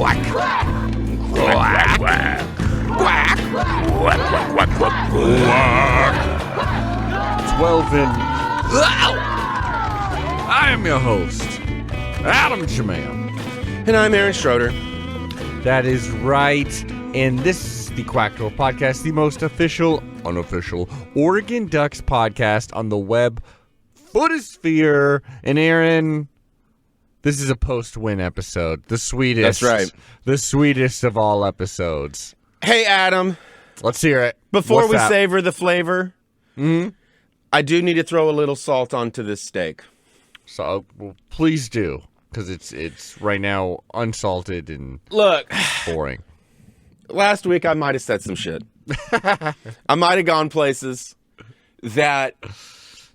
Quack. Quack, quack. Quack. Quack, quack, quack, quack, quack. 12 in... I am your host, Adam Jamal. And I'm Aaron Schroeder. That is right. And this is the Quacktail Podcast, the most official, unofficial Oregon Ducks podcast on the web footosphere. And Aaron, this is a post-win episode. The sweetest. That's right. The sweetest of all episodes. Hey, Adam. Let's hear it. Before we savor the flavor, I do need to throw a little salt onto this steak. So, well, please do, because it's right now unsalted and boring. Last week I might have said some shit. I might have gone places that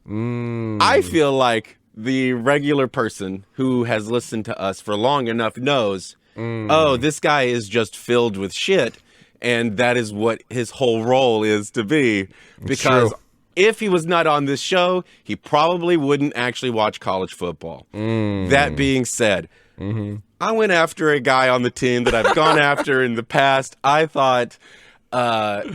I feel like the regular person who has listened to us for long enough knows, oh, this guy is just filled with shit, and that is what his whole role is to be. Because if he was not on this show, he probably wouldn't actually watch college football. That being said, I went after a guy on the team that I've gone after in the past. I thought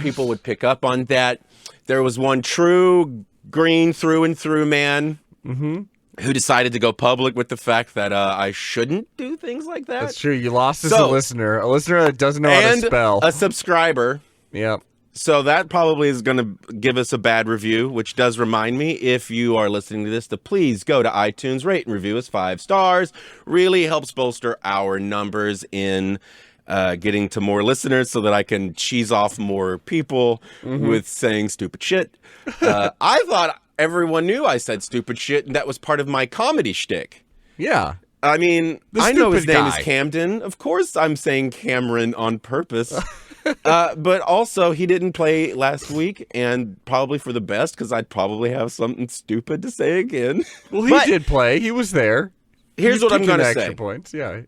people would pick up on that. There was one true green through and through man who decided to go public with the fact that I shouldn't do things like that. That's true. You lost as a listener that doesn't know how to spell. A subscriber. Yep. So that probably is going to give us a bad review, which does remind me, if you are listening to this, to please go to iTunes, rate and review us 5 stars. Really helps bolster our numbers in getting to more listeners so that I can cheese off more people with saying stupid shit. I thought everyone knew I said stupid shit, and that was part of my comedy shtick. Yeah. I mean, I know his name is Camden. Of course I'm saying Cameron on purpose. But also, he didn't play last week, and probably for the best, because I'd probably have something stupid to say again. Well, he did play. He was there. Here's what I'm going to say. Extra points. Yeah.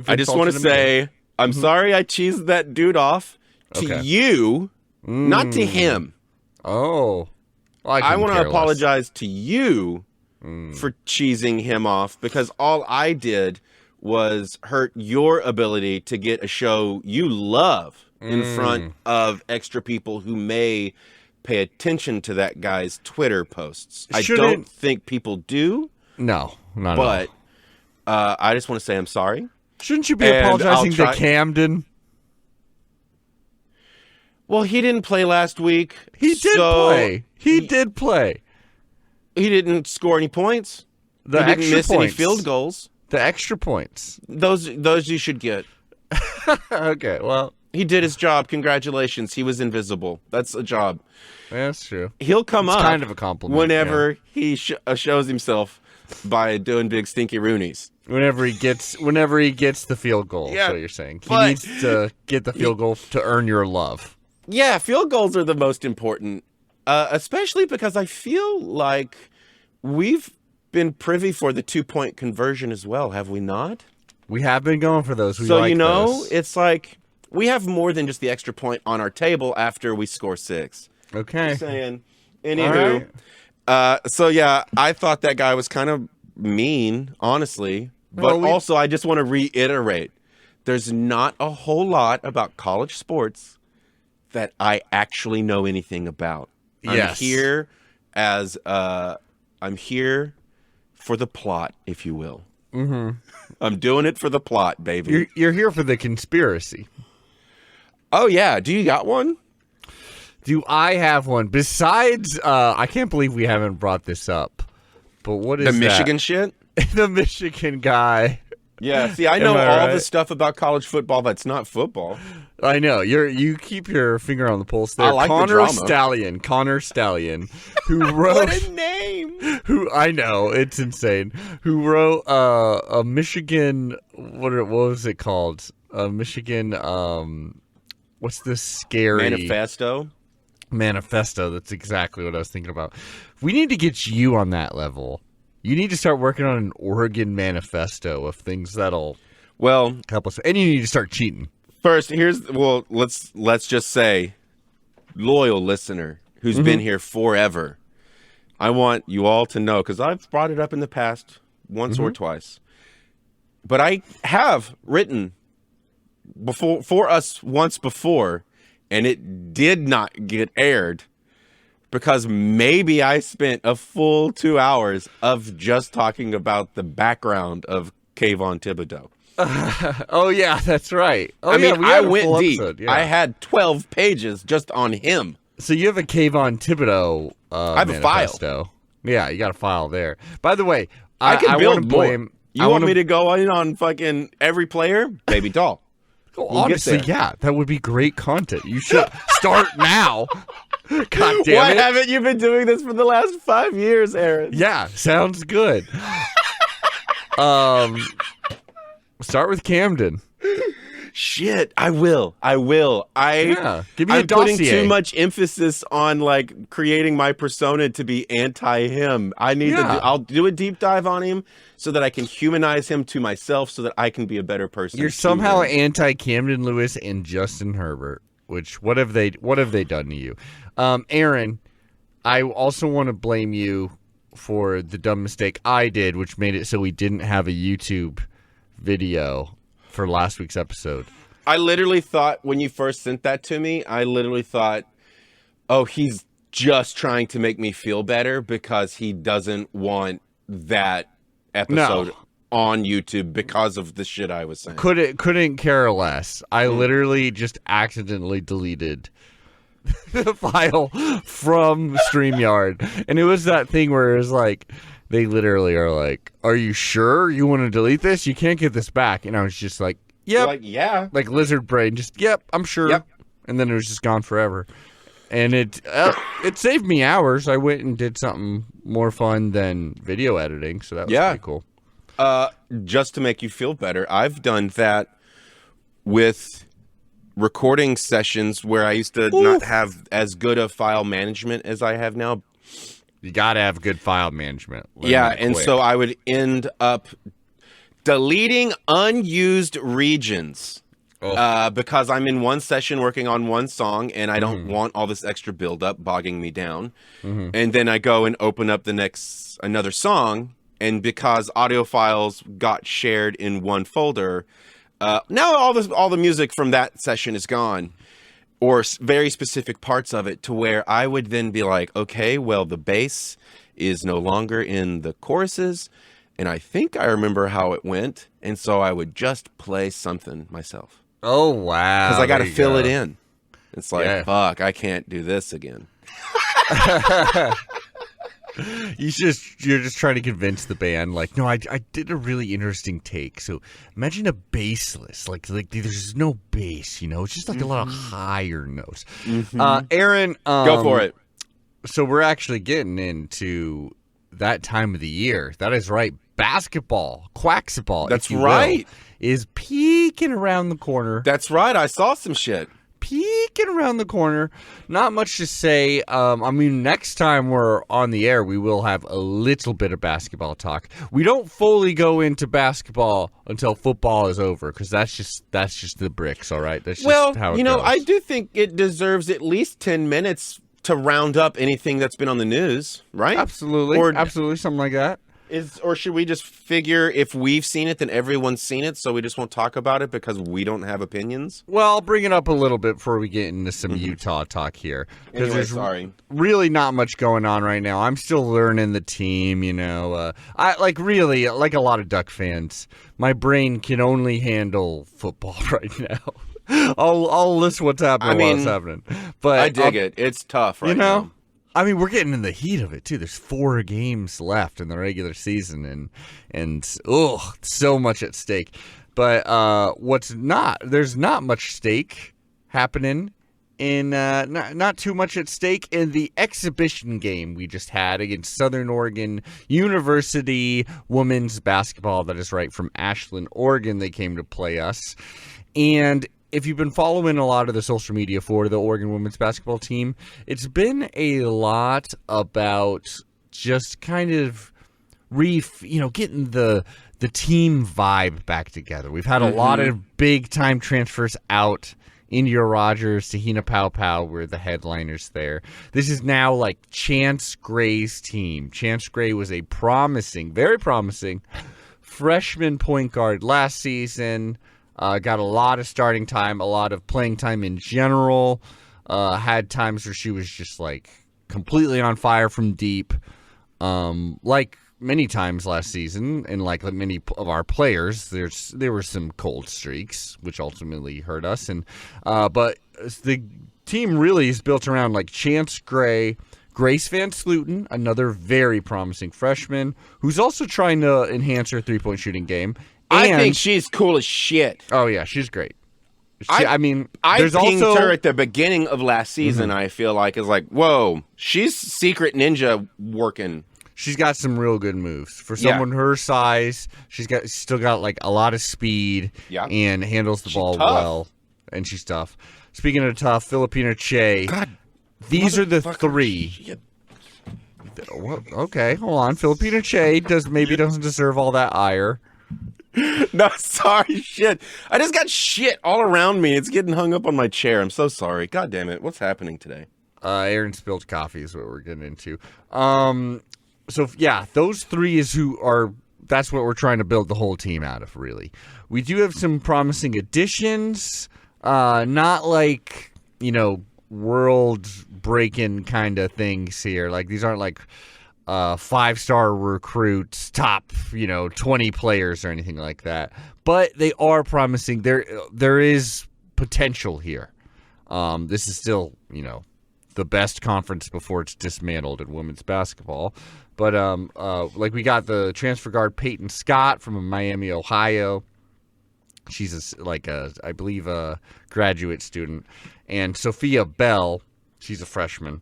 I just want to say, I'm sorry I cheesed that dude off to you, not to him. Oh. Well, I want to apologize to you for cheesing him off, because all I did was hurt your ability to get a show you love in front of extra people who may pay attention to that guy's Twitter posts. I don't think people do. No, not at all. But I just want to say I'm sorry. Shouldn't you be apologizing to Camden? Well, he didn't play last week. He did play. He did play. He didn't score any points. He didn't miss any field goals. The extra points. Those you should get. Okay, well. He did his job. Congratulations. He was invisible. That's a job. That's true. He'll come up kind of a compliment whenever he shows himself by doing big stinky Roonies. Whenever he gets the field goal, is what you're saying. He needs to get the field goal to earn your love. Yeah, field goals are the most important, especially because I feel like we've been privy for the 2-point conversion as well, have we not? We have been going for those. It's like we have more than just the extra point on our table after we score 6. Okay. Just saying. Anywho. So, yeah, I thought that guy was kind of mean, honestly. But also, I just want to reiterate, there's not a whole lot about college sports that I actually know anything about. Yes. I'm here for the plot, if you will. I'm doing it for the plot, baby. You're here for the conspiracy. Oh, yeah. Do you got one? Do I have one? Besides, I can't believe we haven't brought this up. But what is the Michigan shit? The Michigan guy. Yeah, see, I know all the stuff about college football that's not football. I know. You keep your finger on the pulse there. I like the drama. Connor Stallion, who wrote... What a name! I know, it's insane. Who wrote a Michigan... What was it called? A Michigan... what's this scary... Manifesto. That's exactly what I was thinking about. We need to get you on that level. You need to start working on an Oregon manifesto of things that'll help us. And you need to start cheating. First, let's just say, loyal listener who's been here forever, I want you all to know, because I've brought it up in the past once or twice, but I have written for us once before, and it did not get aired because maybe I spent a full 2 hours of just talking about the background of Kayvon Thibodeau. Oh yeah, that's right. Oh, I mean, we had I a went full deep. episode, yeah. I had 12 pages just on him. So you have a Kayvon Thibodeau I have manifesto. Yeah, you got a file there. By the way, I can build wanna more. You want me to go in on fucking every player? Baby doll. Honestly, yeah, that would be great content. You should start now. God damn Why it. haven't you been doing this for the last 5 years, Aaron? Yeah, sounds good. Start with Camden. Shit, I will. Yeah, give me a I'm putting dossier. too much emphasis on like creating my persona to be anti him. I need to. I'll do a deep dive on him so that I can humanize him to myself, so that I can be a better person. You're somehow anti Camden Lewis and Justin Herbert. Which what have they done to you, Aaron? I also want to blame you for the dumb mistake I did, which made it so we didn't have a YouTube video for last week's episode. I literally thought when you first sent that to me, I literally thought, oh, he's just trying to make me feel better because he doesn't want that episode on YouTube because of the shit I was saying. Couldn't care less. I literally just accidentally deleted the file from StreamYard. And it was that thing where it was like, they literally are like, are you sure you want to delete this? You can't get this back. And I was just like, yep. Like, yeah. Like lizard brain, just, yep, I'm sure. Yep. And then it was just gone forever. And it saved me hours. I went and did something more fun than video editing. So that was pretty cool. Just to make you feel better, I've done that with recording sessions where I used to not have as good a file management as I have now. You got to have good file management. So I would end up deleting unused regions because I'm in one session working on one song and I don't want all this extra buildup bogging me down. And then I go and open up another song, and because audio files got shared in one folder, now all the music from that session is gone. Or very specific parts of it, to where I would then be like, okay, well, the bass is no longer in the choruses, and I think I remember how it went, and so I would just play something myself. Oh, wow. Because I got to fill it in. It's like, fuck, I can't do this again. You're just trying to convince the band, like, no, I did a really interesting take. So imagine a bassless, like there's no bass, it's just like a lot of higher notes. Aaron, go for it. So we're actually getting into that time of the year. That is right. Basketball, quacksball. That's right. Is peeking around the corner. That's right. I saw some shit. Peeking around the corner. Not much to say. Next time we're on the air, we will have a little bit of basketball talk. We don't fully go into basketball until football is over, because that's just the bricks, all right? That's just how it goes. I do think it deserves at least 10 minutes to round up anything that's been on the news, right? Absolutely. Absolutely, something like that. Or should we just figure if we've seen it, then everyone's seen it, so we just won't talk about it because we don't have opinions? Well, I'll bring it up a little bit before we get into some Utah talk here. Because there's really not much going on right now. I'm still learning the team, I like a lot of Duck fans. My brain can only handle football right now. I'll list what's happening while it's happening. But I dig it. It's tough right now. We're getting in the heat of it too. There's 4 games left in the regular season, and so much at stake. But there's not much stake happening in not too much at stake in the exhibition game we just had against Southern Oregon University women's basketball. That is right, from Ashland, Oregon. They came to play us, and if you've been following a lot of the social media for the Oregon women's basketball team, it's been a lot about just kind of getting the team vibe back together. We've had a lot of big time transfers out. India Rogers, Tahina Pau were the headliners there. This is now like Chance Gray's team. Chance Gray was a very promising freshman point guard last season. Got a lot of starting time, a lot of playing time in general. Had times where she was just like completely on fire from deep, like many times last season, and like many of our players, there were some cold streaks, which ultimately hurt us. And but the team really is built around like Chance Gray, Grace Van Sluten, another very promising freshman who's also trying to enhance her 3-point shooting game. I think she's cool as shit. Oh yeah, she's great. I there's pinged also her at the beginning of last season. I feel like is like, whoa, she's secret ninja working. She's got some real good moves for someone her size. She's still got like a lot of speed and handles the ball well, and she's tough. Speaking of tough, Filipina Che. God, these are the three. Shit. Okay, hold on. Filipina Che doesn't deserve all that ire. No, sorry, shit. I just got shit all around me. It's getting hung up on my chair. I'm so sorry. God damn it. What's happening today? Aaron spilled coffee is what we're getting into. So yeah, those three that's what we're trying to build the whole team out of, really. We do have some promising additions, not like, world breaking kind of things here. Like these aren't like 5-star recruits, top, 20 players or anything like that. But they are promising. There is potential here. This is still, the best conference before it's dismantled in women's basketball. But like we got the transfer guard Peyton Scott from Miami, Ohio. She's I believe a graduate student. And Sophia Bell, she's a freshman.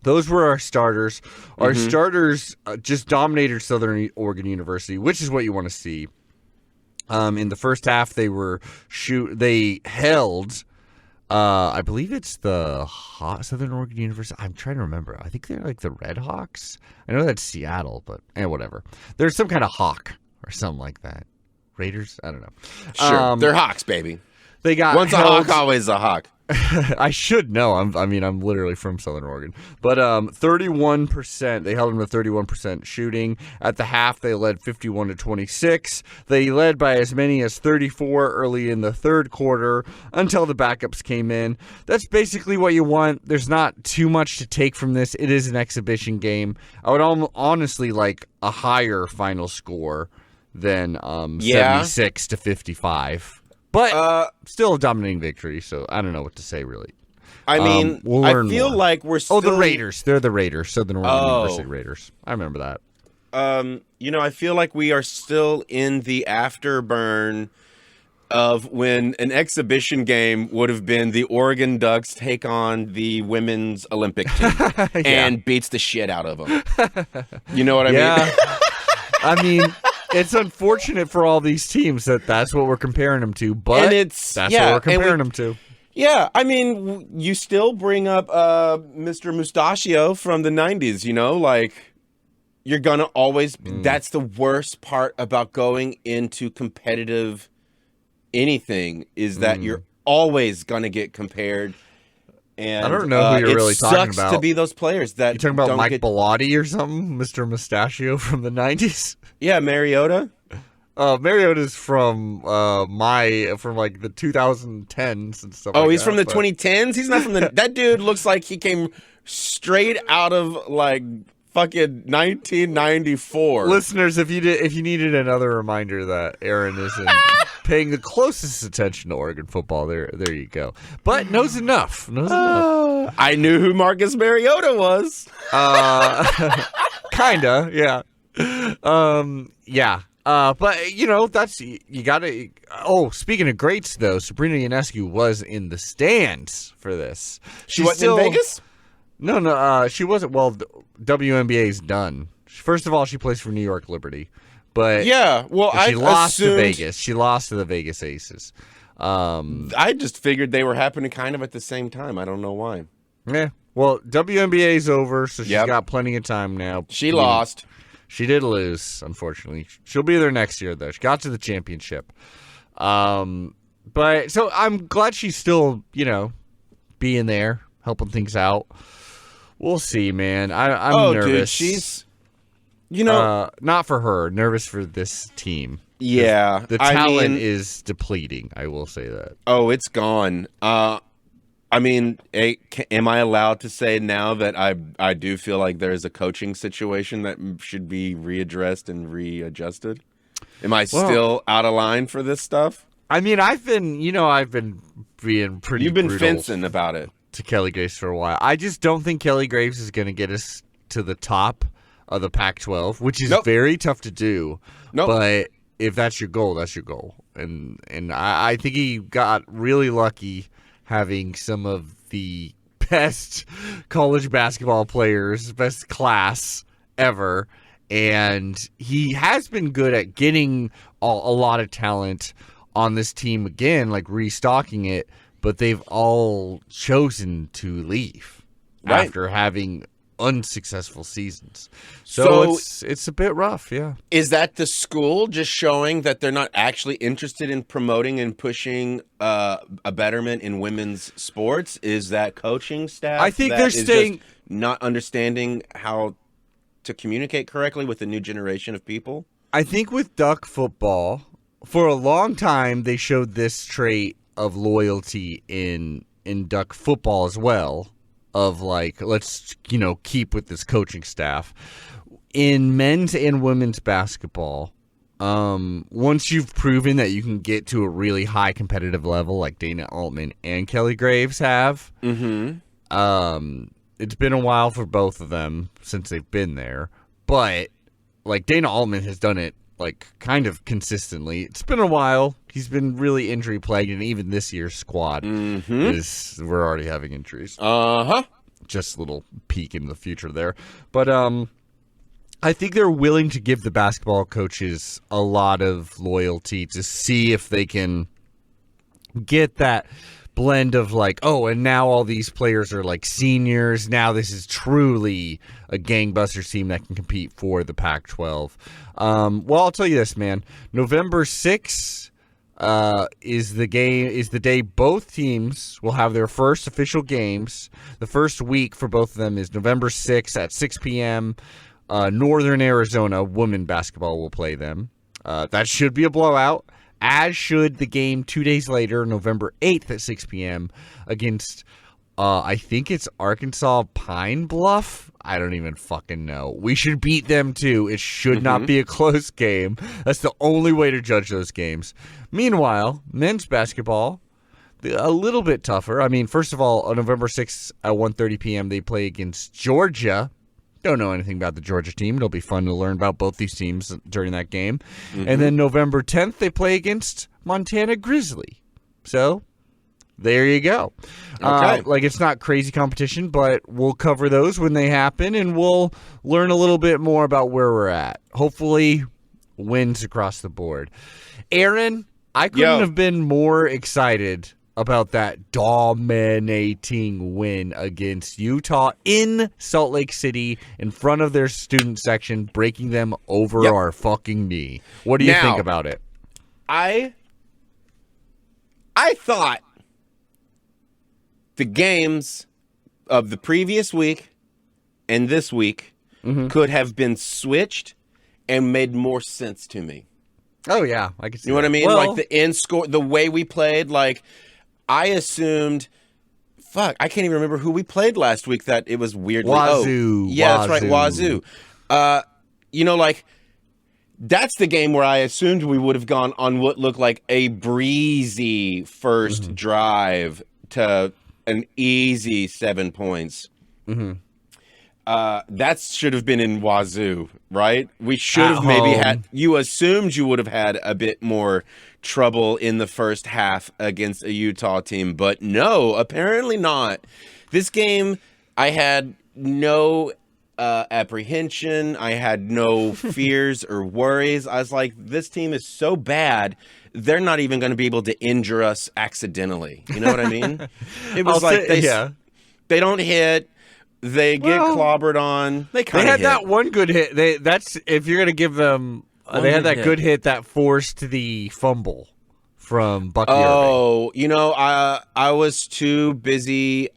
Those were our starters. Our starters just dominated Southern Oregon University, which is what you want to see. In the first half, they held. I believe it's the Southern Oregon University. I'm trying to remember. I think they're like the Red Hawks. I know that's Seattle, but whatever. There's some kind of hawk or something like that. Raiders? I don't know. Sure, they're Hawks, baby. They got once a hawk, always a hawk. I should know. I'm literally from Southern Oregon. But 31%. They held them to 31% shooting. At the half, they led 51-26. They led by as many as 34 early in the third quarter until the backups came in. That's basically what you want. There's not too much to take from this. It is an exhibition game. I would honestly like a higher final score than 76-55. But still a dominating victory, so I don't know what to say, really. I mean, I feel like we're still... Oh, the Raiders. They're the Raiders. Southern Oregon University Raiders. I remember that. I feel like we are still in the afterburn of when an exhibition game would have been the Oregon Ducks take on the women's Olympic team and beats the shit out of them. You know what I mean? I mean... It's unfortunate for all these teams that's what we're comparing them to, but that's what we're comparing them to. Yeah, I mean, you still bring up Mr. Mustachio from the 90s, like you're going to always that's the worst part about going into competitive anything is that you're always going to get compared. And I don't know who you're really talking about. It sucks to be those players that you talking about Mike Bellotti or something, Mr. Mustachio from the 90s? Yeah, Mariota. Mariota's from like the 2010s and stuff. Oh, he's from the 2010s. He's not from the. That dude looks like he came straight out of like fucking 1994. Listeners, if you needed another reminder that Aaron isn't paying the closest attention to Oregon football, there you go. But knows enough. I knew who Marcus Mariota was. Kinda, yeah. But that's you gotta. Oh, speaking of greats though, Sabrina Ionescu was in the stands for this. She wasn't in Vegas? No, she wasn't. Well, WNBA's done. First of all, she plays for New York Liberty, but she lost to Vegas. She lost to the Vegas Aces. I just figured they were happening kind of at the same time. I don't know why. Yeah. Well, WNBA's over, so she's got plenty of time now. She lost. She did lose, unfortunately. She'll be there next year, though. She got to the championship. But so I'm glad she's still, being there, helping things out. We'll see, man. I'm nervous. Dude, she's, not for her. Nervous for this team. Yeah, The talent is depleting. I will say that. Oh, it's gone. I mean, am I allowed to say now that I do feel like there's a coaching situation that should be readdressed and readjusted? Am I still out of line for this stuff? I mean, I've been being pretty. You've been brutal fencing about it to Kelly Graves for a while. I just don't think Kelly Graves is going to get us to the top of the Pac-12, which is very tough to do. But if that's your goal, that's your goal. And I think he got really lucky having some of the best college basketball players, best class ever. And he has been good at getting a lot of talent on this team again, like restocking it, but they've all chosen to leave after having unsuccessful seasons. So it's a bit rough, yeah. Is that the school just showing that they're not actually interested in promoting and pushing a betterment in women's sports? Is that coaching staff? I think they're staying not understanding how to communicate correctly with the new generation of people. I think with Duck football, for a long time they showed this trait of loyalty in Duck football as well. Of like, let's, keep with this coaching staff. In men's and women's basketball, once you've proven that you can get to a really high competitive level like Dana Altman and Kelly Graves have, it's been a while for both of them since they've been there. But like Dana Altman has done it like kind of consistently. It's been a while. He's been really injury plagued, and even this year's squad we're already having injuries. Just a little peek into the future there. But I think they're willing to give the basketball coaches a lot of loyalty to see if they can get that blend of like, oh, and now all these players are like seniors. Now this is truly a gangbusters team that can compete for the Pac-12. Well, I'll tell you this, man. November 6th is the day both teams will have their first official games. The first week for both of them is November 6th at 6 p.m. Northern Arizona women basketball will play them. That should be a blowout, as should the game 2 days later, November 8th at 6 p.m. against, I think it's Arkansas Pine Bluff. I don't even fucking know. We should beat them too. It should not be a close game. That's the only way to judge those games. Meanwhile, men's basketball, a little bit tougher. I mean, first of all, on November 6th at 1:30 p.m., they play against Georgia. Don't know anything about the Georgia team. It'll be fun to learn about both these teams during that game. And then November 10th, they play against Montana Grizzly. So there you go. Okay. It's not crazy competition, but we'll cover those when they happen, and we'll learn a little bit more about where we're at. Hopefully, wins across the board. Aaron, I couldn't have been more excited about that dominating win against Utah in Salt Lake City in front of their student section, breaking them over our fucking knee. What do you think about it? I thought the games of the previous week and this week could have been switched and made more sense to me. Oh, yeah. I can see You know what I mean? Well, like the end score, the way we played, like I assumed, I can't even remember who we played last week that it was weirdly. Wazoo. That's right, Wazoo. That's the game where I assumed we would have gone on what looked like a breezy first drive to an easy 7 points. That should have been in Wazoo, right? We should have maybe had. You assumed you would have had a bit more trouble in the first half against a Utah team, but no, apparently not. This game, I had no apprehension. I had no fears or worries. I was like, this team is so bad, they're not even going to be able to injure us accidentally. You know what I mean? It was they don't hit. They get clobbered on. They had that one good hit. That's if you're going to give them. They had that good hit that forced the fumble from Bucky Irving. I was too busy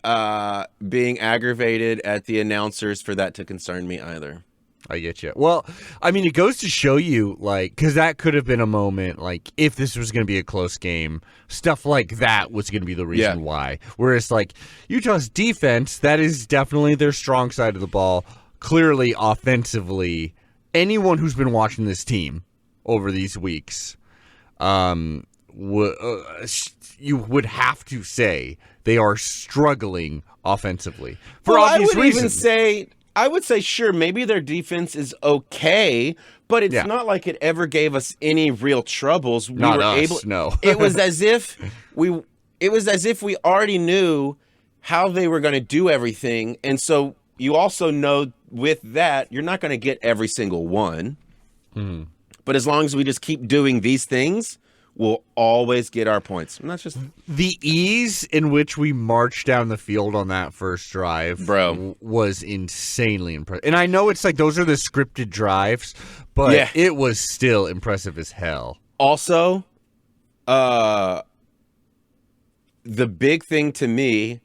being aggravated at the announcers for that to concern me either. I get you. Well, I mean, it goes to show you, like, because that could have been a moment, like, if this was going to be a close game, stuff like that was going to be the reason why. Whereas, like, Utah's defense, that is definitely their strong side of the ball. Clearly, offensively, anyone who's been watching this team over these weeks, you would have to say they are struggling offensively for obvious reasons. I would say, sure, maybe their defense is okay, but it's not like it ever gave us any real troubles. No. It was as if we already knew how they were going to do everything, and so you also know with that you're not going to get every single one. Mm-hmm. But as long as we just keep doing these things, we'll always get our points. And that's just the ease in which we marched down the field on that first drive, was insanely impressive. And I know it's like those are the scripted drives, but it was still impressive as hell. Also, the big thing to me,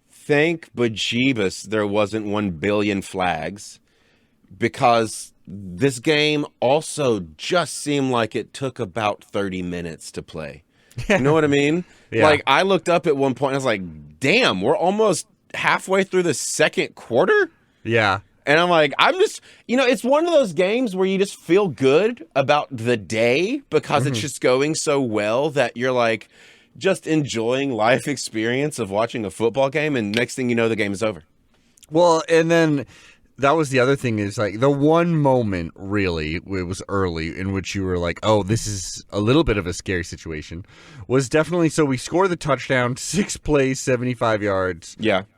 thank bejeebus there wasn't 1 billion flags, because this game also just seemed like it took about 30 minutes to play. You know what I mean? Like, I looked up at one point and I was like, damn, we're almost halfway through the second quarter? Yeah. And I'm like, it's one of those games where you just feel good about the day because it's just going so well that you're like just enjoying life experience of watching a football game, and next thing you know, the game is over. Well, and then that was the other thing, is like the one moment really, it was early, in which you were like, oh, this is a little bit of a scary situation, was definitely, so we score the touchdown, 6 plays, 75 yards,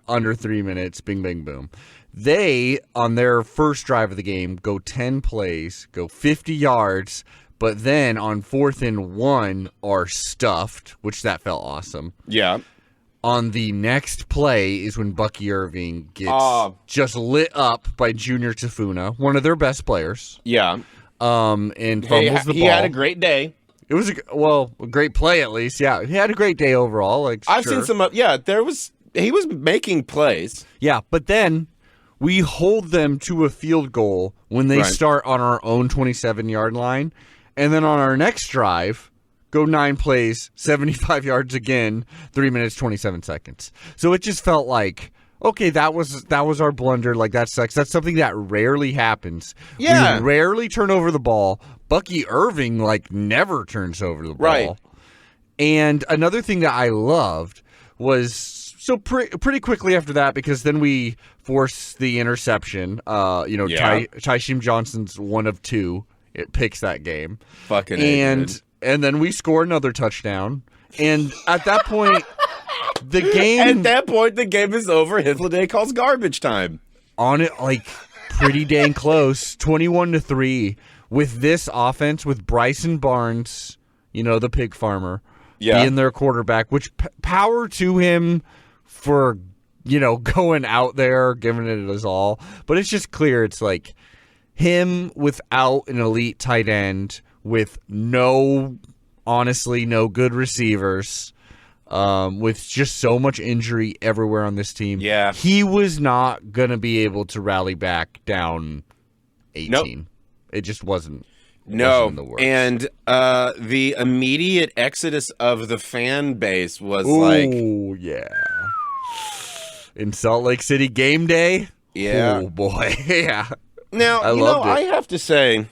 under 3 minutes, bing, bang, boom. They, on their first drive of the game, go 10 plays, go 50 yards, but then on 4th and 1 are stuffed, which that felt awesome. Yeah. On the next play is when Bucky Irving gets just lit up by Junior Tafuna, one of their best players. Yeah. And fumbles the ball. He had a great day. It was a great play at least. Yeah, he had a great day overall. Like, I've seen some. He was making plays. Yeah, but then we hold them to a field goal when they start on our own 27-yard line, and then on our next drive, go 9 plays, 75 yards again, 3 minutes, 27 seconds. So it just felt like, okay, that was our blunder. Like, that sucks. That's something that rarely happens. Yeah. We rarely turn over the ball. Bucky Irving, like, never turns over the ball. Right. And another thing that I loved was, so pretty quickly after that, because then we force the interception. Tyshim Johnson's 1 of 2. It picks that game. Fucking And then we score another touchdown. And at that point, the game is over. Hithloday calls garbage time. On it, like, pretty dang close. 21-3 with this offense, with Bryson Barnes, the pig farmer, being their quarterback, which power to him for, going out there, giving it his all. But it's just clear, it's like him without an elite tight end, with honestly no good receivers, with just so much injury everywhere on this team. Yeah. He was not going to be able to rally back down 18. Nope. It just wasn't. No. In the works. And the immediate exodus of the fan base was in Salt Lake City game day. Yeah. Oh boy. Yeah. Now, I have to say,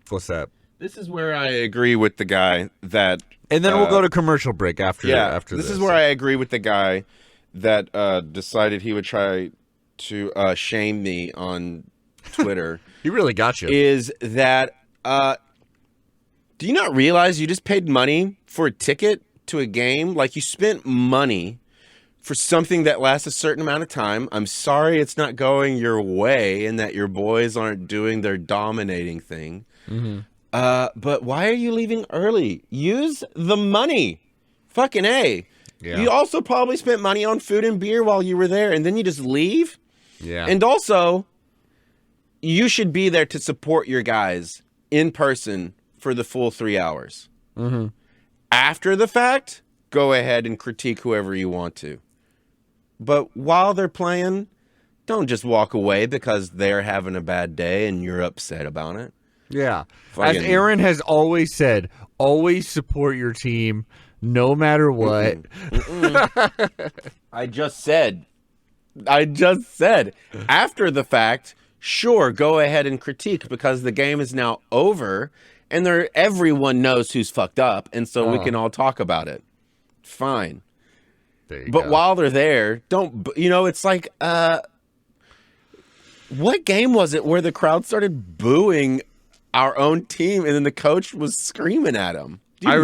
what's that? This is where I agree with the guy that... And then we'll go to commercial break after this. This is where I agree with the guy that decided he would try to shame me on Twitter. He really got you. Is that... do you not realize you just paid money for a ticket to a game? Like, you spent money for something that lasts a certain amount of time. I'm sorry it's not going your way and that your boys aren't doing their dominating thing. Mm-hmm. But why are you leaving early? Use the money. Fucking A. Yeah. You also probably spent money on food and beer while you were there, and then you just leave? Yeah. And also, you should be there to support your guys in person for the full 3 hours. Mm-hmm. After the fact, go ahead and critique whoever you want to. But while they're playing, Don't just walk away because they're having a bad day and you're upset about it. Yeah. Fucking- As Aaron has always said, always support your team no matter what. I just said, after the fact, sure, go ahead and critique because the game is now over and everyone knows who's fucked up, and so we can all talk about it. Fine. There you But go. while they're there, it's like, what game was it where the crowd started booing our own team and then the coach was screaming at him? Do you I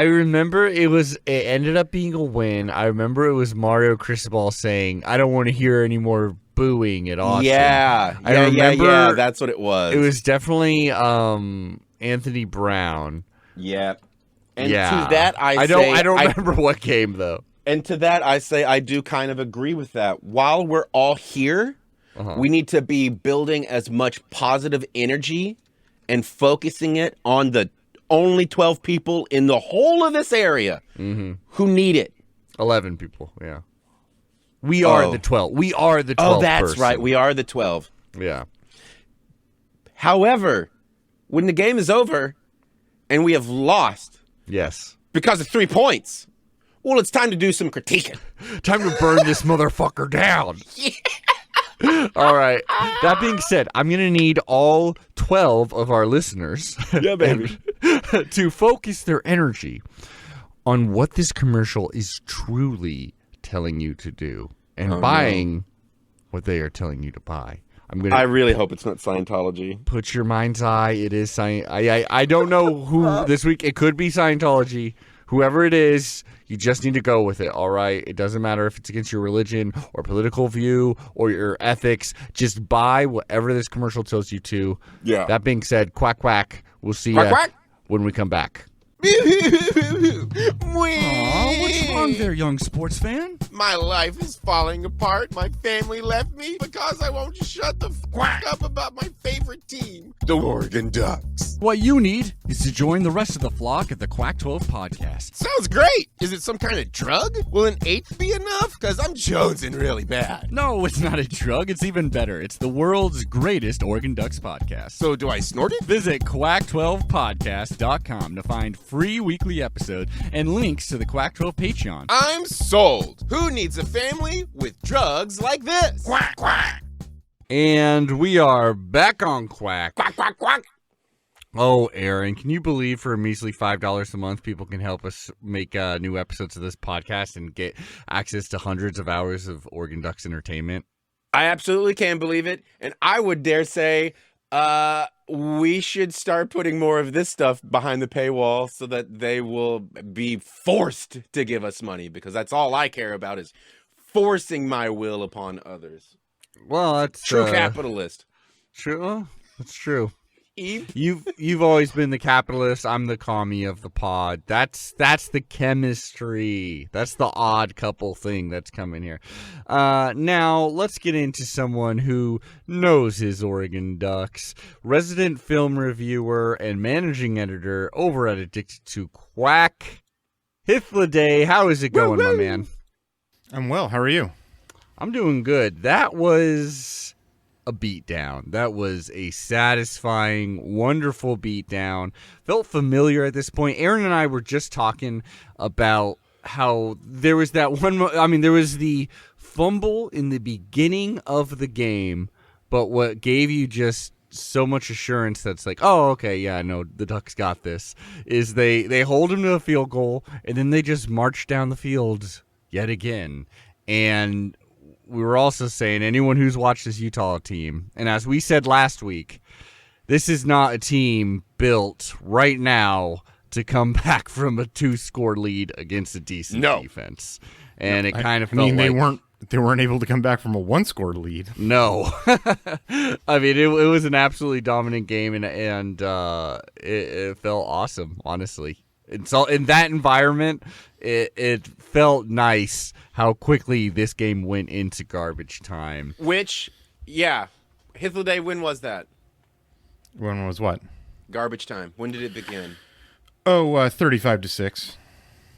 remember it ended up being a win. I remember it was Mario Cristobal saying, I don't want to hear any more booing at Austin. Yeah. I remember that's what it was. It was definitely Anthony Brown. Yeah. And Yeah. to that I don't remember what game though. And to that I say I do kind of agree with that. While we're all here, we need to be building as much positive energy and focusing it on the only 12 people in the whole of this area who need it. 11 people, yeah. We are the 12. We are the 12. Oh, that's person. right. We are the 12. Yeah. However, when the game is over and we have lost Yes. because of 3 points, well, it's time to do some critiquing. Time to burn this motherfucker down. All right. That being said, I'm going to need all 12 of our listeners Yeah, baby. to focus their energy on what this commercial is truly telling you to do and buying what they are telling you to buy. I really hope it's not Scientology. Put your mind's eye. It is I don't know who this week. It could be Scientology. Whoever it is, you just need to go with it, all right? It doesn't matter if it's against your religion or political view or your ethics. Just buy whatever this commercial tells you to. Yeah. That being said, quack, quack. We'll see Quack, you quack. when we come back. Aw, what's wrong there, young sports fan? My life is falling apart. My family left me because I won't shut the fuck up about my favorite team, the Oregon Ducks. What you need is to join the rest of the flock at the Quack 12 podcast. Sounds great. Is it some kind of drug? Will an eighth be enough? Because I'm jonesing really bad. No, it's not a drug. It's even better. It's the world's greatest Oregon Ducks podcast. So do I snort it? Visit quack12podcast.com to find free weekly episodes and links to the Quack 12 Patreon. I'm sold. Who needs a family with drugs like this? Quack, quack. And we are back on Quack. Quack, quack, quack. Oh, Aaron, can you believe for a measly $5 a month, people can help us make new episodes of this podcast and get access to hundreds of hours of Oregon Ducks entertainment? I absolutely can believe it. And I would dare say we should start putting more of this stuff behind the paywall so that they will be forced to give us money, because that's all I care about is forcing my will upon others. Well, that's True capitalist. true. Well, that's true. Eve? You've always been the capitalist. I'm the commie of the pod. That's the chemistry. That's the odd couple thing that's coming here. Now let's get into someone who knows his Oregon Ducks. Resident film reviewer and managing editor over at Addicted to Quack. Hithliday, how is it going, my man? I'm well. How are you? I'm doing good. That was a beatdown. That was a satisfying, wonderful beatdown. Felt familiar at this point. Aaron and I were just talking about how there was that one. There was the fumble in the beginning of the game, but what gave you just so much assurance that's like, oh, okay, yeah, no, the Ducks got this, is they hold him to a field goal, and then they just march down the field yet again. And we were also saying, anyone who's watched this Utah team, and as we said last week, this is not a team built right now to come back from a 2-score lead against a decent defense. And it kind of felt like they weren't able to come back from a 1-score lead. No. I mean, it was an absolutely dominant game, and it felt awesome, honestly. And so in that environment, it felt nice how quickly this game went into garbage time. Which, yeah. Hithliday, when was that? When was what? Garbage time. When did it begin? Oh, 35-6.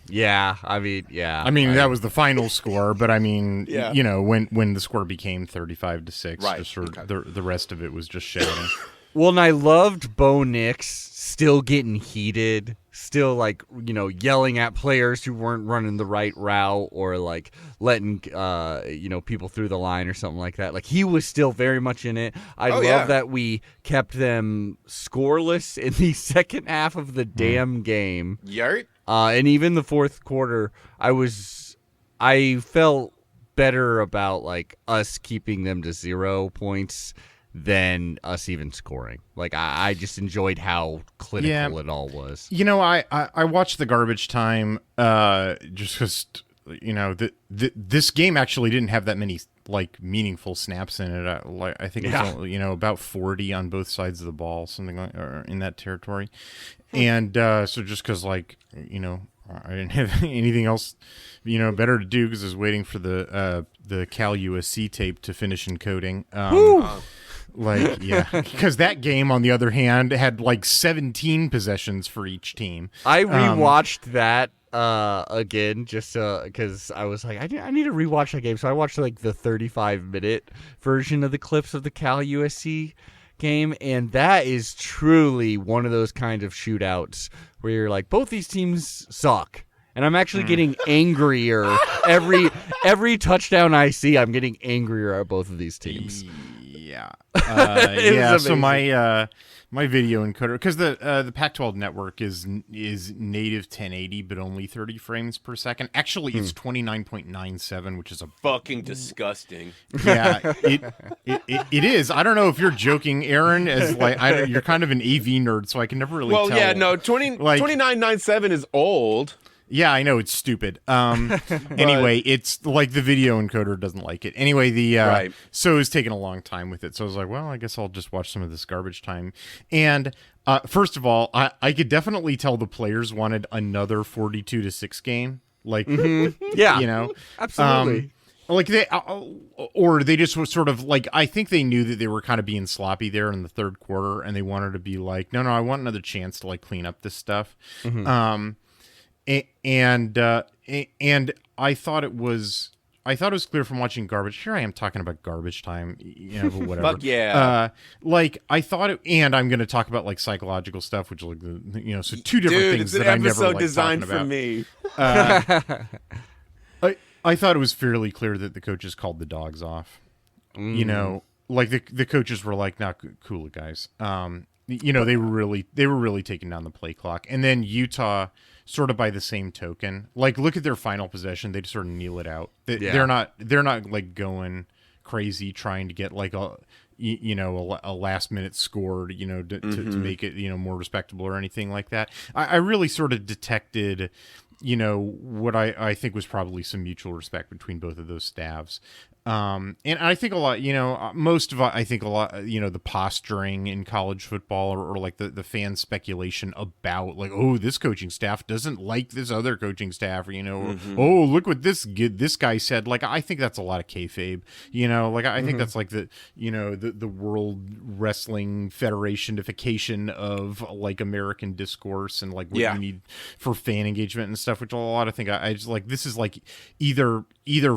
Yeah, I mean, yeah. I mean, that was the final score, but I mean, Yeah. when the score became 35-6, Right, just sort of okay. the rest of it was just shouting. Well, and I loved Bo Nix still getting heated, still yelling at players who weren't running the right route or like letting people through the line or something like that. Like he was still very much in it. I love that we kept them scoreless in the second half of the damn game. Yurt? And even the fourth quarter, I felt better about like us keeping them to 0 points than us even scoring. Like I just enjoyed how clinical it all was. I watched the garbage time just because this game actually didn't have that many like meaningful snaps in it. I think it's only, about 40 on both sides of the ball, something like or in that territory. And so just because I didn't have anything else, better to do because I was waiting for the Cal USC tape to finish encoding. Because that game, on the other hand, had like 17 possessions for each team. I rewatched that again just because I was like, I need to rewatch that game. So I watched like the 35-minute version of the clips of the Cal USC game, and that is truly one of those kind of shootouts where you're like, both these teams suck. And I'm actually getting angrier every touchdown I see. I'm getting angrier at both of these teams. Yeah, It was So amazing. my video encoder, because the Pac-12 network is native 1080, but only 30 frames per second. Actually, it's 29.97, which is a Fucking disgusting. yeah. It is. I don't know if you're joking, Aaron. As like you're kind of an AV nerd, so I can never really. Well, tell. yeah, no, 29.97 is old. Yeah, I know it's stupid. Anyway, it's like the video encoder doesn't like it. Anyway, Right. So it was taking a long time with it. So I was like, well, I guess I'll just watch some of this garbage time. And first of all, I could definitely tell the players wanted another 42-6 game. Like, Yeah, absolutely. like they just were sort of like, I think they knew that they were kind of being sloppy there in the third quarter, and they wanted to be like, no, I want another chance to like clean up this stuff. And I thought it was clear from watching garbage. Here I am talking about garbage time, but whatever. Fuck yeah. I thought it, and I'm going to talk about like psychological stuff, which like so two different Dude, things it's an that I never episode like designed talking for about. me. I thought it was fairly clear that the coaches called the dogs off. Like the coaches were like, "Not cool it, guys." They were really taking down the play clock, and then Utah, sort of by the same token, like look at their final possession, they just sort of kneel it out. They're not like going crazy trying to get like a last minute score, to make it to make it more respectable or anything like that. I really sort of detected what I think was probably some mutual respect between both of those staffs. And I think a lot, the posturing in college football or like the fan speculation about like, oh, this coaching staff doesn't like this other coaching staff, or, oh, look what this guy said. Like, I think that's a lot of kayfabe, I think that's like the World Wrestling Federationification of like American discourse and like what you need for fan engagement and stuff, which a lot of I just like, this is like either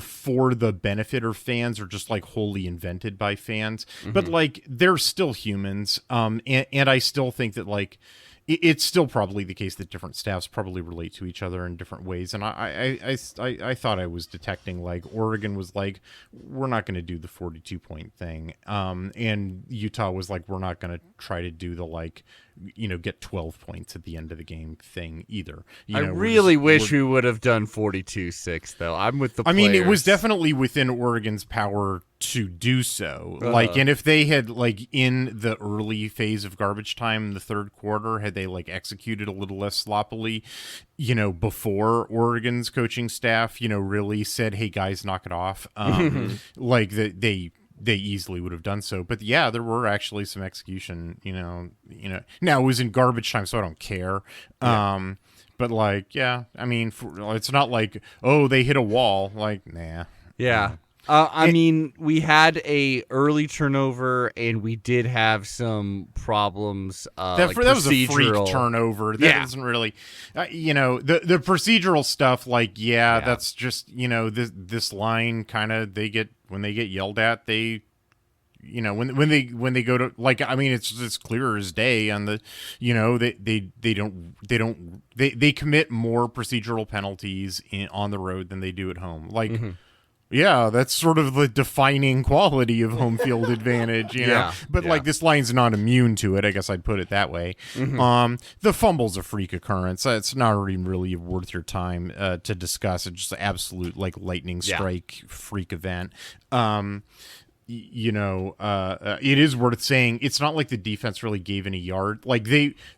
for the benefit of fans or just like wholly invented by fans, but like they're still humans, and I still think that like it's still probably the case that different staffs probably relate to each other in different ways. And I thought I was detecting like Oregon was like, we're not going to do the 42-point thing, and Utah was like, we're not going to try to do the like get 12 points at the end of the game thing either. I really wish we would have done 42-6 though. I'm with the players. I mean, it was definitely within Oregon's power to do so. And if they had like in the early phase of garbage time in the third quarter, had they like executed a little less sloppily, before Oregon's coaching staff, really said, hey guys, knock it off. Like they easily would have done so. But yeah, there were actually some execution, now it was in garbage time, so I don't care. But like, yeah, I mean, it's not like, oh, they hit a wall. Like, nah. Yeah. I mean, we had a early turnover, and we did have some problems. That was a freak turnover. That doesn't really, the procedural stuff. Like, that's just this line kind of when they get yelled at, they. When they go to, like, I mean, it's clear as day on the, they commit more procedural penalties on the road than they do at home. Like, yeah, that's sort of the defining quality of home field advantage, know. But like, this line's not immune to it. I guess I'd put it that way. The fumble's a freak occurrence. It's not even really worth your time to discuss. It's just an absolute like lightning strike freak event. It is worth saying it's not like the defense really gave any yard. Like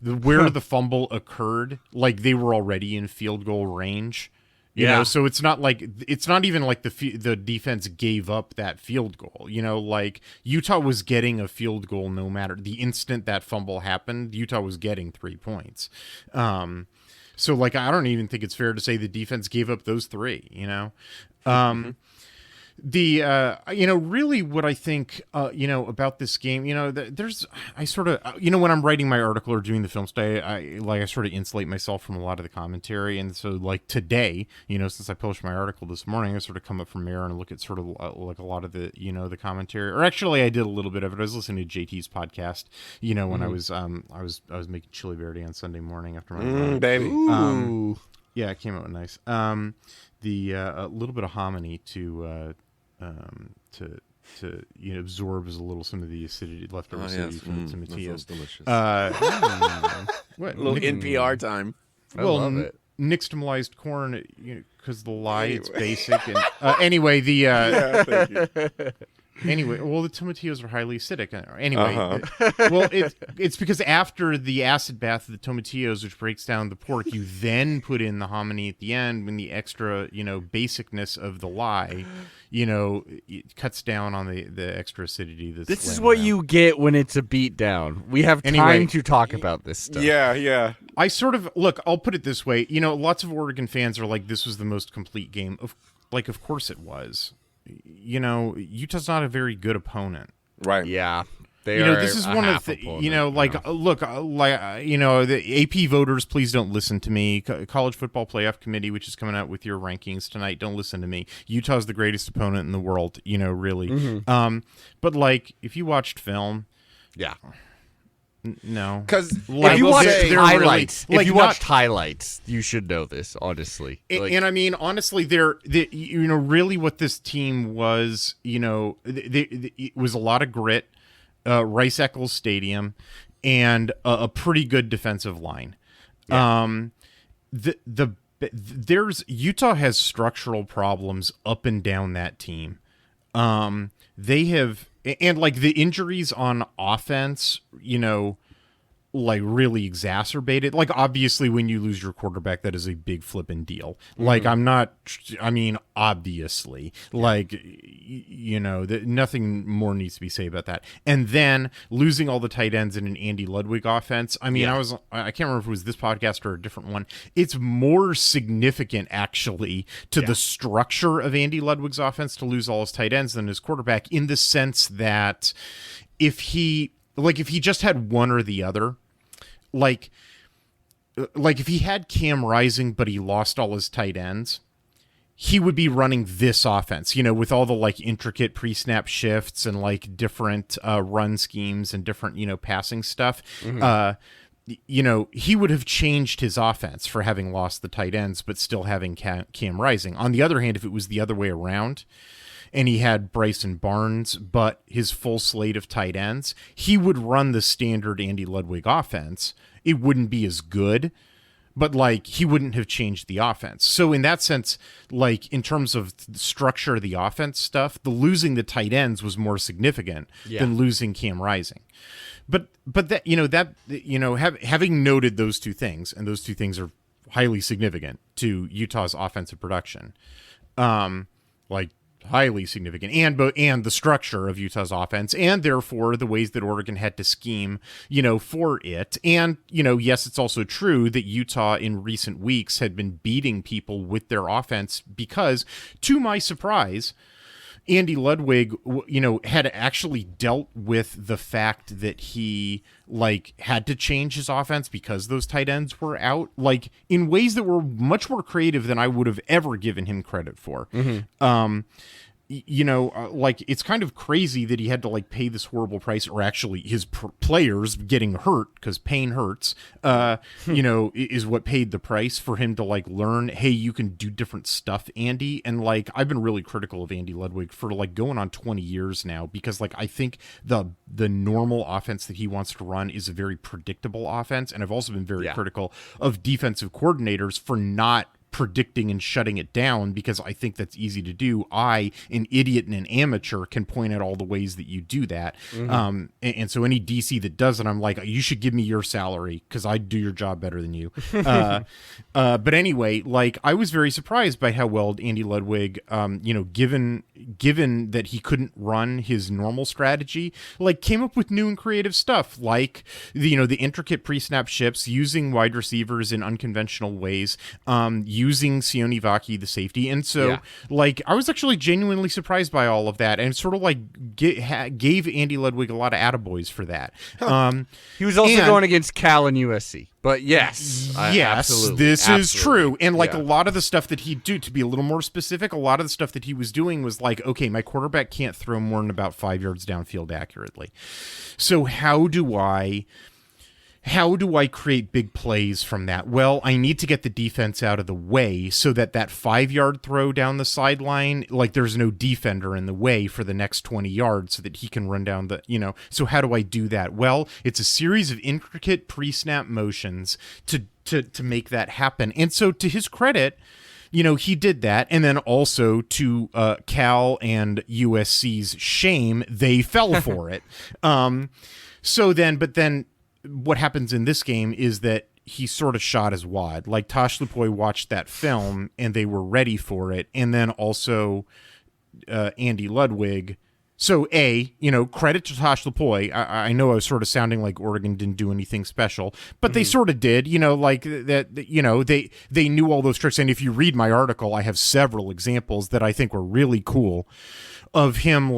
where the fumble occurred, like they were already in field goal range. You know, so it's not even like the defense gave up that field goal. Like Utah was getting a field goal no matter the instant that fumble happened. Utah was getting 3 points. So like I don't even think it's fair to say the defense gave up those 3. The really what I think about this game, I sort of when I'm writing my article or doing the film study, I sort of insulate myself from a lot of the commentary, and so like today, since I published my article this morning, I sort of come up from there and look at sort of like a lot of the the commentary, or actually I did a little bit of it. I was listening to JT's podcast, when I was making chili verde on Sunday morning after my run. Baby. It came out nice. The a little bit of hominy to absorbs a little some of the acidity, leftover acidity from the tomatillos. That sounds delicious. What? A little NPR time. I love it. Nixtamalized corn, because the lie, it's basic. And anyway, the Thank you. Anyway, well, the tomatillos are highly acidic. Anyway, well, it's because after the acid bath of the tomatillos, which breaks down the pork, you then put in the hominy at the end when the extra, basicness of the lye, it cuts down on the extra acidity. This is what you get when it's a beatdown. We have time to talk about this stuff. Yeah. I sort of, look, I'll put it this way. Lots of Oregon fans are like, this was the most complete game. Of course it was. Utah's not a very good opponent. Right. Yeah. They are this is one of the look, the AP voters, please don't listen to me. College Football Playoff Committee, which is coming out with your rankings tonight, don't listen to me. Utah's the greatest opponent in the world, really. But like, if you watched film, no, because if you watched highlights, highlights, you should know this. Honestly, and I mean, honestly, really, what this team was, it was a lot of grit, Rice Eccles Stadium, and a pretty good defensive line. Utah has structural problems up and down that team. They have. And like the injuries on offense, like really exacerbated. Like obviously when you lose your quarterback, that is a big flipping deal. Like obviously, like, nothing more needs to be said about that. And then losing all the tight ends in an Andy Ludwig offense. I mean, I can't remember if it was this podcast or a different one. It's more significant actually to the structure of Andy Ludwig's offense to lose all his tight ends than his quarterback, in the sense that if he just had one or the other, like if he had Cam Rising but he lost all his tight ends, he would be running this offense, with all the like intricate pre-snap shifts and like different run schemes and different, passing stuff. He would have changed his offense for having lost the tight ends but still having Cam Rising. On the other hand, if it was the other way around, and he had Bryson Barnes, but his full slate of tight ends, he would run the standard Andy Ludwig offense. It wouldn't be as good, but like he wouldn't have changed the offense. So in that sense, like in terms of the structure of the offense stuff, the losing the tight ends was more significant than losing Cam Rising. But that, having noted those two things, and those two things are highly significant to Utah's offensive production, highly significant, and the structure of Utah's offense, and therefore the ways that Oregon had to scheme, for it. And, yes, it's also true that Utah in recent weeks had been beating people with their offense because, to my surprise, Andy Ludwig, had actually dealt with the fact that he had to change his offense because those tight ends were out, in ways that were much more creative than I would have ever given him credit for. It's kind of crazy that he had to pay this horrible price, or actually his players getting hurt, because pain hurts, is what paid the price for him to learn, hey, you can do different stuff, Andy. And I've been really critical of Andy Ludwig for going on 20 years now, because I think the normal offense that he wants to run is a very predictable offense. And I've also been very critical of defensive coordinators for not predicting and shutting it down, because I think that's easy to do. I, an idiot and an amateur, can point out all the ways that you do that. And so any DC that does it, I'm like, you should give me your salary because I do your job better than you. But anyway, I was very surprised by how well Andy Ludwig, given that he couldn't run his normal strategy, came up with new and creative stuff, the intricate pre-snap shifts, using wide receivers in unconventional ways, using Sione Vaki, the safety. And so, I was actually genuinely surprised by all of that, and sort of gave Andy Ludwig a lot of attaboys for that. He was also going against Cal and USC. But yes, this is true. And a lot of the stuff that he'd do, to be a little more specific, a lot of the stuff that he was doing was okay, my quarterback can't throw more than about 5 yards downfield accurately. So how do I create big plays from that? Well, I need to get the defense out of the way so that 5-yard throw down the sideline, there's no defender in the way for the next 20 yards so that he can run down so how do I do that? Well, it's a series of intricate pre-snap motions to make that happen. And so, to his credit, he did that. And then also, to Cal and USC's shame, they fell for it. But then what happens in this game is that he sort of shot his wad. Tosh Lupoy watched that film and they were ready for it. And then also Andy Ludwig. So credit to Tosh Lupoy. I know I was sort of sounding like Oregon didn't do anything special, but they sort of did, they knew all those tricks. And if you read my article, I have several examples that I think were really cool of him,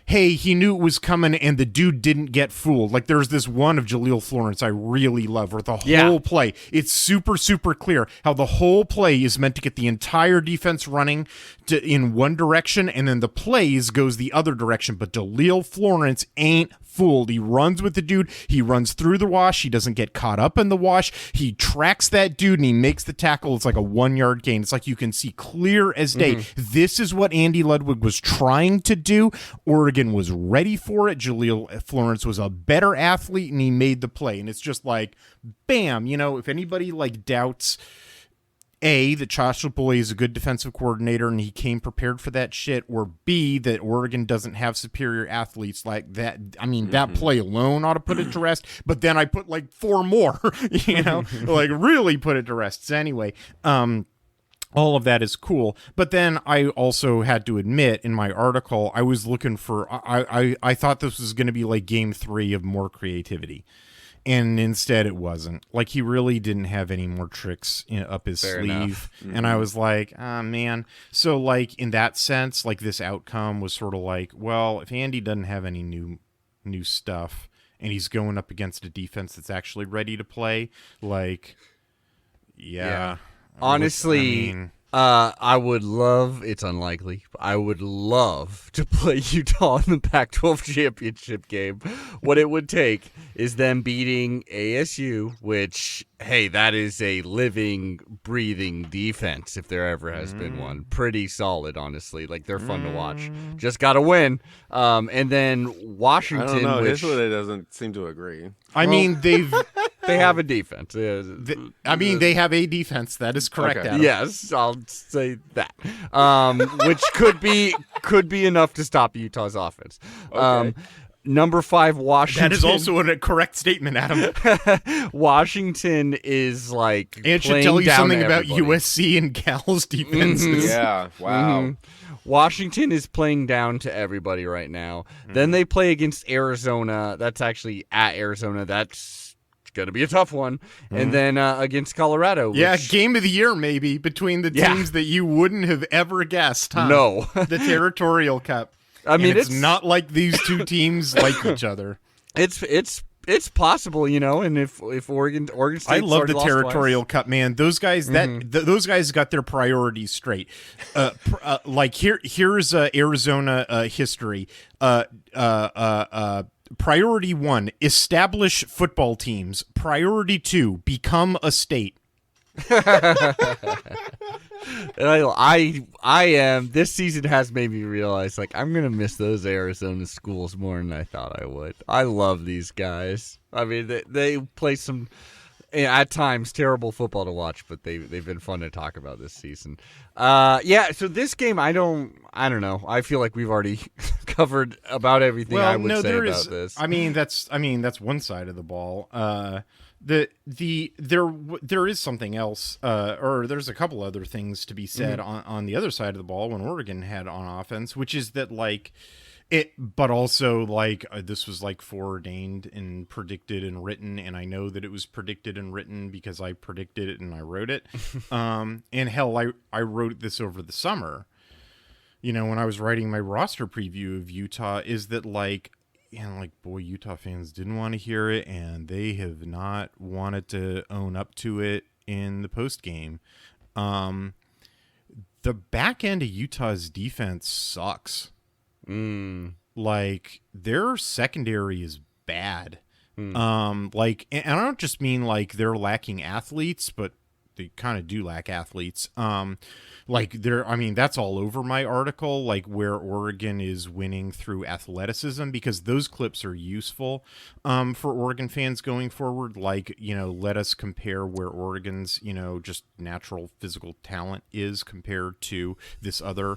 hey, he knew it was coming and the dude didn't get fooled. There's this one of Jaleel Florence I really love, where the whole play, it's super, super clear how the whole play is meant to get the entire defense running in one direction, and then the plays goes the other direction. But Jaleel Florence ain't fooled. He runs with the dude. He runs through the wash. He doesn't get caught up in the wash. He tracks that dude and he makes the tackle. It's a 1-yard gain. It's you can see clear as day. This is what Andy Ludwig was trying to do. Oregon was ready for it. Jaleel Florence was a better athlete and he made the play. And it's just bam, if anybody doubts that Josh Lupoy is a good defensive coordinator and he came prepared for that shit, or B, that Oregon doesn't have superior athletes like that. I mean, that play alone ought to put it to rest, but then I put 4 more, really put it to rest. So anyway, all of that is cool. But then I also had to admit in my article, I was looking for, I thought this was going to be game 3 of more creativity. And instead it wasn't. He really didn't have any more tricks up his sleeve. And I was man. So in that sense, this outcome was sort of well, if Andy doesn't have any new stuff and he's going up against a defense that's actually ready to play, honestly, I would love, it's unlikely, but I would love to play Utah in the Pac-12 championship game. What it would take is them beating ASU, which, hey, that is a living, breathing defense if there ever has been one. Pretty solid, honestly. They're fun to watch. Just got to win. And then Washington. I don't know. Which, Israel doesn't seem to agree. They have a defense. They have a defense. That is correct, Okay. Adam. Yes, I'll say that. Which could be enough to stop Utah's offense. Okay. Number 5, Washington. That is also a correct statement, Adam. Washington is and should tell you something about USC and Cal's defenses. Yeah, wow. Washington is playing down to everybody right now. Then they play against Arizona. That's actually at Arizona. That's going to be a tough one. And then against Colorado. Yeah, which, game of the year maybe between the teams that you wouldn't have ever guessed, huh? No. The Territorial Cup. I mean, and it's not like these two teams like each other. It's possible, and if Oregon State I love the lost Territorial twice. Cup, man. Those guys those guys got their priorities straight. Like here's Arizona history. Priority 1, establish football teams. Priority 2, become a state. I am. This season has made me realize, like, I'm gonna miss those Arizona schools more than I thought I would. I love these guys. I mean, they play some at times terrible football to watch, but they've been fun to talk about this season. Yeah. So this game, I don't know. I feel like we've already covered about everything I would say about this. I mean, that's one side of the ball. There is something else, or there's a couple other things to be said on the other side of the ball when Oregon had on offense, which is that like it, but also like this was like foreordained and predicted and written, and I know that it was predicted and written because I predicted it and I wrote it. And hell, I wrote this over the summer. When I was writing my roster preview of Utah, is that like. And like, boy, Utah fans didn't want to hear it, and they have not wanted to own up to it in the post game. The back end of Utah's defense sucks. Like their secondary is bad. Like, and I don't just mean like they're lacking athletes, but they kind of do lack athletes. Like that's all over my article, like where Oregon is winning through athleticism, because those clips are useful for Oregon fans going forward. Like, let us compare where Oregon's, just natural physical talent is compared to this other,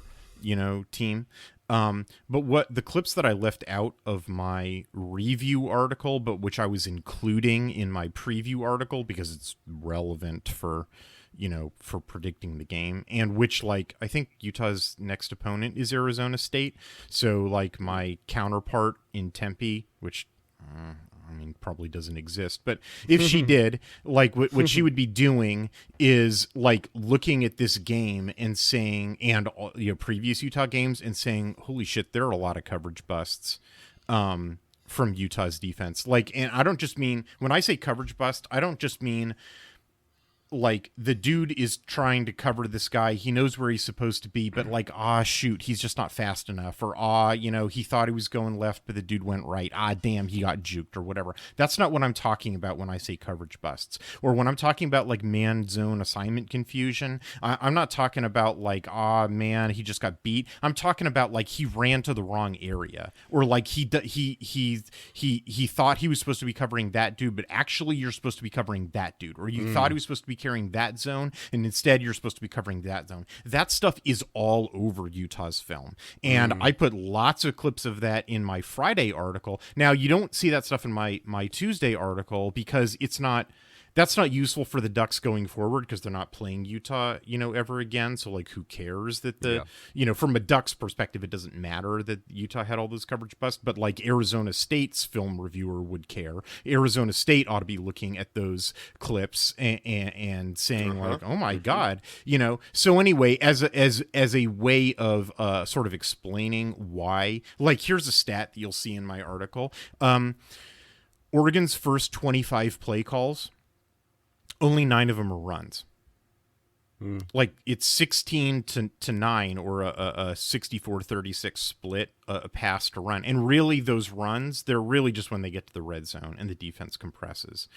team. But what the clips that I left out of my review article, but which I was including in my preview article because it's relevant for predicting the game, and which, like, I think Utah's next opponent is Arizona State. So like my counterpart in Tempe, which probably doesn't exist, but if she did, like what she would be doing is like looking at this game and saying, and previous Utah games, and saying, holy shit, there are a lot of coverage busts from Utah's defense. Like, and I don't just mean, when I say coverage bust, I don't just mean like the dude is trying to cover this guy, he knows where he's supposed to be, but like, shoot, he's just not fast enough, or he thought he was going left but the dude went right, damn, he got juked, or whatever. That's not what I'm talking about when I say coverage busts, or when I'm talking about like man zone assignment confusion. I'm not talking about like, man, he just got beat. I'm talking about like he ran to the wrong area, or like he thought he was supposed to be covering that dude, but actually you're supposed to be covering that dude, or you thought he was supposed to be carrying that zone, and instead you're supposed to be covering that zone. That stuff is all over Utah's film, and I put lots of clips of that in my Friday article. Now, you don't see that stuff in my Tuesday article because that's not useful for the Ducks going forward, because they're not playing Utah, ever again. So like, who cares that from a Ducks perspective, it doesn't matter that Utah had all those coverage busts, but like Arizona State's film reviewer would care. Arizona State ought to be looking at those clips and saying like, oh my God, So anyway, as a way of sort of explaining why, like, here's a stat that you'll see in my article. Oregon's first 25 play calls, only 9 of them are runs. Like, it's 16 to 9, or a 64-36 split, a pass to run. And really, those runs, they're really just when they get to the red zone and the defense compresses.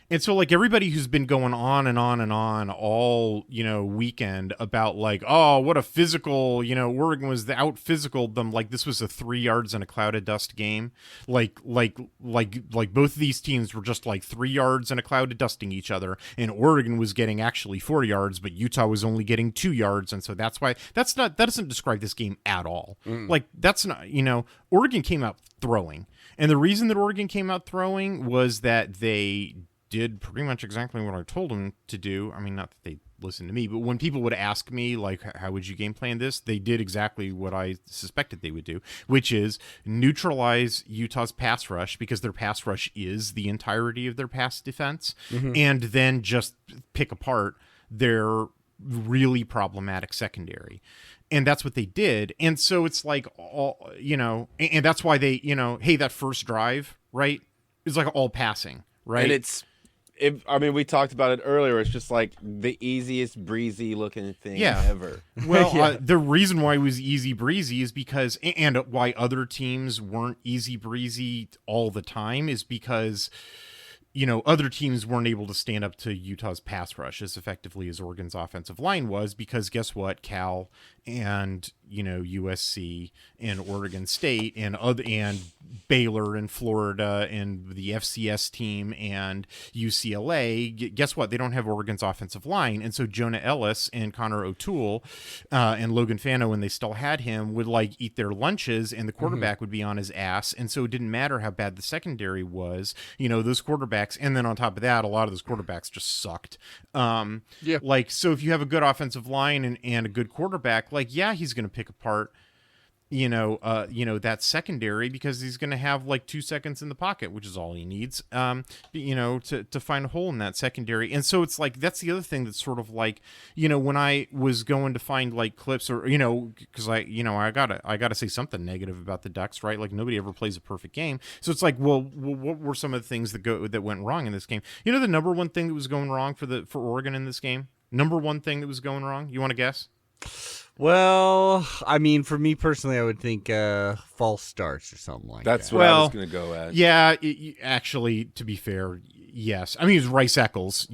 And so, like, everybody who's been going on and on and on all, weekend about, like, oh, what a physical, Oregon was out physicaled them, like this was a 3 yards and a cloud of dust game. Like both of these teams were just like 3 yards and a cloud of dusting each other, and Oregon was getting actually 4 yards, but Utah was only getting 2 yards, and so that's why that doesn't describe this game at all. Like, that's not, Oregon came out throwing, and the reason that Oregon came out throwing was that they did pretty much exactly what I told them to do. I mean, not that they listen to me. But when people would ask me, like, how would you game plan this? They did exactly what I suspected they would do, which is neutralize Utah's pass rush, because their pass rush is the entirety of their pass defense, and then just pick apart their really problematic secondary. And that's what they did. And so it's like, all, and that's why they, hey, that first drive, right, is like all passing, right? And we talked about it earlier. It's just like the easiest breezy looking thing ever. Well, the reason why it was easy breezy is because, and why other teams weren't easy breezy all the time, is because other teams weren't able to stand up to Utah's pass rush as effectively as Oregon's offensive line was, because guess what? Cal and, USC and Oregon State and Baylor and Florida and the FCS team and UCLA, guess what? They don't have Oregon's offensive line. And so Jonah Ellis and Connor O'Toole and Logan Fano, when they still had him, would like eat their lunches, and the quarterback would be on his ass. And so it didn't matter how bad the secondary was, those quarterbacks. And then on top of that, a lot of those quarterbacks just sucked. So if you have a good offensive line and a good quarterback, he's going to pick apart, that secondary, because he's going to have like 2 seconds in the pocket, which is all he needs, to find a hole in that secondary. And so it's like, that's the other thing that's sort of like, when I was going to find like clips or, because I gotta say something negative about the Ducks, right? Like, nobody ever plays a perfect game. So it's like, well, what were some of the things that went wrong in this game? The number one thing that was going wrong for Oregon in this game? Number one thing that was going wrong? You want to guess? Well, I mean, for me personally, I would think false starts or something like that. That's what I was going to go at. Yeah, actually, to be fair, yes. I mean, it was Rice Eccles.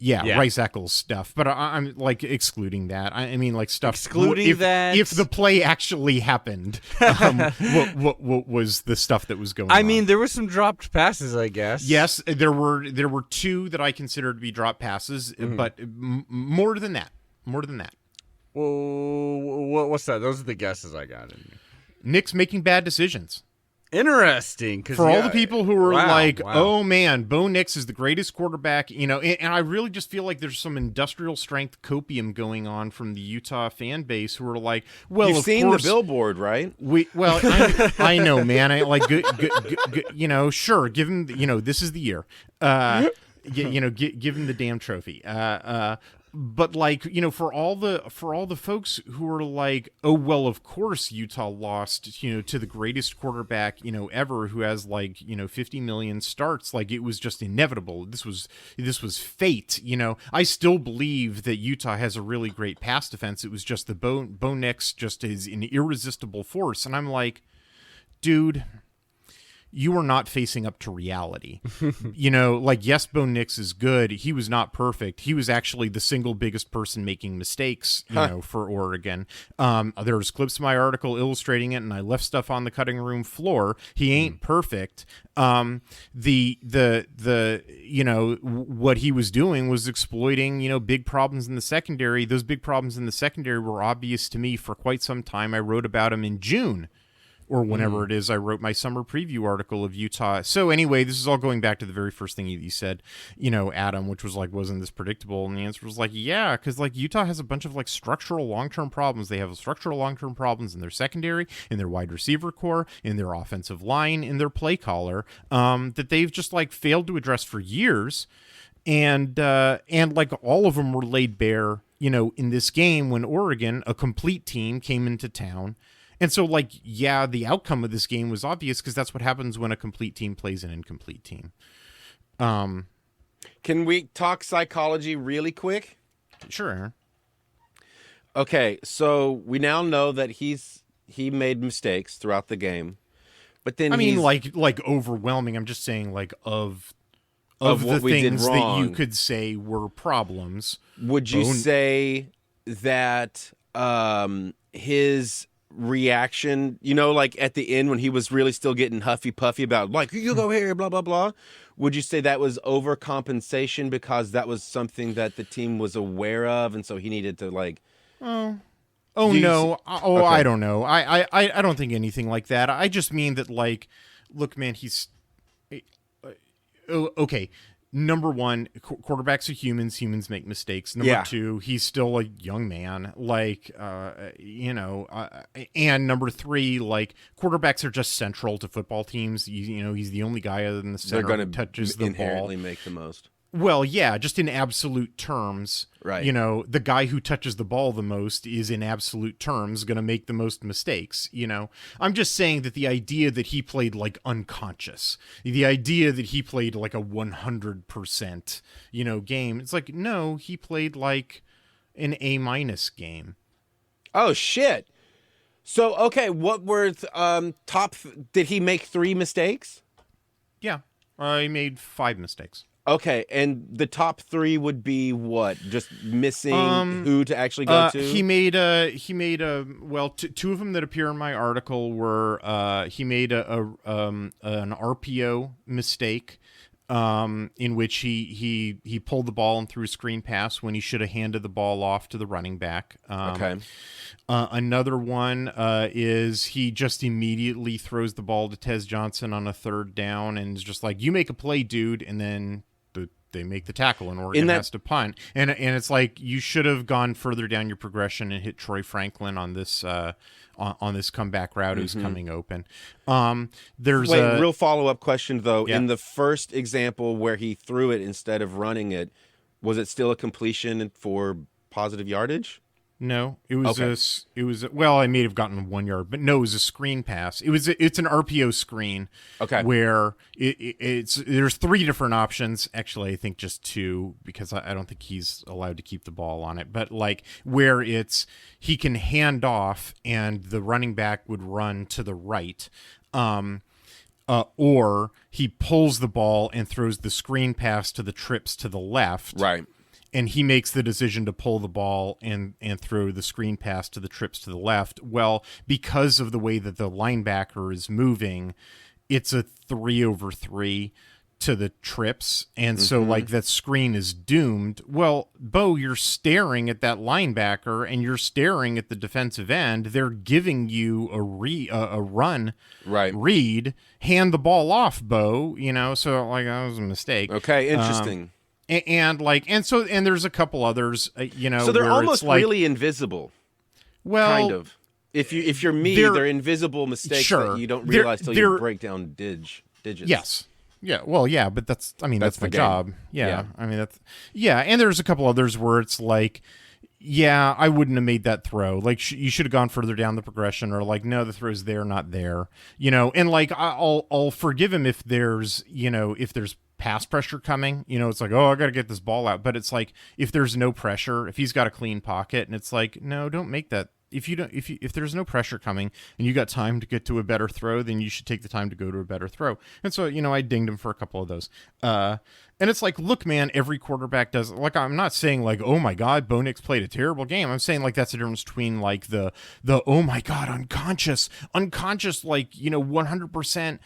Rice Eccles stuff. But I'm like excluding that. I mean, like stuff. Excluding that. If the play actually happened, what was the stuff that was going on? I mean, there were some dropped passes, I guess. Yes, there were 2 that I considered to be drop passes, but more than that. Well, what's that? Those are the guesses I got. Nick's making bad decisions. Interesting. For all the people who are oh man, Bo Nix is the greatest quarterback, and I really just feel like there's some industrial strength copium going on from the Utah fan base who are like, well, you've seen the billboard, right? I know, man. I like good, sure. Give him, this is the year. Give him the damn trophy. But for all the folks who are like, oh well, of course Utah lost, to the greatest quarterback, ever, who has 50 million starts. Like, it was just inevitable. This was fate. I still believe that Utah has a really great pass defense. It was just the Bo Nix just is an irresistible force, and I'm like, dude, you are not facing up to reality. Yes, Bo Nix is good. He was not perfect. He was actually the single biggest person making mistakes, for Oregon. There's clips of my article illustrating it, and I left stuff on the cutting room floor. He ain't perfect. What he was doing was exploiting, big problems in the secondary. Those big problems in the secondary were obvious to me for quite some time. I wrote about them in June, or whenever it is I wrote my summer preview article of Utah. So anyway, this is all going back to the very first thing you said, Adam, which was like, wasn't this predictable? And the answer was like, yeah, because Utah has a bunch of structural long-term problems. They have structural long-term problems in their secondary, in their wide receiver core, in their offensive line, in their play caller, that they've just failed to address for years. And all of them were laid bare, in this game when Oregon, a complete team, came into town. And so, the outcome of this game was obvious, because that's what happens when a complete team plays an incomplete team. Can we talk psychology really quick? Sure, Aaron. Okay, so we now know that he made mistakes throughout the game, but then overwhelming. I'm just saying, of what the we did things wrong, that you could say were problems. Would you say that his reaction, at the end when he was really still getting huffy puffy about you go here, blah blah blah, would you say that was overcompensation because that was something that the team was aware of, and so he needed to no. Okay. I don't know. I don't think anything like that. I just mean that look, man, he's okay. number one, quarterbacks are humans. Humans make mistakes. Number two, he's still a young man. Like, and number three, like, quarterbacks are just central to football teams. He's the only guy other than the center who touches the ball. Inherently make the most. Well, yeah, just in absolute terms, right? The guy who touches the ball the most is in absolute terms going to make the most mistakes. I'm just saying that the idea that he played like unconscious, the idea that he played like a 100%, game, it's like, no, he played like an A- game. Oh, shit. So, okay, what were did he make 3 mistakes? Yeah, he made 5 mistakes. Okay, and the top 3 would be what? Just missing who to actually go to? He made well, two of them that appear in my article were he made an RPO mistake, in which he pulled the ball and threw a screen pass when he should have handed the ball off to the running back. Okay. Another one is he just immediately throws the ball to Tez Johnson on a 3rd down and is just like, you make a play, dude, and then they make the tackle and Oregon has to punt. And it's like, you should have gone further down your progression and hit Troy Franklin on this on this comeback route who's coming open. There's a real follow-up question, though. Yeah. In the first example where he threw it instead of running it, was it still a completion for positive yardage? No, it was well, I may have gotten 1 yard, but no, it was a screen pass. It's an RPO screen. Okay. Where there's 3 different options. Actually, I think just 2, because I don't think he's allowed to keep the ball on it. But like where he can hand off and the running back would run to the right. Or he pulls the ball and throws the screen pass to the trips to the left. Right. And he makes the decision to pull the ball and throw the screen pass to the trips to the left. Well, because of the way that the linebacker is moving, it's a 3/3 to the trips. And so, like, that screen is doomed. Well, Bo, you're staring at that linebacker and you're staring at the defensive end. They're giving you a run read. Hand the ball off, Bo. So, like, that was a mistake. Okay, interesting. And there's a couple others, So they're almost really invisible. Well, kind of. If you're me, they're invisible mistakes that you don't realize till you break down digits. Yes. Yeah. Well, yeah, but that's my job. Yeah. Yeah. And there's a couple others where it's like, yeah, I wouldn't have made that throw. Like, you should have gone further down the progression, or like, no, the throw's there, not there. And like, I'll forgive him if there's pass pressure coming, it's like, oh, I got to get this ball out. But it's like, if there's no pressure, if he's got a clean pocket, and it's like, no, don't make that. If there's no pressure coming and you got time to get to a better throw, then you should take the time to go to a better throw. And so, I dinged him for a couple of those. And it's like, look, man, every quarterback does. Like, I'm not saying like, oh my God, Bo Nix played a terrible game. I'm saying like that's the difference between like the oh my God, unconscious, like 100%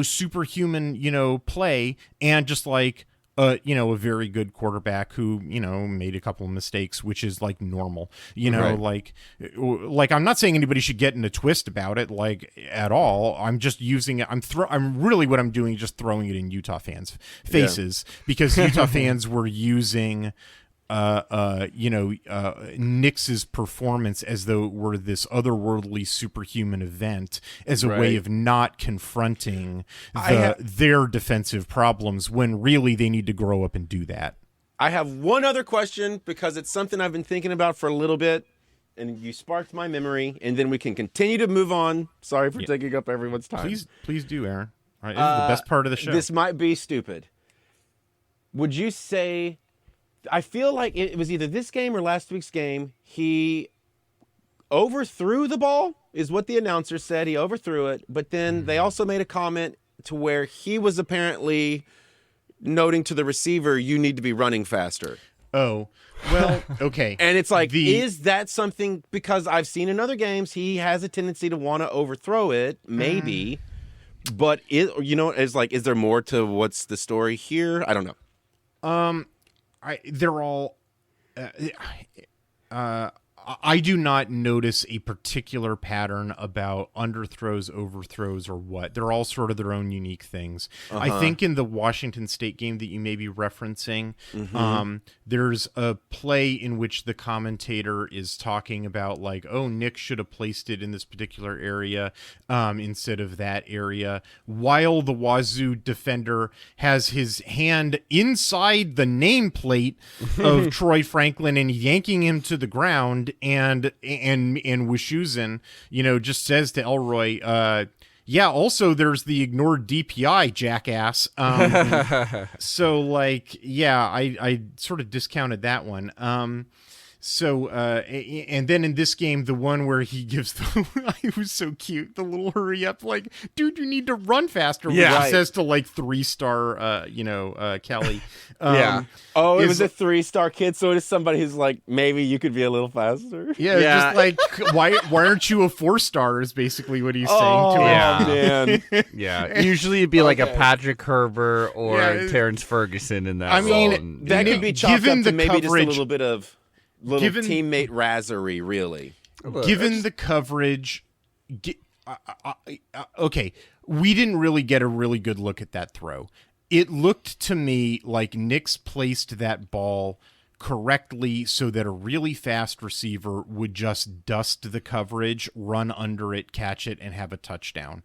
superhuman play, and just like a very good quarterback who, made a couple of mistakes, which is like normal, right. like I'm not saying anybody should get in a twist about it, like, at all. I'm just using it. I'm really, what I'm doing is just throwing it in Utah fans' faces, because Utah fans were using Nix's performance as though it were this otherworldly superhuman event as a way of not confronting their defensive problems, when really they need to grow up and do that. I have one other question, because it's something I've been thinking about for a little bit, and you sparked my memory, and then we can continue to move on. Sorry for taking up everyone's time. Please do, Aaron. All right, this is the best part of the show. This might be stupid. Would you say, I feel like it was either this game or last week's game, he overthrew the ball, is what the announcer said. He overthrew it, but then they also made a comment to where he was apparently noting to the receiver, you need to be running faster. Oh, well, okay. And it's like, is that something, because I've seen in other games, he has a tendency to want to overthrow it, maybe, but it's like, is there more to what's the story here? I don't know. They're all. I do not notice a particular pattern about underthrows, overthrows, or what. They're all sort of their own unique things. I think in the Washington State game that you may be referencing, there's a play in which the commentator is talking about like, oh, Nick should have placed it in this particular area instead of that area, while the Wazoo defender has his hand inside the nameplate of Troy Franklin and yanking him to the ground, and Wischusen, just says to Elroy, yeah, also there's the ignored DPI, jackass. So like, yeah, I sort of discounted that one. So, and then in this game, the one where he gives it was so cute, the little hurry up, like, dude, you need to run faster. Yeah. Which he says to like 3-star, Kelly. It was a 3-star kid. So it is somebody who's like, maybe you could be a little faster. Yeah. Just like, why aren't you a 4-star is basically what he's saying to him. Man. Yeah, usually it'd be like a Patrick Herbert or Terrence Ferguson in that. I mean, role. That could be chalked given up to the maybe just a coverage- little bit of teammate razzery, really. Given the coverage, okay, we didn't really get a really good look at that throw. It looked to me like Knicks placed that ball correctly so that a really fast receiver would just dust the coverage, run under it, catch it, and have a touchdown.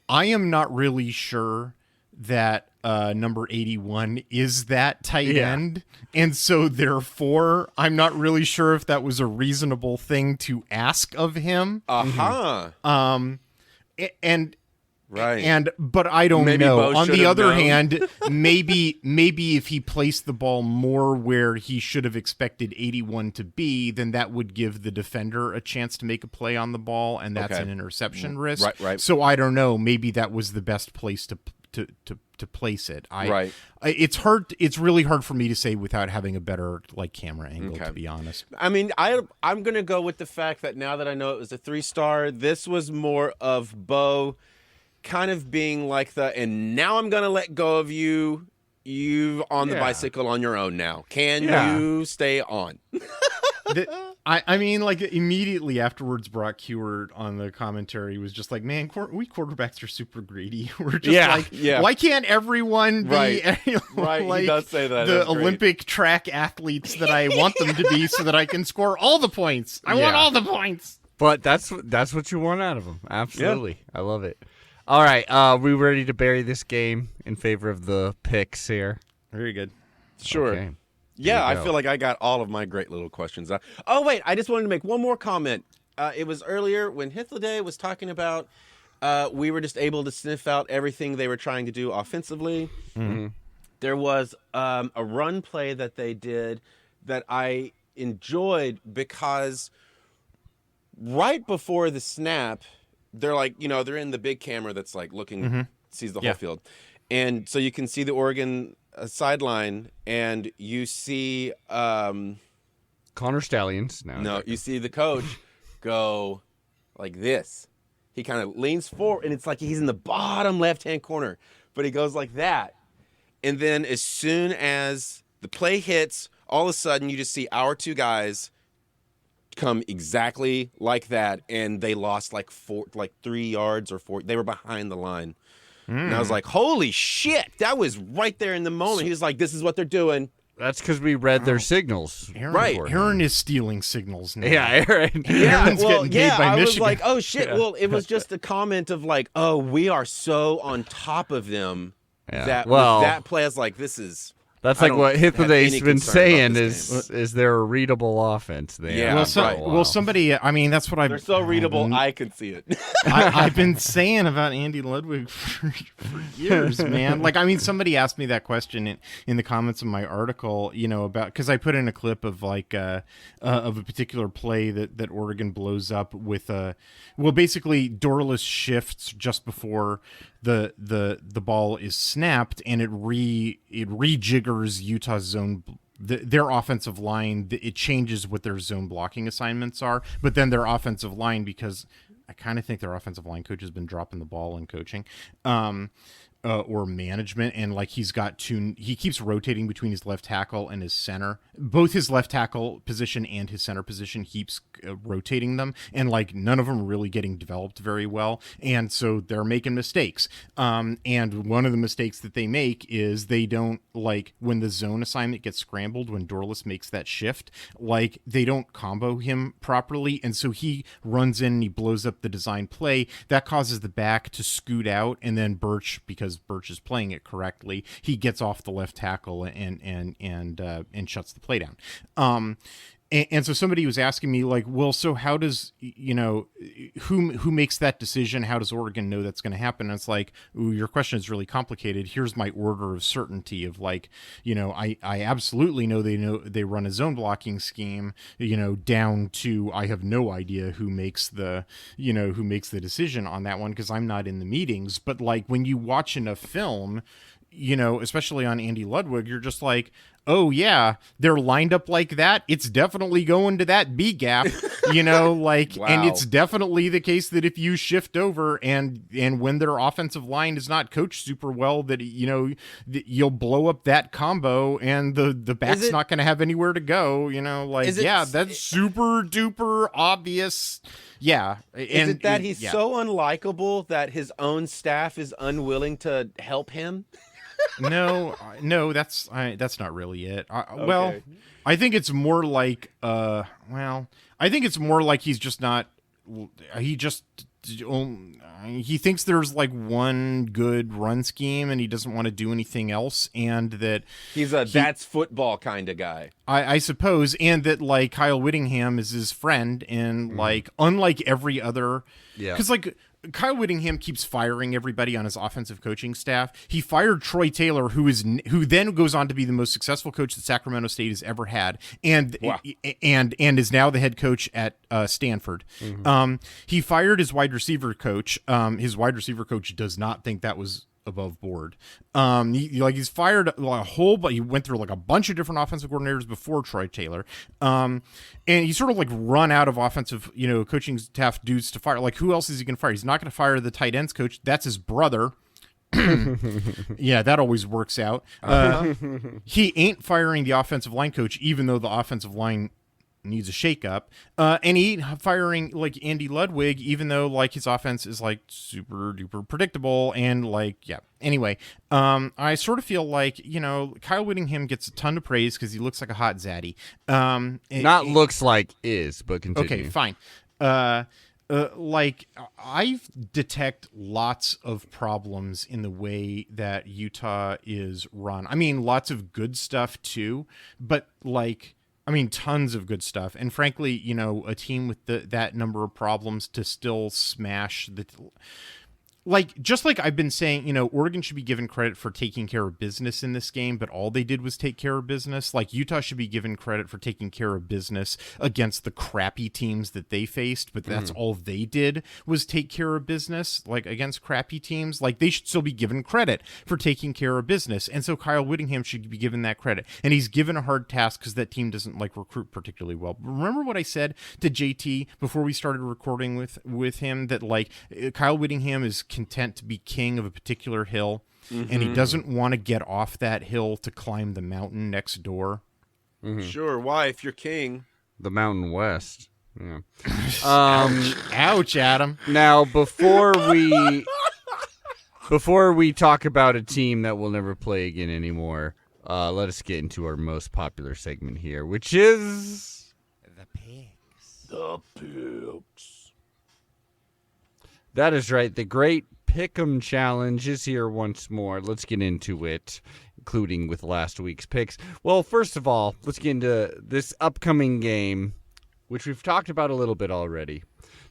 I am not really sure that number 81 is that tight end, and so therefore I'm not really sure if that was a reasonable thing to ask of him. But I don't Maybe know. Bo On should the have other known. hand, maybe if he placed the ball more where he should have expected 81 to be, then that would give the defender a chance to make a play on the ball, and that's an interception risk. Right. So I don't know. Maybe that was the best place to place it. It's hard. It's really hard for me to say without having a better camera angle. To be honest, I mean, I'm gonna go with the fact that now that I know it was a 3-star, this was more of Bo kind of being like and now I'm gonna let go of you on the bicycle on your own now. Can you stay on? I mean, immediately afterwards, Brock Hewart on the commentary was just like, man, we quarterbacks are super greedy. We're just why can't everyone be right? He does say that. The Olympic track athletes that I want them to be so that I can score all the points. I want all the points. But that's what you want out of them. Absolutely. I love it. All right, we ready to bury this game in favor of the picks here? Very good. Sure. Okay. Yeah, I feel like I got all of my great little questions out. Oh, wait, I just wanted to make one more comment. It was earlier when Hythloday was talking about we were just able to sniff out everything they were trying to do offensively. Mm-hmm. There was a run play that they did that I enjoyed because right before the snap, they're they're in the big camera that's looking, sees the whole field. And so you can see the Oregon sideline, and you see Connor Stallions. you see the coach go like this. He kind of leans forward, and it's like he's in the bottom left-hand corner, but he goes like that. And then as soon as the play hits, all of a sudden you just see our two guys come exactly like that, and they lost 3 yards or 4. They were behind the line. And I was like, holy shit, that was right there in the moment. He was like, this is what they're doing. That's because we read their signals. Aaron is stealing signals now. Yeah, Aaron. Aaron's getting paid by I was Michigan. like, oh shit. Yeah. Well, it was just a comment of oh, we are so on top of them that with that play, I was like, this is. That's what Hythoday's been saying is they're a readable offense. Somebody, I mean, that's what They're so readable, I could see it. I've been saying about Andy Ludwig for years, man. Somebody asked me that question in the comments of my article, about, because I put in a clip of of a particular play that Oregon blows up with basically Dorless shifts just before the ball is snapped, and it rejiggers Utah's zone, their offensive line. It changes what their zone blocking assignments are, but then their offensive line, because I kind of think their offensive line coach has been dropping the ball in coaching. or management, and like he keeps rotating between his left tackle and his center. Both his left tackle position and his center position keeps rotating them, and like none of them are really getting developed very well, and so they're making mistakes. And one of the mistakes that they make is they don't, like, when the zone assignment gets scrambled, when Dorless makes that shift, like they don't combo him properly, and so he runs in and he blows up the design play. That causes the back to scoot out, and then Birch, because Birch is playing it correctly, he gets off the left tackle and shuts the play down. And so somebody was asking me, like, well, so how does, who makes that decision? How does Oregon know that's going to happen? And it's like, ooh, your question is really complicated. Here's my order of certainty of, like, I absolutely know they run a zone blocking scheme, down to I have no idea who makes the decision on that one, because I'm not in the meetings. But like when you watch enough film, especially on Andy Ludwig, you're just like, oh yeah, they're lined up like that. It's definitely going to that B gap, like, Wow. And it's definitely the case that if you shift over and when their offensive line is not coached super well, that, you'll blow up that combo and the back's not going to have anywhere to go, that's super duper obvious. Yeah. Is it that he's so unlikable that his own staff is unwilling to help him? No, that's not really it. Okay. Well, I think it's more like, he's just not. He thinks there's like one good run scheme and he doesn't want to do anything else, and that He's that's football kind of guy. I suppose, and that like Kyle Whittingham is his friend, and like unlike every other, because like Kyle Whittingham keeps firing everybody on his offensive coaching staff. He fired Troy Taylor, who then goes on to be the most successful coach that Sacramento State has ever had, and is now the head coach at Stanford. Mm-hmm. He fired his wide receiver coach. His wide receiver coach does not think that was above board. He's fired he went through like a bunch of different offensive coordinators before Troy Taylor. And he's sort of like run out of offensive, coaching staff dudes to fire. Like, who else is he going to fire? He's not going to fire the tight ends coach. That's his brother. Yeah, that always works out. He ain't firing the offensive line coach, even though the offensive line needs a shakeup. And he ain't firing like Andy Ludwig, even though like his offense is like super duper predictable. And like, yeah. Anyway, I sort of feel like, Kyle Whittingham gets a ton of praise because he looks like a hot zaddy. Looks like is, but continue. Okay, fine. Like I detect lots of problems in the way that Utah is run. I mean, lots of good stuff too, but tons of good stuff. And frankly, a team with that number of problems to still smash just like I've been saying, Oregon should be given credit for taking care of business in this game, but all they did was take care of business. Like, Utah should be given credit for taking care of business against the crappy teams that they faced, but that's all they did was take care of business, like, against crappy teams. Like, they should still be given credit for taking care of business. And so Kyle Whittingham should be given that credit. And he's given a hard task because that team doesn't, recruit particularly well. Remember what I said to JT before we started recording with him, that, Kyle Whittingham is content to be king of a particular hill, and he doesn't want to get off that hill to climb the mountain next door. Sure, why? If you're king. The Mountain West. Yeah. Ouch, Adam. Now, before we talk about a team that will never play again anymore, let us get into our most popular segment here, which is The Pigs. The Pigs. That is right. The Great Pick'em Challenge is here once more. Let's get into it, including with last week's picks. Well, first of all, let's get into this upcoming game, which we've talked about a little bit already.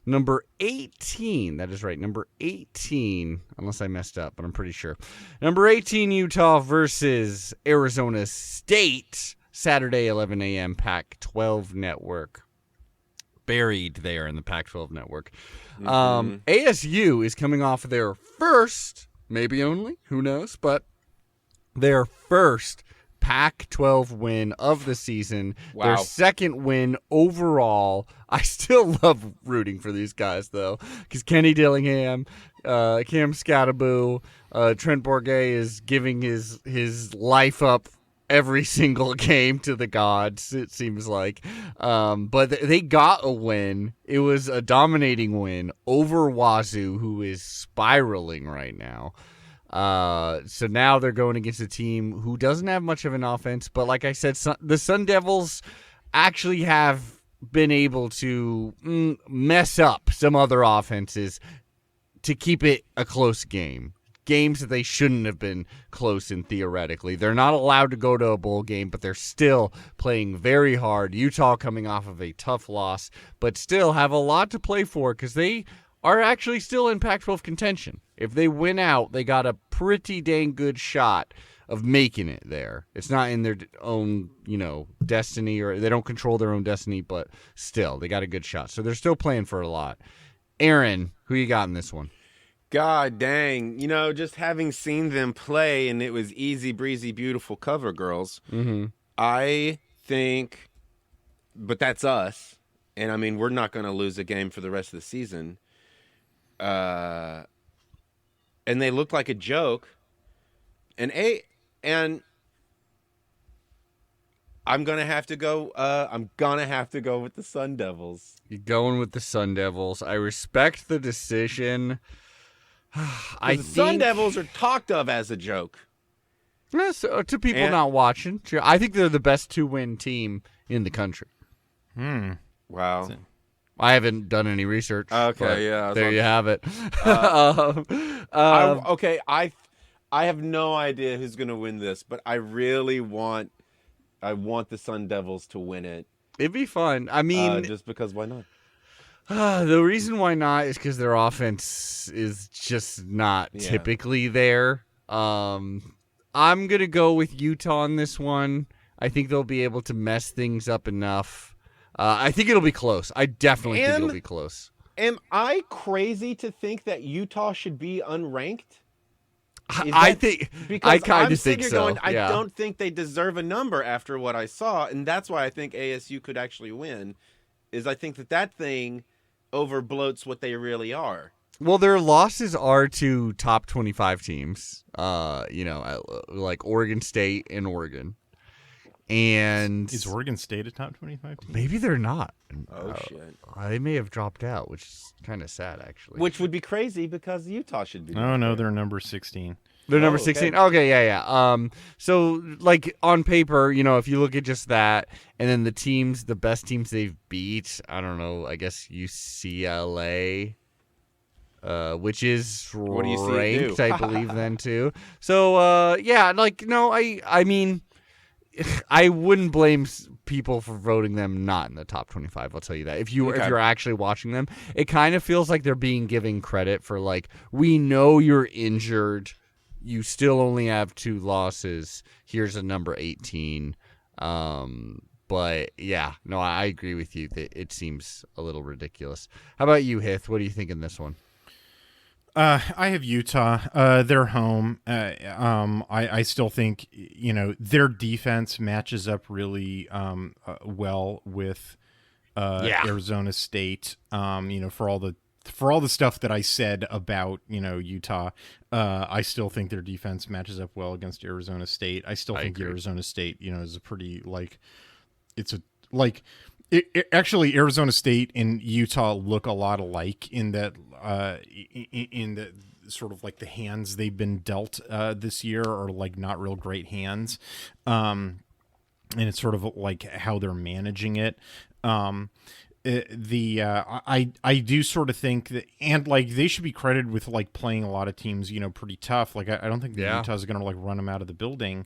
Number 18, that is right, number 18, unless I messed up, but I'm pretty sure. Number 18, Utah versus Arizona State, Saturday, 11 a.m., Pac-12 Network. Buried there in the Pac-12 Network. ASU is coming off their first, maybe only, who knows, but their first Pac-12 win of the season. Wow. Their second win overall. I still love rooting for these guys, though, because Kenny Dillingham, Cam Scattaboo, Trent Bourget is giving his life up every single game to the gods, it seems like. But they got a win. It was a dominating win over Wazoo, who is spiraling right now. So now they're going against a team who doesn't have much of an offense. But like I said, the Sun Devils actually have been able to mess up some other offenses to keep it a close game. Games that they shouldn't have been close in theoretically. They're not allowed to go to a bowl game, but they're still playing very hard. Utah coming off of a tough loss, but still have a lot to play for because they are actually still in Pac-12 contention. If they win out, they got a pretty dang good shot of making it there. It's not in their own, destiny, or they don't control their own destiny, but still, they got a good shot. So they're still playing for a lot. Aaron, who you got in this one? God dang. Just having seen them play, and it was easy breezy, beautiful cover girls. Mm-hmm. I think, but that's us. And I mean, we're not going to lose a game for the rest of the season. And they looked like a joke. And I'm gonna have to go. With the Sun Devils. You're going with the Sun Devils. I respect the decision. The Sun Devils are talked of as a joke. Yes, to people not watching, sure. I think they're the best 2-win team in the country. Wow. I haven't done any research. Okay, yeah. There you have it. Okay, I have no idea who's going to win this, but I really want the Sun Devils to win it. It'd be fun. I mean, just because why not? The reason why not is because their offense is just not typically there. I'm gonna go with Utah on this one. I think they'll be able to mess things up enough. I think it'll be close. I definitely think it'll be close. Am I crazy to think that Utah should be unranked? I kind of think so. I don't think they deserve a number after what I saw, and that's why I think ASU could actually win. Is I think that thing overbloats what they really are. Well, their losses are to top 25 teams, like Oregon State and Oregon. And is Oregon State a top 25 team? Maybe they're not. Oh, shit. They may have dropped out, which is kind of sad, actually. Which would be crazy because Utah should be. Oh, no, they're number 16. They're number 16. Okay, yeah. So, like, on paper, if you look at just that, and then the best teams they've beat, I don't know, I guess UCLA, which is ranked, I believe, then, too. So, I mean, I wouldn't blame people for voting them not in the top 25. I'll tell you that. If you're actually watching them, it kind of feels like they're being given credit for, like, we know you're injured. You still only have 2 losses. Here's a number 18. But yeah, no, I agree with you. It seems a little ridiculous. How about you, Hith? What do you think in this one? I have Utah. They're home. I still think their defense matches up really well with Arizona State. For all the stuff that I said about Utah, I still think their defense matches up well against Arizona State. I still think Arizona State is a pretty actually Arizona State and Utah look a lot alike in that in the sort of like the hands they've been dealt this year are like not real great hands, and it's sort of like how they're managing it. I do sort of think that, and like they should be credited with like playing a lot of teams pretty tough. Like I don't think Utah's going to like run them out of the building.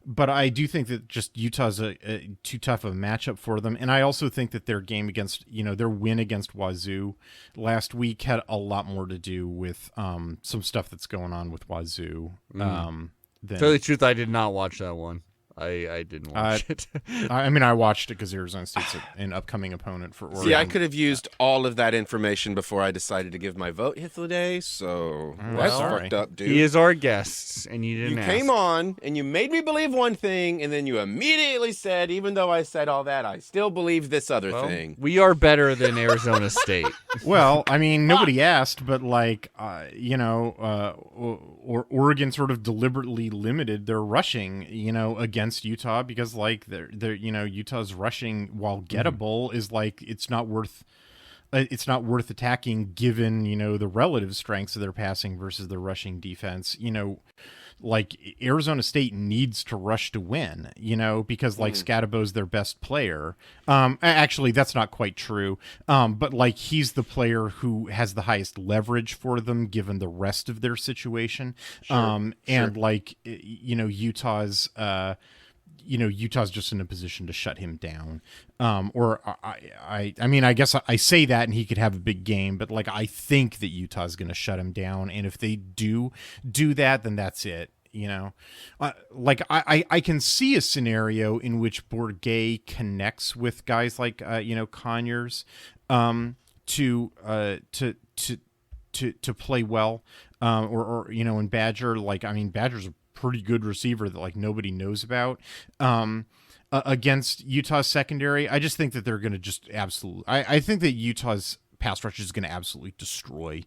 But I do think that just Utah's a too tough of a matchup for them. And I also think that their game against, their win against Wazoo last week had a lot more to do with some stuff that's going on with Wazoo. Tell you the truth, I did not watch that one. I didn't watch it. I mean, I watched it because Arizona State's an upcoming opponent for Oregon. See, I could have used all of that information before I decided to give my vote yesterday, so that's sorry. fucked up, dude. He is our guest, and you didn't You ask. came on, and you made me believe one thing, and then you immediately said, even though I said all that, I still believe this other thing. We are better than Arizona State. Well, I mean, nobody asked, but like, Oregon sort of deliberately limited their rushing, against Utah because like they're Utah's rushing while gettable is like it's not worth attacking given the relative strengths of their passing versus their rushing defense. Like Arizona State needs to rush to win, because like Scadabo's their best player. Actually, that's not quite true. But like he's the player who has the highest leverage for them given the rest of their situation. And like, Utah's just in a position to shut him down. I mean, I guess I say that and he could have a big game, but like, I think that Utah's going to shut him down. And if they do that, then that's it. Like I can see a scenario in which Bourget connects with guys like, Conyers, to play well, or in Badger, like, I mean, Badger's a pretty good receiver that like nobody knows about against Utah's secondary. I just think that they're going to just absolutely I think that Utah's pass rush is going to absolutely destroy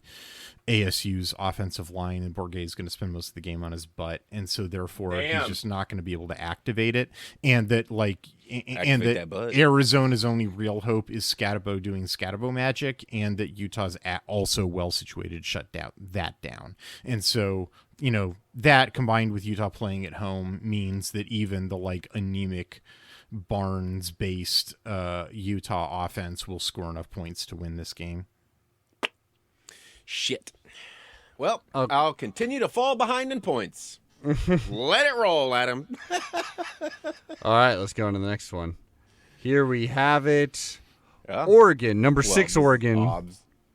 ASU's offensive line, and Bourget is going to spend most of the game on his butt, and so therefore he's just not going to be able to activate it. And that like that Arizona's only real hope is Scadabo doing Scadabo magic, and that Utah's also well situated to shut that down. And so that combined with Utah playing at home means that even the like anemic Barnes based Utah offense will score enough points to win this game. Shit. Well, I'll continue to fall behind in points. Let it roll, Adam. All right, let's go on to the next one. Here we have it. Oregon, number 6 Oregon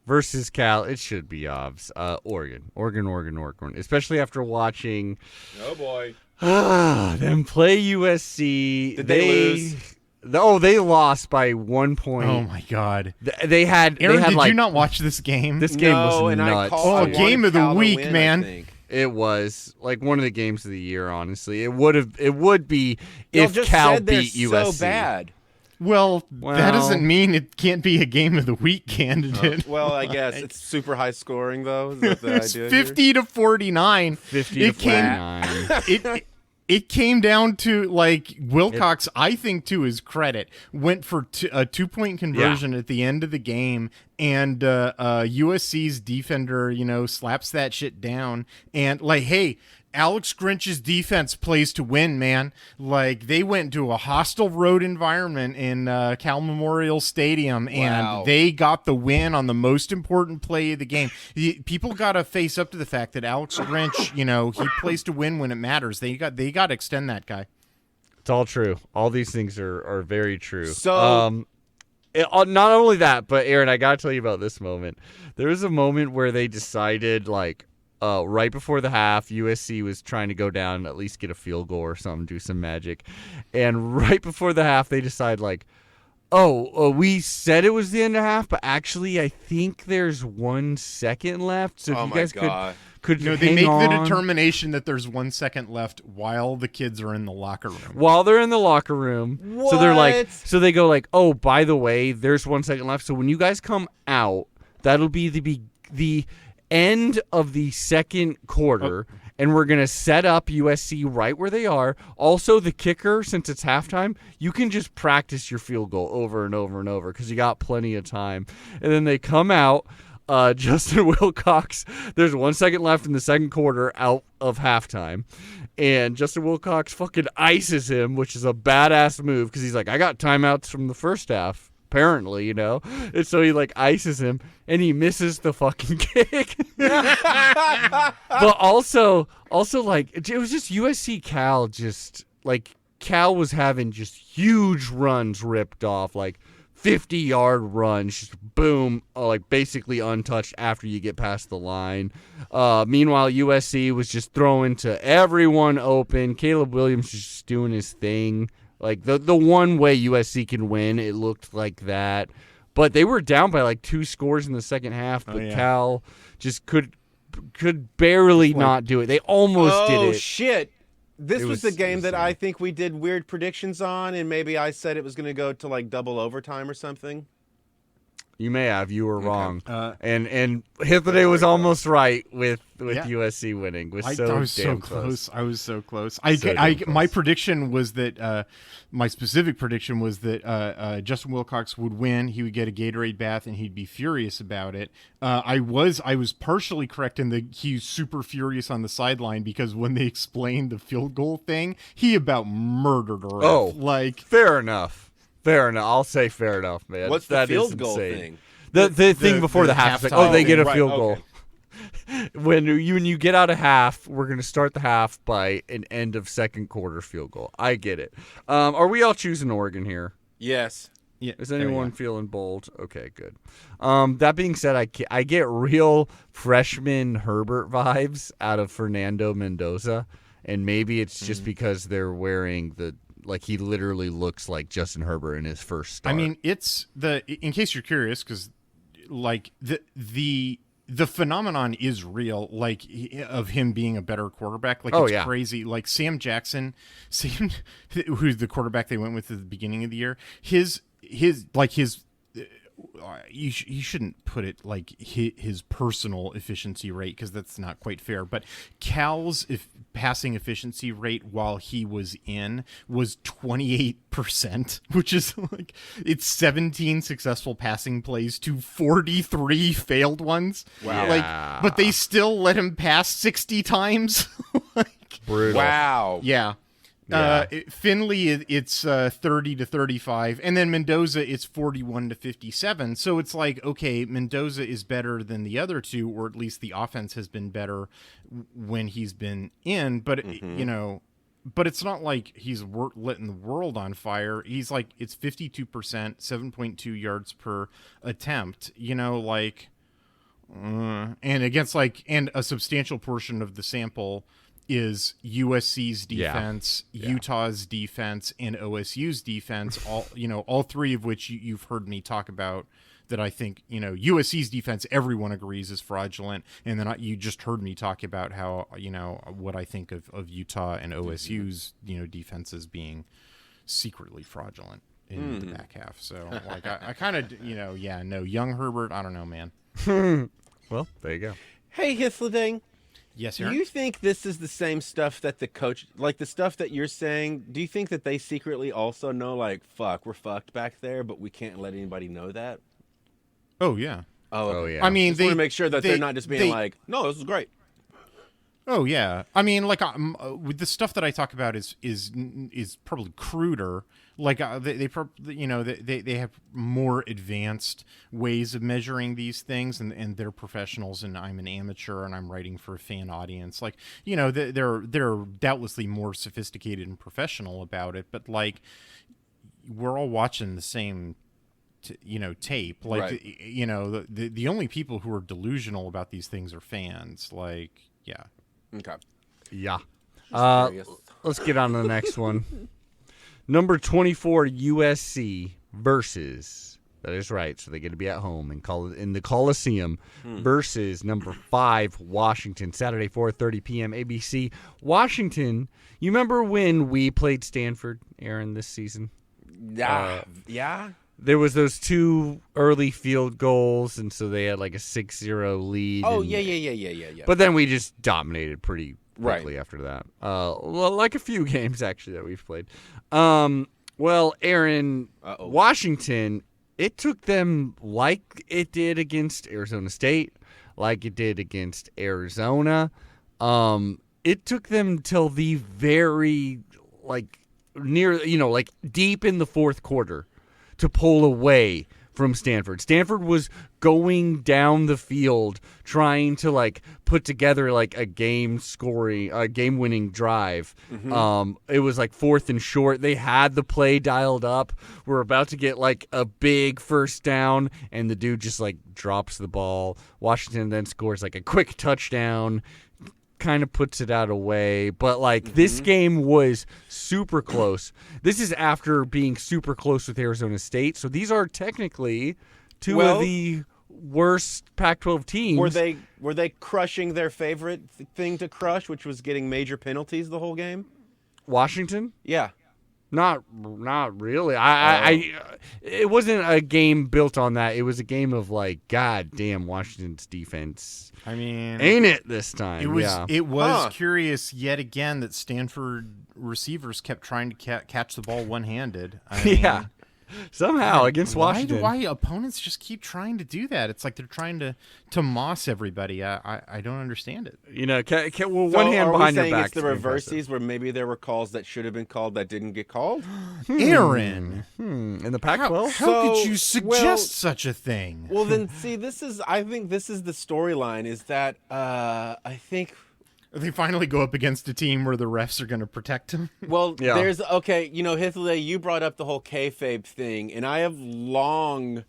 versus Cal. It should be Oregon. Oregon. Especially after watching Oh boy. them play USC. Did they lose? They lost by 1 point. Oh my God! They had. Aaron, did you not watch this game? This game was nuts. Game of the week, man! It was like one of the games of the year. Honestly, it would be if just Cal said they're beat USC. So bad. Well, that doesn't mean it can't be a game of the week candidate. Well, I guess it's super high scoring though. Is that the It's idea 50 to 49. 50 to 49. It came down to like Wilcox, I think to his credit, went for a 2-point conversion at the end of the game, and USC's defender, slaps that shit down, and like, hey, Alex Grinch's defense plays to win, man. Like, they went to a hostile road environment in Cal Memorial Stadium, and they got the win on the most important play of the game. People got to face up to the fact that Alex Grinch, he plays to win when it matters. They got to extend that guy. It's all true. All these things are very true. So, not only that, but Aaron, I got to tell you about this moment. There was a moment where they decided, like, right before the half, USC was trying to go down and at least get a field goal or something, do some magic. And right before the half, they decide, like, we said it was the end of half, but actually I think there's 1 second left. So if you guys could they make the determination that there's 1 second left while the kids are in the locker room. While they're in the locker room. What? So they're like, they go like, oh, by the way, there's 1 second left. So when you guys come out, that'll be the end of the second quarter, and we're going to set up USC right where they are. Also, the kicker, since it's halftime, you can just practice your field goal over and over and over because you got plenty of time. And then they come out, Justin Wilcox, there's 1 second left in the second quarter out of halftime, and Justin Wilcox fucking ices him, which is a badass move because he's like, I got timeouts from the first half. Apparently, and so he like ices him and he misses the fucking kick. But also like it was just USC Cal, just like Cal was having just huge runs ripped off, like 50-yard runs, just boom, like basically untouched after you get past the line. Meanwhile, USC was just throwing to everyone open. Caleb Williams was just doing his thing. Like the one way USC can win, it looked like that. But they were down by like 2 scores in the second half, but Cal just could barely not do it. They almost did it. Oh, shit. This was the game that I think we did weird predictions on, and maybe I said it was going to go to like double overtime or something. You may have. You were wrong. And Hithade was almost right with USC winning. I was so close. I was so close. My prediction was that my specific prediction was that Justin Wilcox would win. He would get a Gatorade bath, and he'd be furious about it. I was partially correct in that he's super furious on the sideline because when they explained the field goal thing, he about murdered her. Oh, fair enough. Fair enough. I'll say fair enough, man. What's the field goal thing? The thing before the half. Like, they get a field goal. When you get out of half, we're going to start the half by an end of second quarter field goal. I get it. Are we all choosing Oregon here? Yes. Yeah. Is anyone feeling bold? Okay, good. That being said, I get real freshman Herbert vibes out of Fernando Mendoza, and maybe it's just because they're wearing he literally looks like Justin Herbert in his first start. I mean, it's in case you're curious, because like the phenomenon is real, like of him being a better quarterback. Like it's crazy. Like Sam Jackson, who's the quarterback they went with at the beginning of the year, his you shouldn't put it like his personal efficiency rate because that's not quite fair. But Cal's passing efficiency rate while he was in was 28%, which is like it's 17 successful passing plays to 43 failed ones. Wow! Like, but they still let him pass 60 times. Brutal. Wow. Yeah. Finley, it's 30 to 35, and then Mendoza, it's 41 to 57. So it's like, okay, Mendoza is better than the other two, or at least the offense has been better when he's been in. But but it's not like he's letting the world on fire. He's like, it's 52%, 7.2 yards per attempt. And against and a substantial portion of the sample is USC's defense, Utah's defense, and OSU's defense. All three of which you've heard me talk about. That I think USC's defense, everyone agrees is fraudulent, and then you just heard me talk about how what I think of Utah and OSU's defenses being secretly fraudulent in the back half. So I kind of young Herbert. I don't know, man. Well, there you go. Hey, Hithlading. Yes, do you think this is the same stuff that the coach, like the stuff that you're saying, do you think that they secretly also know, like, fuck, we're fucked back there, but we can't let anybody know that? Oh, yeah. Oh, yeah. I mean, just want to make sure that they're not just being like, no, this is great. Oh, yeah. I mean, like, with the stuff that I talk about is probably cruder. Like, they have more advanced ways of measuring these things, and they're professionals, and I'm an amateur, and I'm writing for a fan audience. Like, they're doubtlessly more sophisticated and professional about it, but, like, we're all watching the same tape. Like, right. The only people who are delusional about these things are fans. Like, yeah. Okay. Yeah. Let's get on to the next one. Number 24 USC versus, that is right, so they get to be at home and in the Coliseum versus number 5 Washington, Saturday 4:30 p.m. ABC. Washington, you remember when we played Stanford, Aaron, this season? Yeah. There was those 2 early field goals, and so they had like a 6-0 lead. Oh, yeah. But then we just dominated pretty quickly after that. Like a few games, actually, that we've played. Well, Aaron, Washington, it took them like it did against Arizona State, like it did against Arizona. It took them till the very, deep in the fourth quarter to pull away from Stanford. Stanford was going down the field trying to like put together like a game-winning drive. It was like 4th and short. They had the play dialed up. We're about to get like a big first down, and the dude just like drops the ball. Washington then scores like a quick touchdown. Kind of puts it out away, but like this game was super close. This is after being super close with Arizona State, so these are technically two of the worst Pac-12 teams. Were they crushing their favorite thing to crush, which was getting major penalties the whole game? Washington? Yeah. Not really. It wasn't a game built on that. It was a game of like, God damn, Washington's defense. I mean, ain't it this time? It was curious yet again that Stanford receivers kept trying to catch the ball one-handed. I mean, somehow against Washington. Why opponents just keep trying to do that? It's like they're trying to moss everybody. I don't understand it. You know, one hand behind your back. It's the reverses where maybe there were calls that should have been called that didn't get called? Aaron. In the Pac-12? How could you suggest such a thing? Well, then, see, I think this is the storyline, is that I think... They finally go up against a team where the refs are going to protect him. Well, there's Hithle, you brought up the whole kayfabe thing, and I have long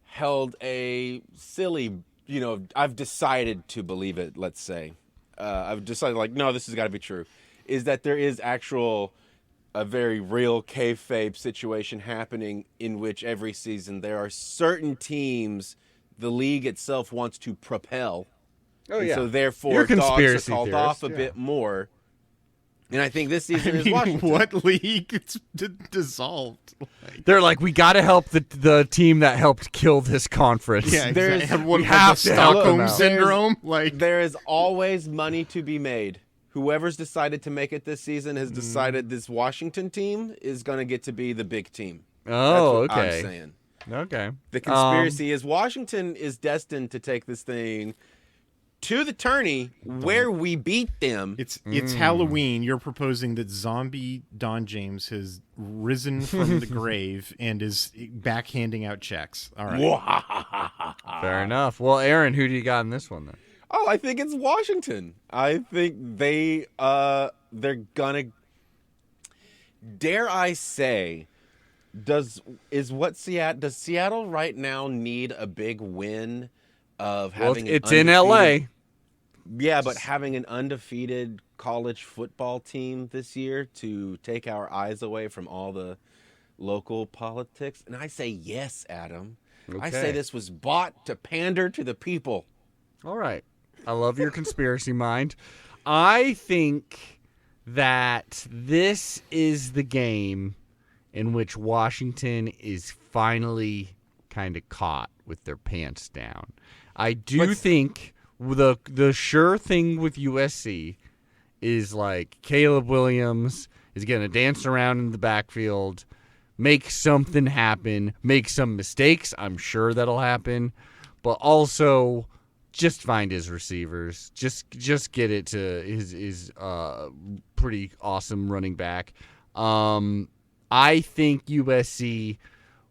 held a silly, I've decided to believe it. Let's say, I've decided like, no, this has got to be true. Is that there is a very real kayfabe situation happening in which every season there are certain teams the league itself wants to propel. Oh, yeah. So therefore, You're dogs are conspiracy called theorist, off a bit more. And I think this season is Washington. What league? It's dissolved. They're like, we got to help the team that helped kill this conference. Yeah, exactly. We have to help them Stockholm out. syndrome. There is always money to be made. Whoever's decided to make it this season has decided this Washington team is going to get to be the big team. Oh, That's what okay. I'm saying. Okay. The conspiracy is Washington is destined to take this thing to the tourney where we beat them. It's Halloween. You're proposing that zombie Don James has risen from the grave and is back handing out checks. All right. Fair enough. Well, Aaron, who do you got in this one then? Oh, I think it's Washington. I think they're gonna. Dare I say, does Seattle right now need a big win of having? It's in LA. Yeah, but having an undefeated college football team this year to take our eyes away from all the local politics, and I say yes, Adam. Okay. I say this was bought to pander to the people. All right. I love your conspiracy mind. I think that this is the game in which Washington is finally kind of caught with their pants down. I do think the sure thing with USC is like Caleb Williams is going to dance around in the backfield, make something happen, make some mistakes. I'm sure that'll happen, but also just find his receivers. Just get it to his pretty awesome running back. I think USC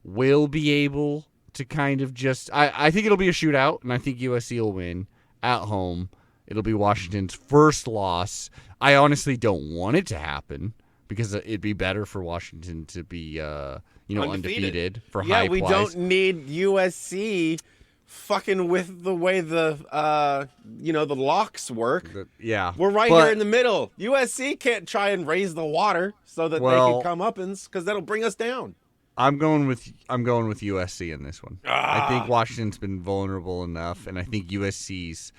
will be able to kind of just. I think it'll be a shootout, and I think USC will win at home. It'll be Washington's first loss. I honestly don't want it to happen because it'd be better for Washington to be undefeated for high we price. don't need USC fucking with the way the locks work. We're right here in the middle. USC can't try and raise the water so that they can come up because that'll bring us down. I'm going with USC in this one. I think Washington's been vulnerable enough, and I think USC's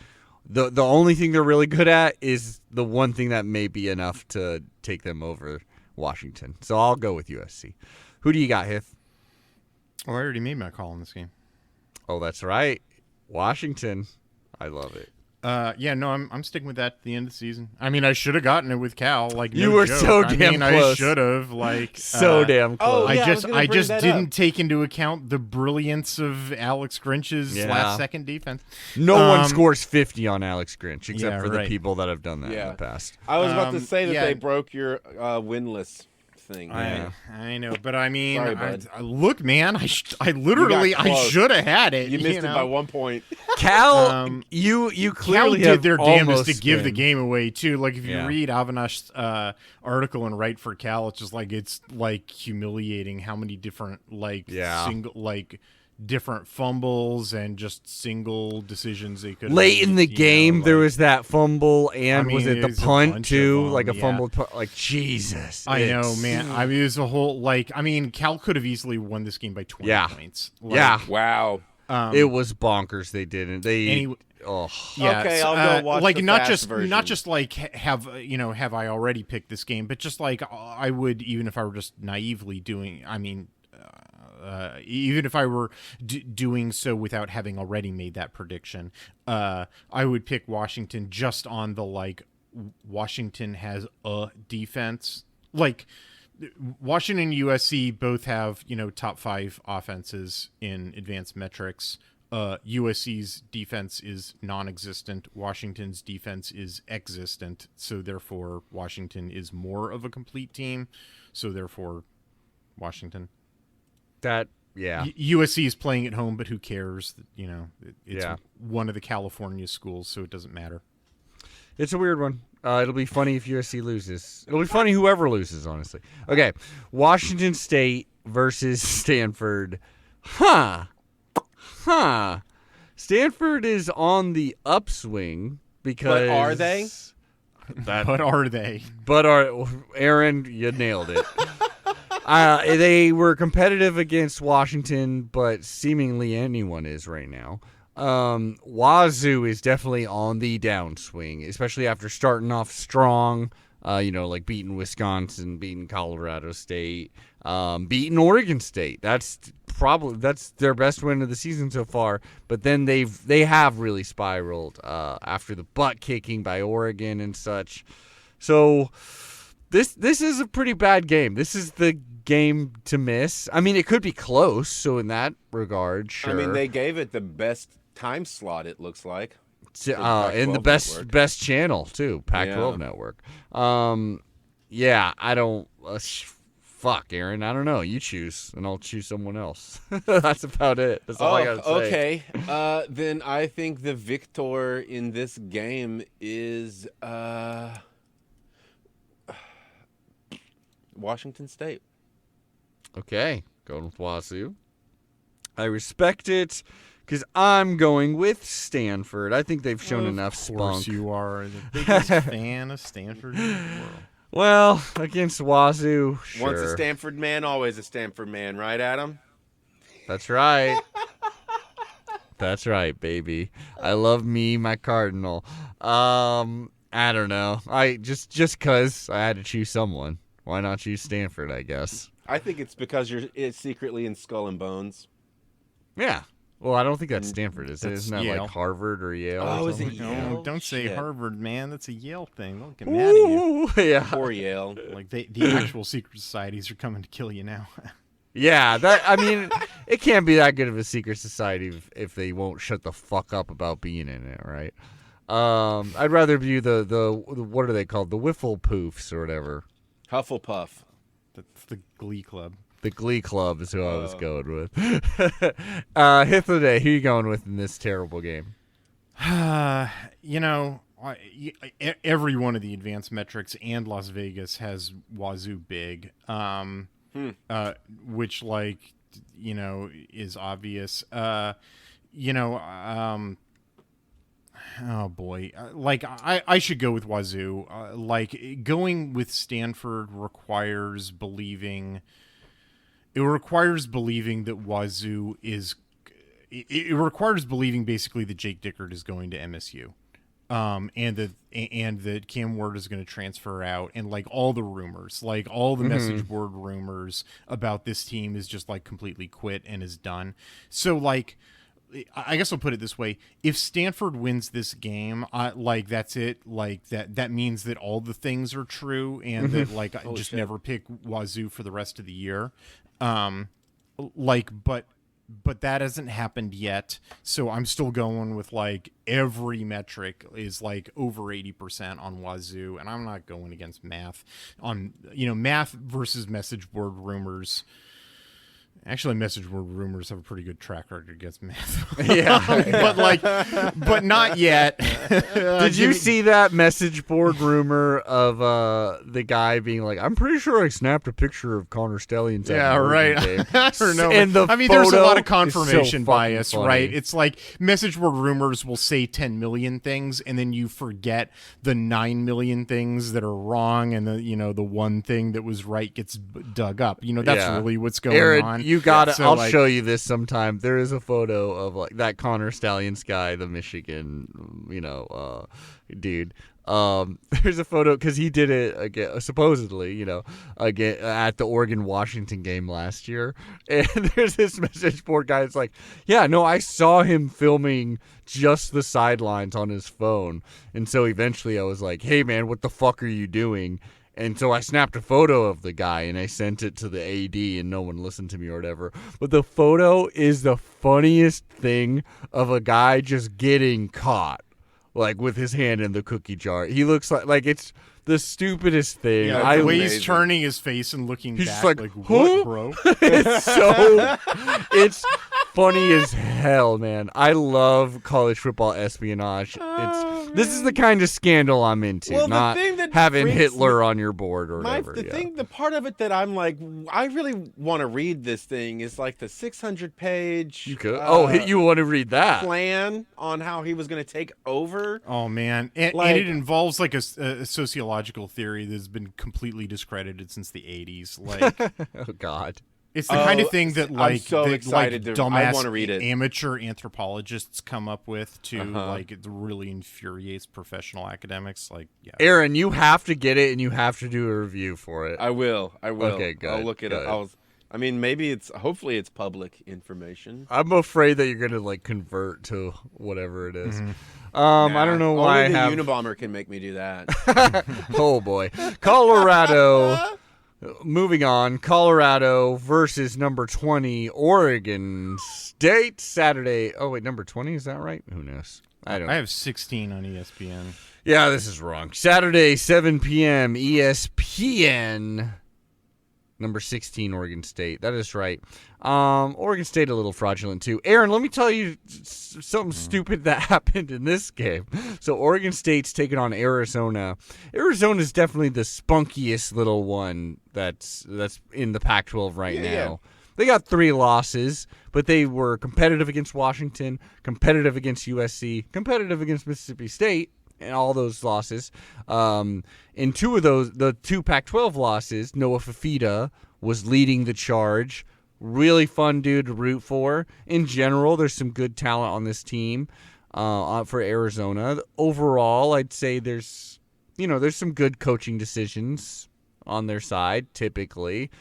the only thing they're really good at is the one thing that may be enough to take them over Washington. So I'll go with USC. Who do you got, Hith? Oh, I already made my call in this game. Oh, that's right. Washington. I love it. I'm sticking with that at the end of the season. I mean, I should have gotten it with Cal. Like you no were joke. so damn close. I should have so damn close. I just didn't take into account the brilliance of Alex Grinch's last second defense. No one scores 50 on Alex Grinch except for the people that have done that in the past. I was about to say that they broke your winless thing. I know, but I mean, Sorry, bud. look, man, I literally I close. should have had it. You missed it by 1 point. Cal, you Cal clearly did have their damnedest almost to give the been. game away too. Like if you Yeah. read Avanash's article and write for Cal, it's just like it's like humiliating how many different different fumbles and just single decisions they could Late in the game, there was that fumble, and I mean, was it the there's a punt bunch too? of them, Like a yeah. fumbled punt. Like Jesus, I know, it's- man. I mean, it was a whole Cal could have easily won this game by 20 Yeah. points. Wow. It was bonkers. They didn't. They. Yeah, Okay, I'll go watch like the not fast just version. like have I already picked this game, but just like I would, even if I were just naively doing. I mean, even if I were doing so without having already made that prediction, I would pick Washington just on the Washington has a defense. Like Washington and USC both have top 5 offenses in advanced metrics. USC's defense is non-existent. Washington's defense is existent. So therefore, Washington is more of a complete team. So therefore, Washington. USC is playing at home, but who cares? It's one of the California schools, so it doesn't matter. It's a weird one. It'll be funny if USC loses. It'll be funny whoever loses, honestly. Okay, Washington State versus Stanford. Stanford is on the upswing because. But are they? But are they? Aaron, you nailed it. They were competitive against Washington, but seemingly anyone is right now. Wazoo is definitely on the downswing, especially after starting off strong. Like beating Wisconsin, beating Colorado State, beating Oregon State. That's their best win of the season so far. But then they have really spiraled after the butt kicking by Oregon and such. So this is a pretty bad game. This is the game to miss. I mean, it could be close. So in that regard, sure. I mean, they gave it the best time slot. It looks like. In the best channel too, Pac-12 network. I don't. Fuck, Aaron. I don't know. You choose, and I'll choose someone else. That's about it. That's all I gotta say. Okay. Then I think the victor in this game is Washington State. Okay, going with Wazoo. I respect it. Because I'm going with Stanford. I think they've shown enough spunk. Of course you are the biggest fan of Stanford in the world. Well, against Wazoo, sure. Once a Stanford man, always a Stanford man, right, Adam? That's right. That's right, baby. I love me, my Cardinal. I don't know. I just because I had to choose someone. Why not choose Stanford, I guess? I think it's because it's secretly in Skull and Bones. Yeah. Well, I don't think that's Stanford, is it? Isn't that Yale. like Harvard or Yale? Oh, or is it something? Yale? No, don't say Shit. Harvard, man. That's a Yale thing. They'll get mad at you. Ooh, yeah. Poor Yale. Like the actual secret societies are coming to kill you now. Yeah, I mean, it can't be that good of a secret society if they won't shut the fuck up about being in it, right? I'd rather view the what are they called? The Wiffle Poofs or whatever. Hufflepuff. That's the Glee Club. The Glee Club is who I was going with. Hit of the day, who you going with in this terrible game? Every one of the advanced metrics and Las Vegas has Wazoo big, which is obvious. Oh boy, I should go with Wazoo. Going with Stanford requires believing. It requires believing that Wazoo is. It requires believing basically that Jake Dickert is going to MSU, and that Cam Ward is going to transfer out, and all the rumors, all the message board rumors about this team is just completely quit and is done. So I guess I'll put it this way: if Stanford wins this game, that's it. That means that all the things are true, and that I just never pick Wazoo for the rest of the year. But but that hasn't happened yet. So I'm still going with like every metric is like over 80% on Wazoo, and I'm not going against math on, math versus message board rumors. Actually, message board rumors have a pretty good track record against math. Yeah. but not yet. Did you see that message board rumor of the guy being like, I'm pretty sure I snapped a picture of Connor Stellions. Yeah, right. I don't know. And there's a lot of photo confirmation is so bias, fucking right? funny. It's like message board rumors will say 10 million things, and then you forget the 9 million things that are wrong, and the one thing that was right gets dug up. That's Yeah. really what's going Aaron, on. you got it. So, I'll like, show you this sometime. There is a photo of like that Connor Stallions guy, the Michigan, dude. There's a photo because he did it again, supposedly, again at the Oregon-Washington game last year. And there's this message board guy that's like, yeah, no, I saw him filming just the sidelines on his phone. And so eventually I was like, hey, man, what the fuck are you doing? And so I snapped a photo of the guy and I sent it to the AD and no one listened to me or whatever. But the photo is the funniest thing of a guy just getting caught, like with his hand in the cookie jar. He looks like it's the stupidest thing. yeah, the way he's amazing. turning his face and looking He's back, just like, what, huh? bro? it's funny as hell, man. I love college football espionage. This is the kind of scandal I'm into, Well, the not thing that having freaks Hitler on your board or My whatever. yeah. the part of it that I'm like, I really want to read this thing is like the 600-page You could. You want to read that? plan on how he was going to take over. Oh man, and it involves like a sociological theory that's been completely discredited since the 80s. Like, Oh God. it's the kind of thing that I'm like so that, excited like to- I dumbass wanna read it. amateur anthropologists come up with to like it really infuriates professional academics. Like, yeah, Aaron, you have to get it and you have to do a review for it. I will. Okay, good, I'll look it good. up. Maybe hopefully it's public information. I'm afraid that you're gonna like convert to whatever it is. I don't know why I Only the have. Unabomber can make me do that. Oh boy, Colorado. Moving on, Colorado versus number 20, Oregon State, Saturday. Oh wait, number 20, is that right? Who knows? I don't. I have 16 on ESPN. Yeah, this is wrong. Saturday, 7 p.m. ESPN. Number 16, Oregon State. That is right. Oregon State a little fraudulent too. Aaron, let me tell you something stupid that happened in this game. So Oregon State's taking on Arizona. Arizona's definitely the spunkiest little one that's in the Pac-12 right now. Yeah. They got 3 losses, but they were competitive against Washington, competitive against USC, competitive against Mississippi State, and all those losses. In 2 of those, the 2 Pac-12 losses, Noah Fafita was leading the charge. Really fun dude to root for. In general, there's some good talent on this team for Arizona. Overall, I'd say there's some good coaching decisions on their side, typically.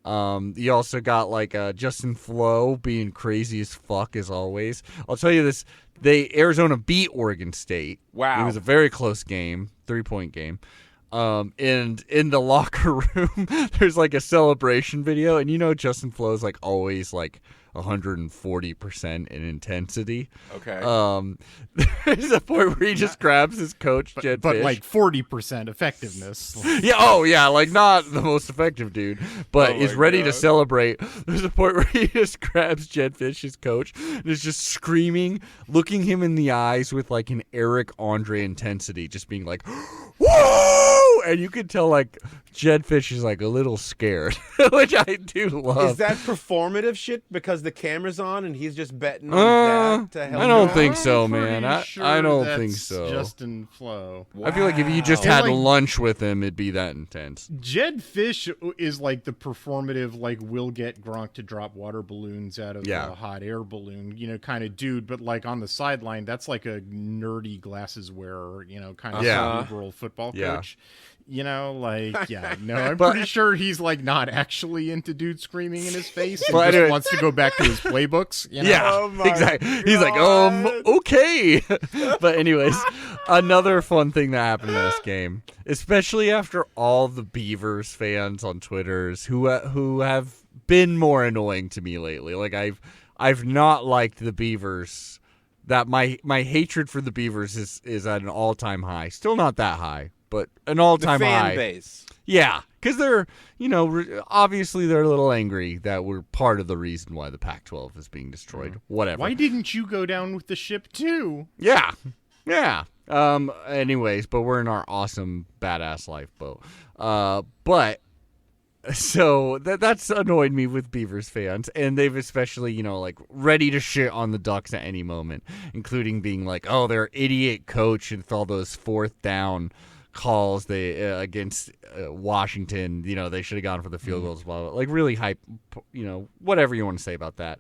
You also got like Justin Flo being crazy as fuck as always. I'll tell you this: Arizona beat Oregon State. Wow. It was a very close game, 3-point game. And in the locker room, there's like a celebration video, and Justin Flo is like always like 140% in intensity. Okay. There's a point where he just grabs his coach, Jed But Fish. like 40% effectiveness. Yeah, oh yeah, like not the most effective dude, but Oh is my ready to God. celebrate. There's a point where he just grabs Jed Fish, his coach, and is just screaming, looking him in the eyes with like an Eric Andre intensity, just being like, "Whoa!" And you could tell like Jed Fish is like a little scared, which I do love. Is that performative shit because the camera's on and he's just betting on that to help? I don't him think out? so, I'm man. pretty I sure don't that's think so. Justin Flo. I feel like if you just Wow. had And, like- lunch with him, it'd be that intense. Jed Fish is like the performative, like will get Gronk to drop water balloons out of Yeah. a hot air balloon, kind of dude. But like on the sideline, that's like a nerdy glasses wearer, kind of Yeah. cerebral football Yeah. coach. I'm But- pretty sure he's like not actually into dude screaming in his face. He But just anyway- wants to go back to his playbooks. Yeah, Oh my exactly. He's like, God. okay. But anyways, another fun thing that happened in this game, especially after all the Beavers fans on Twitters who have been more annoying to me lately. Like I've not liked the Beavers. That my hatred for the Beavers is at an all-time high. Still not that high, but an all-time The fan high. base. Yeah, because they're, obviously they're a little angry that we're part of the reason why the Pac-12 is being destroyed. Whatever. Why didn't you go down with the ship too? Yeah. Anyways, but we're in our awesome badass lifeboat. But so that's annoyed me with Beavers fans, and they've especially, like ready to shit on the Ducks at any moment, including being like, oh, their idiot coach with all those fourth down calls against Washington, they should have gone for the field goals, blah, blah, like really hype, whatever you want to say about that.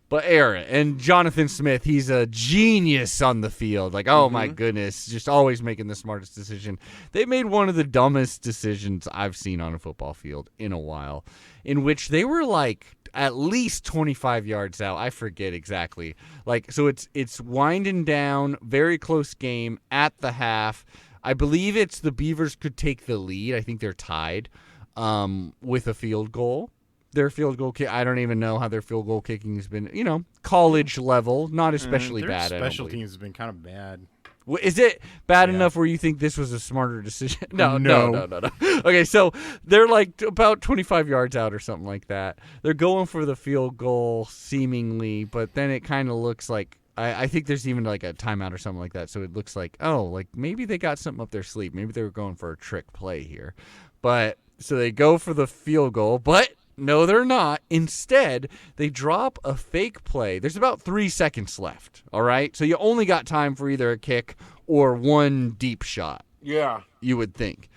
But Aaron and Jonathan Smith, he's a genius on the field. Like, oh my goodness, just always making the smartest decision. They made one of the dumbest decisions I've seen on a football field in a while, in which they were like at least 25 yards out. I forget exactly. Like, so it's winding down, very close game at the half. I believe it's the Beavers could take the lead. I think they're tied with a field goal. Their field goal kick, I don't even know how their field goal kicking has been, college level, not especially bad. Their special teams have been kind of bad. Is it bad enough where you think this was a smarter decision? No. No. Okay, so they're like about 25 yards out or something like that. They're going for the field goal seemingly, but then it kind of looks like, I think there's even like a timeout or something like that. So it looks like, like maybe they got something up their sleeve. Maybe they were going for a trick play here. But so they go for the field goal, but no, they're not. Instead, they drop a fake play. There's about 3 seconds left, all right? So you only got time for either a kick or one deep shot. Yeah. You would think.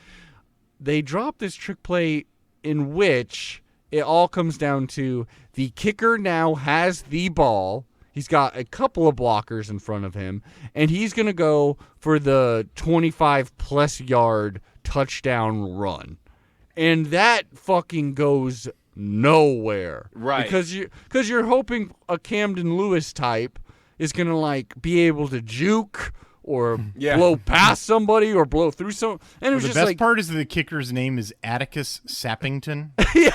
They drop this trick play in which it all comes down to the kicker now has the ball. He's got a couple of blockers in front of him, and he's going to go for the 25-plus yard touchdown run. And that fucking goes nowhere, right? Because you're hoping a Camden Lewis type is gonna like be able to juke or blow past somebody or blow through some. And it was the just best like, part is the kicker's name is Atticus Sappington. yeah.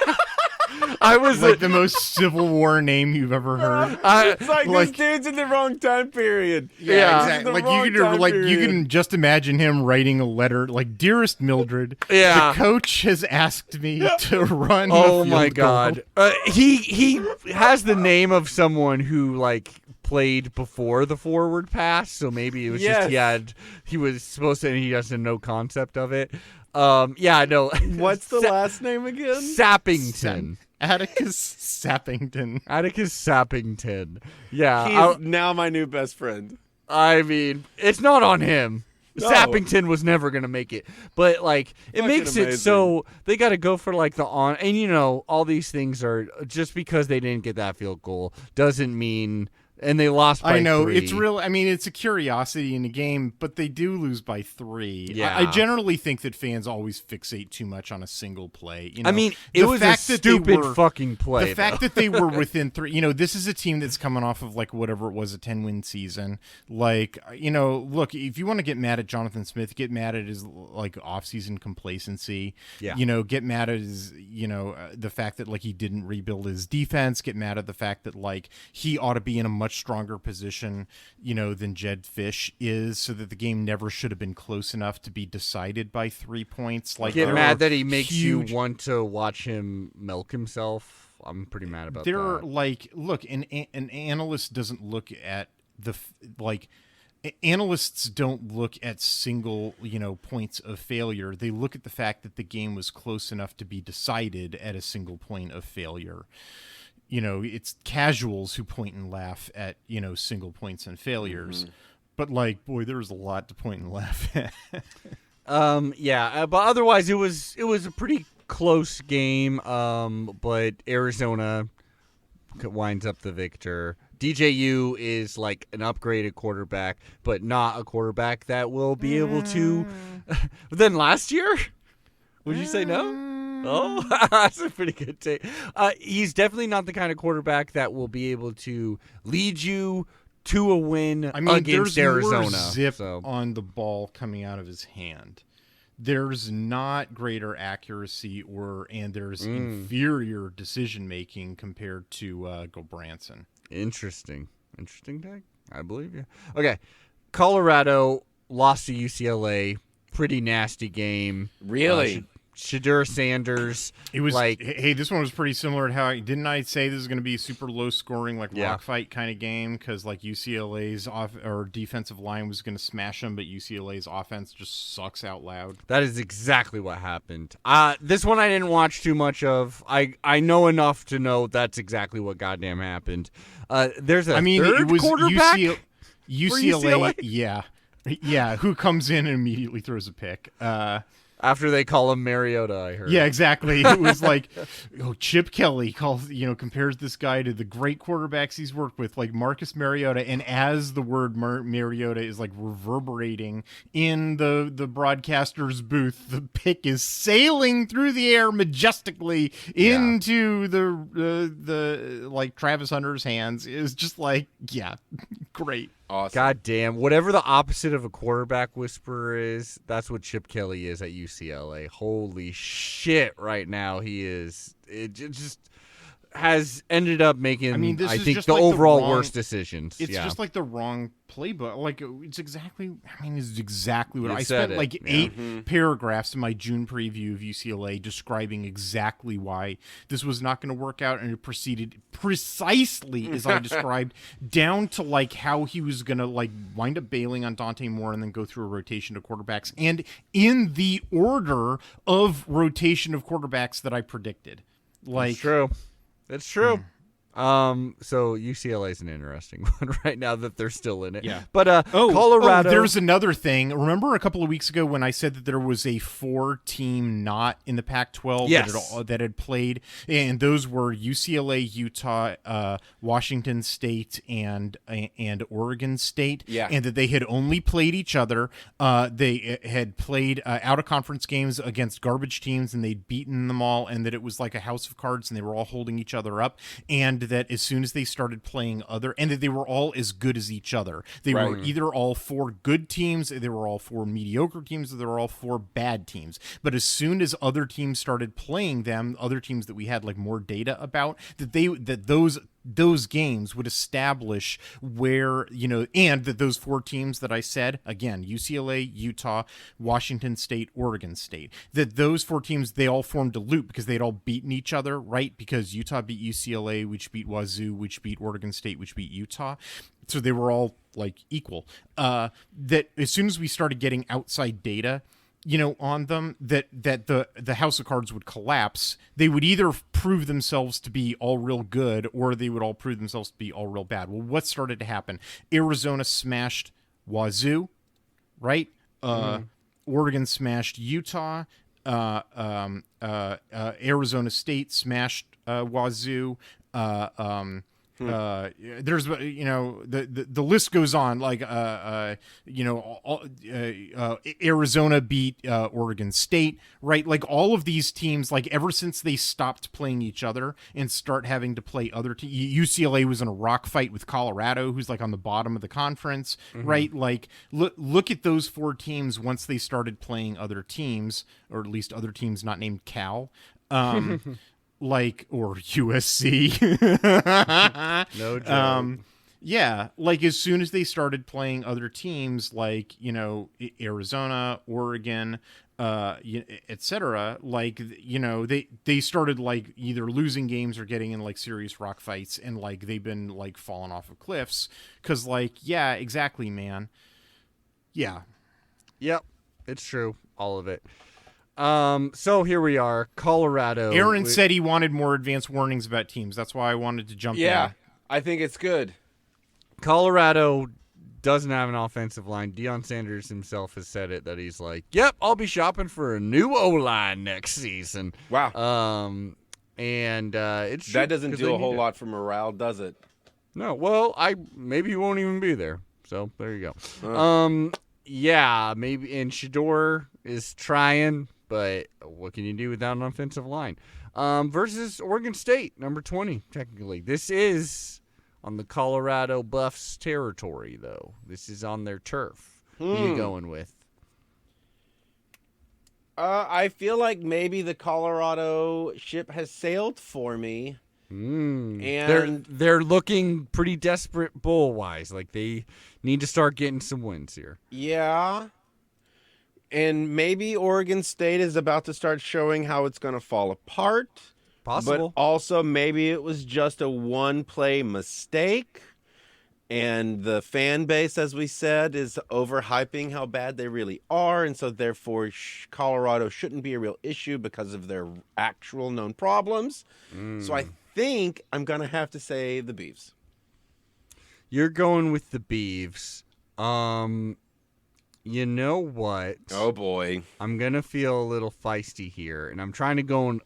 I was like the most Civil War name you've ever heard. It's like this dude's in the wrong time period. Yeah, exactly. You can just imagine him writing a letter like, "Dearest Mildred, the coach has asked me to run." Oh my God, he has the name of someone who like played before the forward pass, so maybe it was just he was supposed to, and he has no concept of it. No. What's the last name again? Sappington. Atticus Sappington. Atticus Sappington. Yeah. He's now my new best friend. I mean, it's not on him. No. Sappington was never going to make it. But, like, it makes it so they got to go for, like, the on. And, all these things are just because they didn't get that field goal doesn't mean. And they lost by 3. I know. It's real. I mean, it's a curiosity in the game, but they do lose by 3. Yeah. I generally think that fans always fixate too much on a single play. I mean, it was a stupid fucking play. The fact that they were within 3, this is a team that's coming off of like whatever it was, a 10-win season. Like, look, if you want to get mad at Jonathan Smith, get mad at his like off-season complacency. Yeah. Get mad at his, the fact that like he didn't rebuild his defense. Get mad at the fact that like he ought to be in a much stronger position, than Jed Fish is, so that the game never should have been close enough to be decided by 3 points. Like, get mad that he makes you want to watch him milk himself. I'm pretty mad about that. They're like, look, an analyst doesn't look at analysts don't look at single, points of failure. They look at the fact that the game was close enough to be decided at a single point of failure. It's casuals who point and laugh at, single points and failures. Mm-hmm. But like, boy, there was a lot to point and laugh at. But otherwise it was a pretty close game. But Arizona winds up the victor. DJU is like an upgraded quarterback, but not a quarterback that will be able to. Then last year, would you say no? Oh, that's a pretty good take. He's definitely not the kind of quarterback that will be able to lead you to a win against Arizona. More zip on the ball coming out of his hand there's not greater accuracy and there's inferior decision making compared to Gulbranson. Interesting tag. I believe you. Okay, Colorado lost to UCLA. Pretty nasty game. Really? Shadur Sanders. It was like, hey, this one was pretty similar to how didn't I say this is going to be a super low scoring rock fight kind of game because like UCLA's defensive line was going to smash them, but UCLA's offense just sucks out loud. That is exactly what happened. This one I didn't watch too much of. I know enough to know that's exactly what goddamn happened. There's a third quarterback UCLA, yeah, who comes in and immediately throws a pick. After they call him Mariota, I heard. Yeah, exactly. It was like, Chip Kelly compares this guy to the great quarterbacks he's worked with, like Marcus Mariota, and as the word Mariota is like reverberating in the broadcaster's booth, the pick is sailing through the air majestically into the like Travis Hunter's hands. It was just like, great. Awesome. God damn. Whatever the opposite of a quarterback whisperer is, that's what Chip Kelly is at UCLA. Holy shit, right now he is. It just has ended up making, I think, the overall worst decisions. It's just like the wrong playbook. Like, it's exactly what I said. Spent like 8 paragraphs in my June preview of UCLA describing exactly why this was not going to work out, and it proceeded precisely as I described, down to like how he was going to like wind up bailing on Dante Moore and then go through a rotation of quarterbacks, and in the order of rotation of quarterbacks that I predicted. Like, it's true. It's true. So UCLA is an interesting one right now that they're still in it. Yeah. But Colorado. There's another thing. Remember a couple of weeks ago when I said that there was a 4-team knot in the Pac-12 that had played, and those were UCLA, Utah, Washington State, and Oregon State. Yeah. And that they had only played each other. They had played out of conference games against garbage teams, and they'd beaten them all, and that it was like a house of cards, and they were all holding each other up. And that as soon as they started playing and that they were all as good as each other. They were either all 4 good teams, they were all 4 mediocre teams, or they were all 4 bad teams. But as soon as other teams started playing them, other teams that we had like more data about, that those games would establish where, and that those 4 teams that I said, again, UCLA, Utah, Washington State, Oregon State, that those 4 teams, they all formed a loop because they'd all beaten each other, right? Because Utah beat UCLA, which beat Wazoo, which beat Oregon State, which beat Utah. So they were all like equal. That as soon as we started getting outside data, on them, that the house of cards would collapse. They would either prove themselves to be all real good, or they would all prove themselves to be all real bad. Well, what started to happen? Arizona smashed Wazoo, right? Oregon smashed Utah. Arizona State smashed Wazoo. There's the list goes on, like Arizona beat Oregon State, right? Like all of these teams, like ever since they stopped playing each other and start having to play other teams. UCLA was in a rock fight with Colorado, who's like on the bottom of the conference, right? Like look at those 4 teams once they started playing other teams, or at least other teams not named Cal. Like, or USC. No joke. Yeah, like as soon as they started playing other teams, like, Arizona, Oregon, etc., like, they started like either losing games or getting in like serious rock fights, and like they've been like falling off of cliffs because, like, yeah, exactly, man. Yeah. Yep, it's true, all of it. So here we are, Colorado. Aaron said he wanted more advanced warnings about teams. That's why I wanted to jump in. Yeah, I think it's good. Colorado doesn't have an offensive line. Deion Sanders himself has said it, that he's like, yep, I'll be shopping for a new O-line next season. Wow. And it's true, that doesn't do a whole lot for morale, does it? No. Well, maybe he won't even be there. So there you go. Yeah, maybe. And Shador is trying, but what can you do without an offensive line? Versus Oregon State, number 20, technically. This is on the Colorado Buffs territory, though. This is on their turf. Who are you going with? I feel like maybe the Colorado ship has sailed for me. And They're looking pretty desperate bowl-wise. Like, they need to start getting some wins here. yeah. And maybe Oregon State is about to start showing how it's going to fall apart. Possible. But also maybe it was just a one-play mistake. And the fan base, as we said, is overhyping how bad they really are. And so therefore Colorado shouldn't be a real issue because of their actual known problems. So I think I'm going to have to say the Beavs. You're going with the Beavs. You know what? Oh boy. I'm gonna feel a little feisty here, and I'm trying to go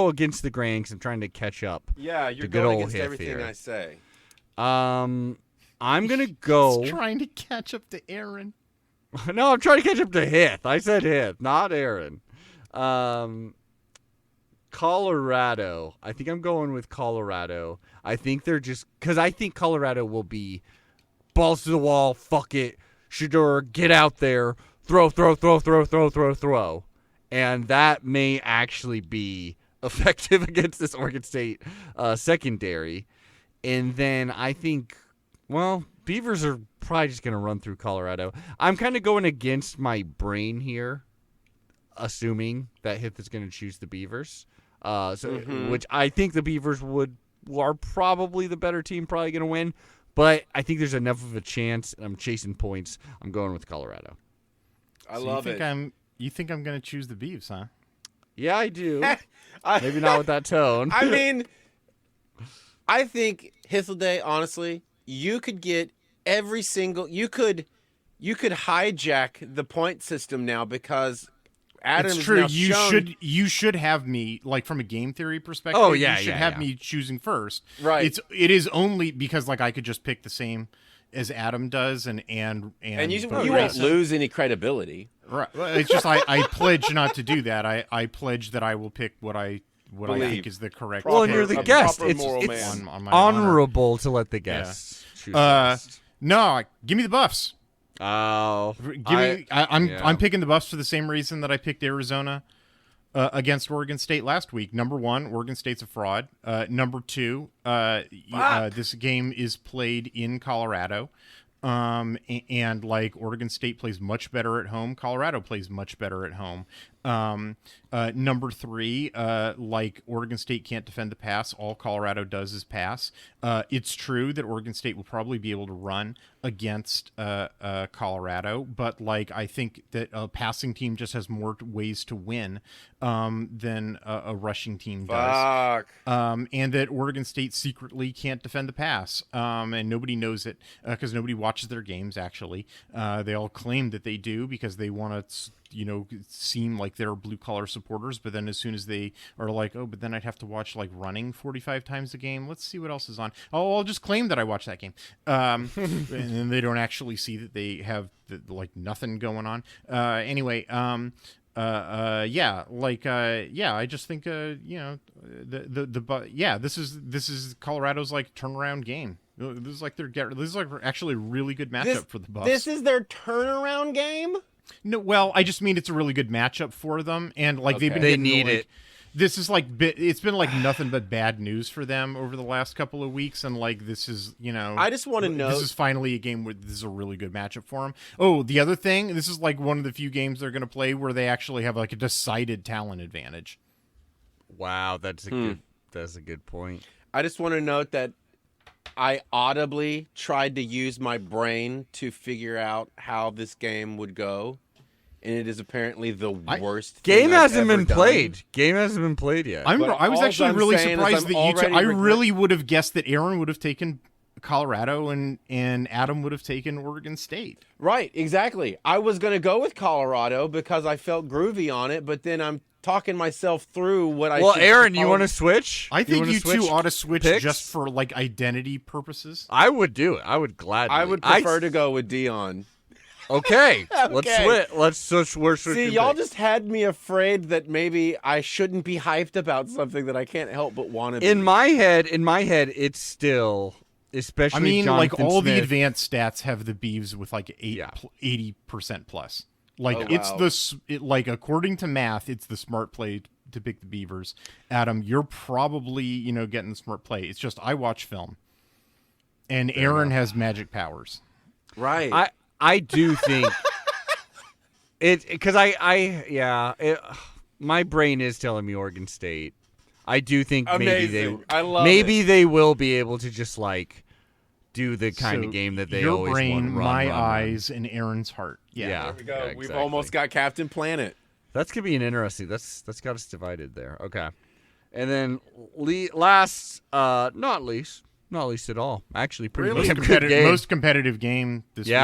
against the grain because I'm trying to catch up. Yeah, you're to good going old against Hiff everything here. I say. I'm gonna go. He's trying to catch up to Aaron. No, I'm trying to catch up to Hith. I said Hith, not Aaron. Colorado. I think I'm going with Colorado. I think they're just because I think Colorado will be balls to the wall. Fuck it. Shedeur, get out there, throw, and that may actually be effective against this Oregon State secondary. And then I think, well, Beavers are probably just going to run through Colorado. I'm kind of going against my brain here, assuming that Hith is going to choose the Beavers. Which I think the Beavers are probably the better team, probably going to win. But I think there's enough of a chance, and I'm chasing points. I'm going with Colorado. I love it. You think I'm going to choose the Beavs, huh? Yeah, I do. Maybe not with that tone. I mean, I think Hithilday, honestly, you could get every single you could hijack the point system now because Adams It's true. now You should have me, like, from a game theory perspective. Oh, yeah, you should yeah, have yeah. me choosing first. Right. It is only because, like, I could just pick the same as Adam does, and you vote won't racist. lose any credibility. Right. Well, it's just I pledge not to do that. I pledge that I will pick what I think is the correct. Well, and pick. you're the a guest. proper It's moral man. On my honor. honorable to let the guests choose first. No, give me the Buffs. Oh, I'm picking the Buffs for the same reason that I picked Arizona against Oregon State last week. Number one, Oregon State's a fraud. Number two, this game is played in Colorado. And like Oregon State plays much better at home. Colorado plays much better at home. Number three, like Oregon State can't defend the pass. All Colorado does is pass. It's true that Oregon State will probably be able to run against Colorado, but like I think that a passing team just has more ways to win than a rushing team does. And that Oregon State secretly can't defend the pass, and nobody knows it because nobody watches their games. Actually, they all claim that they do because they want to, seem like they're blue collar supporters. But then as soon as they are like, oh, but then I'd have to watch like running 45 times a game. Let's see what else is on. Oh, I'll just claim that I watched that game. And then they don't actually see that they have like nothing going on. Anyway, I just think, this is Colorado's like turnaround game. This is like actually a really good matchup for the Buffs. This is their turnaround game? No, well, I just mean it's a really good matchup for them, and like they've been They getting, need like, it. This is like it's been like nothing but bad news for them over the last couple of weeks, and like this is I just want to know, this is finally a game where this is a really good matchup for them. Oh, the other thing, this is like one of the few games they're going to play where they actually have like a decided talent advantage. Wow, that's a good point. I just want to note that I audibly tried to use my brain to figure out how this game would go, and it is apparently the worst thing Game I've hasn't ever been done. played. Game hasn't been played yet. I was all actually I'm really saying is surprised I'm that you two. already I regret- really would have guessed that Aaron would have taken Colorado and Adam would have taken Oregon State. Right, exactly. I was going to go with Colorado because I felt groovy on it, but then I'm talking myself through what I Well, should Aaron, you follow. want to switch? I think wanna you two switch ought to switch picks? just for like identity purposes. I would do it. I would gladly. I would prefer to go with Dion. Okay, let's Okay. switch. Let's switch. We're switching. See, y'all picks. just had me afraid that maybe I shouldn't be hyped about something that I can't help but want to be. In my head, it's still, especially. I mean, like Jonathan all the Smith. advanced stats have the Beavs with like Yeah. 80% plus. Like Oh, it's wow. like according to math, it's the smart play to pick the Beavers. Adam, you're probably getting the smart play. It's just I watch film, and Aaron has magic powers. Right. I do think it because my brain is telling me Oregon State. I do think Amazing. I love maybe it. they will be able to just like do the kind So of game that they your always brain, want. my Run. eyes, and Aaron's heart. Yeah. There we go. Yeah, We've exactly. almost got Captain Planet. That's gonna be an interesting. That's got us divided there. Okay, and then last, not least at all. Actually, pretty Really? much a good game. Most competitive game this week.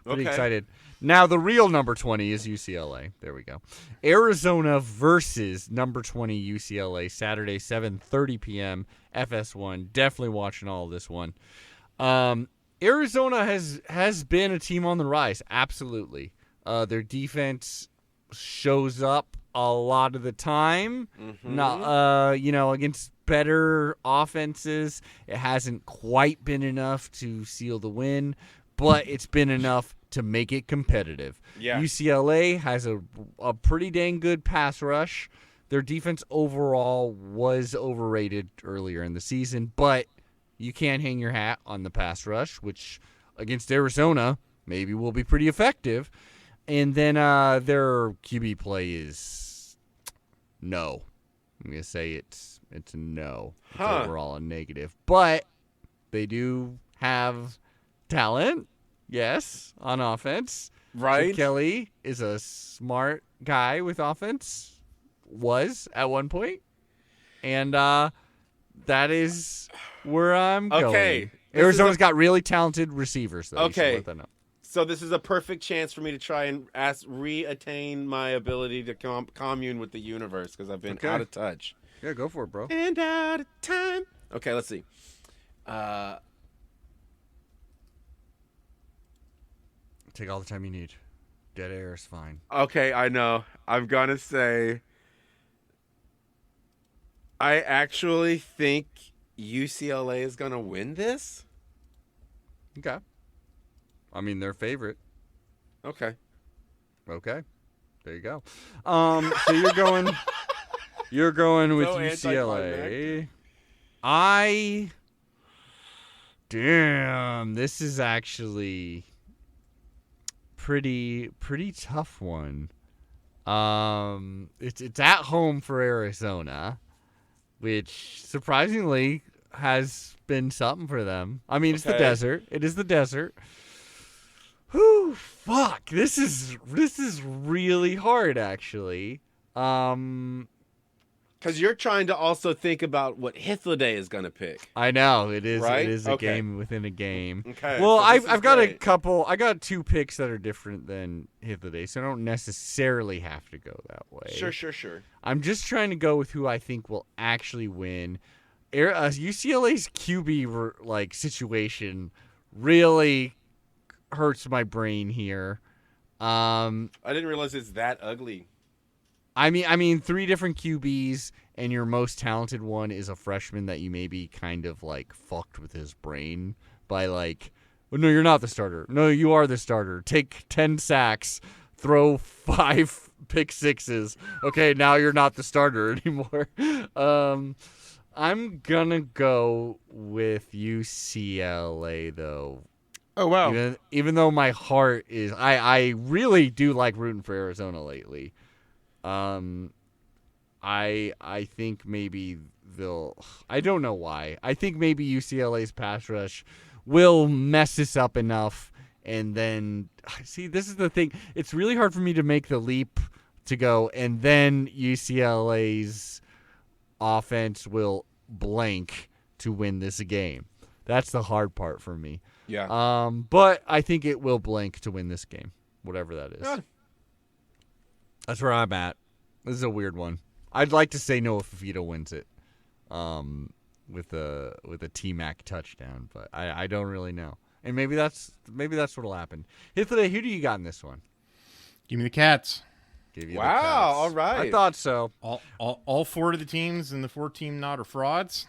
Pretty Okay. excited. Now the real number 20 is UCLA. There we go. Arizona versus number 20 UCLA. Saturday, 7:30 p.m. FS1. Definitely watching all of this one. Arizona has been a team on the rise. Absolutely. Their defense shows up a lot of the time. Not against better offenses. It hasn't quite been enough to seal the win, but it's been enough to make it competitive. Yeah. UCLA has a pretty dang good pass rush. Their defense overall was overrated earlier in the season, but you can't hang your hat on the pass rush, which against Arizona maybe will be pretty effective. And then their QB play is no. I'm going to say it's a no. It's overall a negative. But they do have talent, yes, on offense. Right. Chip Kelly is a smart guy with offense. Was at one point. And that is where I'm going. Okay. Arizona's got really talented receivers, though. You should Okay. let that know. So this is a perfect chance for me to try and re-attain my ability to commune with the universe because I've been Okay. out of touch. Yeah, go for it, bro. And out of time. Okay, let's see. Take all the time you need. Dead air is fine. Okay, I know. I'm gonna say I actually think UCLA is gonna win this. Okay. I mean, they're favorite. Okay. Okay. There you go. So you're going with So UCLA. Damn, this is actually pretty tough one. It's at home for Arizona, which surprisingly has been something for them. I mean, it's the Okay. desert. It is the desert. Whew, fuck. This is really hard, actually. Because you're trying to also think about what Hythloday is gonna pick. I know it is. Right? It is a Okay. game within a game. Okay, Well, so this is I've got a great. couple. I got two picks that are different than Hythloday, so I don't necessarily have to go that way. Sure. I'm just trying to go with who I think will actually win. UCLA's QB situation really hurts my brain here. I didn't realize it's that ugly. I mean, three different QBs, and your most talented one is a freshman that you maybe kind of like fucked with his brain by like, well, no, you're not the starter. No, you are the starter. Take 10 sacks, throw 5 pick sixes. Okay, now you're not the starter anymore. I'm gonna go with UCLA though. Oh wow. Even though my heart is, I really do like rooting for Arizona lately. I think maybe I don't know why. I think maybe UCLA's pass rush will mess this up enough, and then see, this is the thing. It's really hard for me to make the leap to go, and then UCLA's offense will blank to win this game. That's the hard part for me. Yeah. But I think it will blank to win this game, whatever that is. Yeah. That's where I'm at. This is a weird one. I'd like to say Noah Fafita wins it, with a T-Mac touchdown, but I don't really know. And maybe that's what'll happen. Hythloday, who do you got in this one? Give me the Cats. Give you the Wow, Cats. all right. I thought so. All 4 of the teams in the 4-team not are frauds.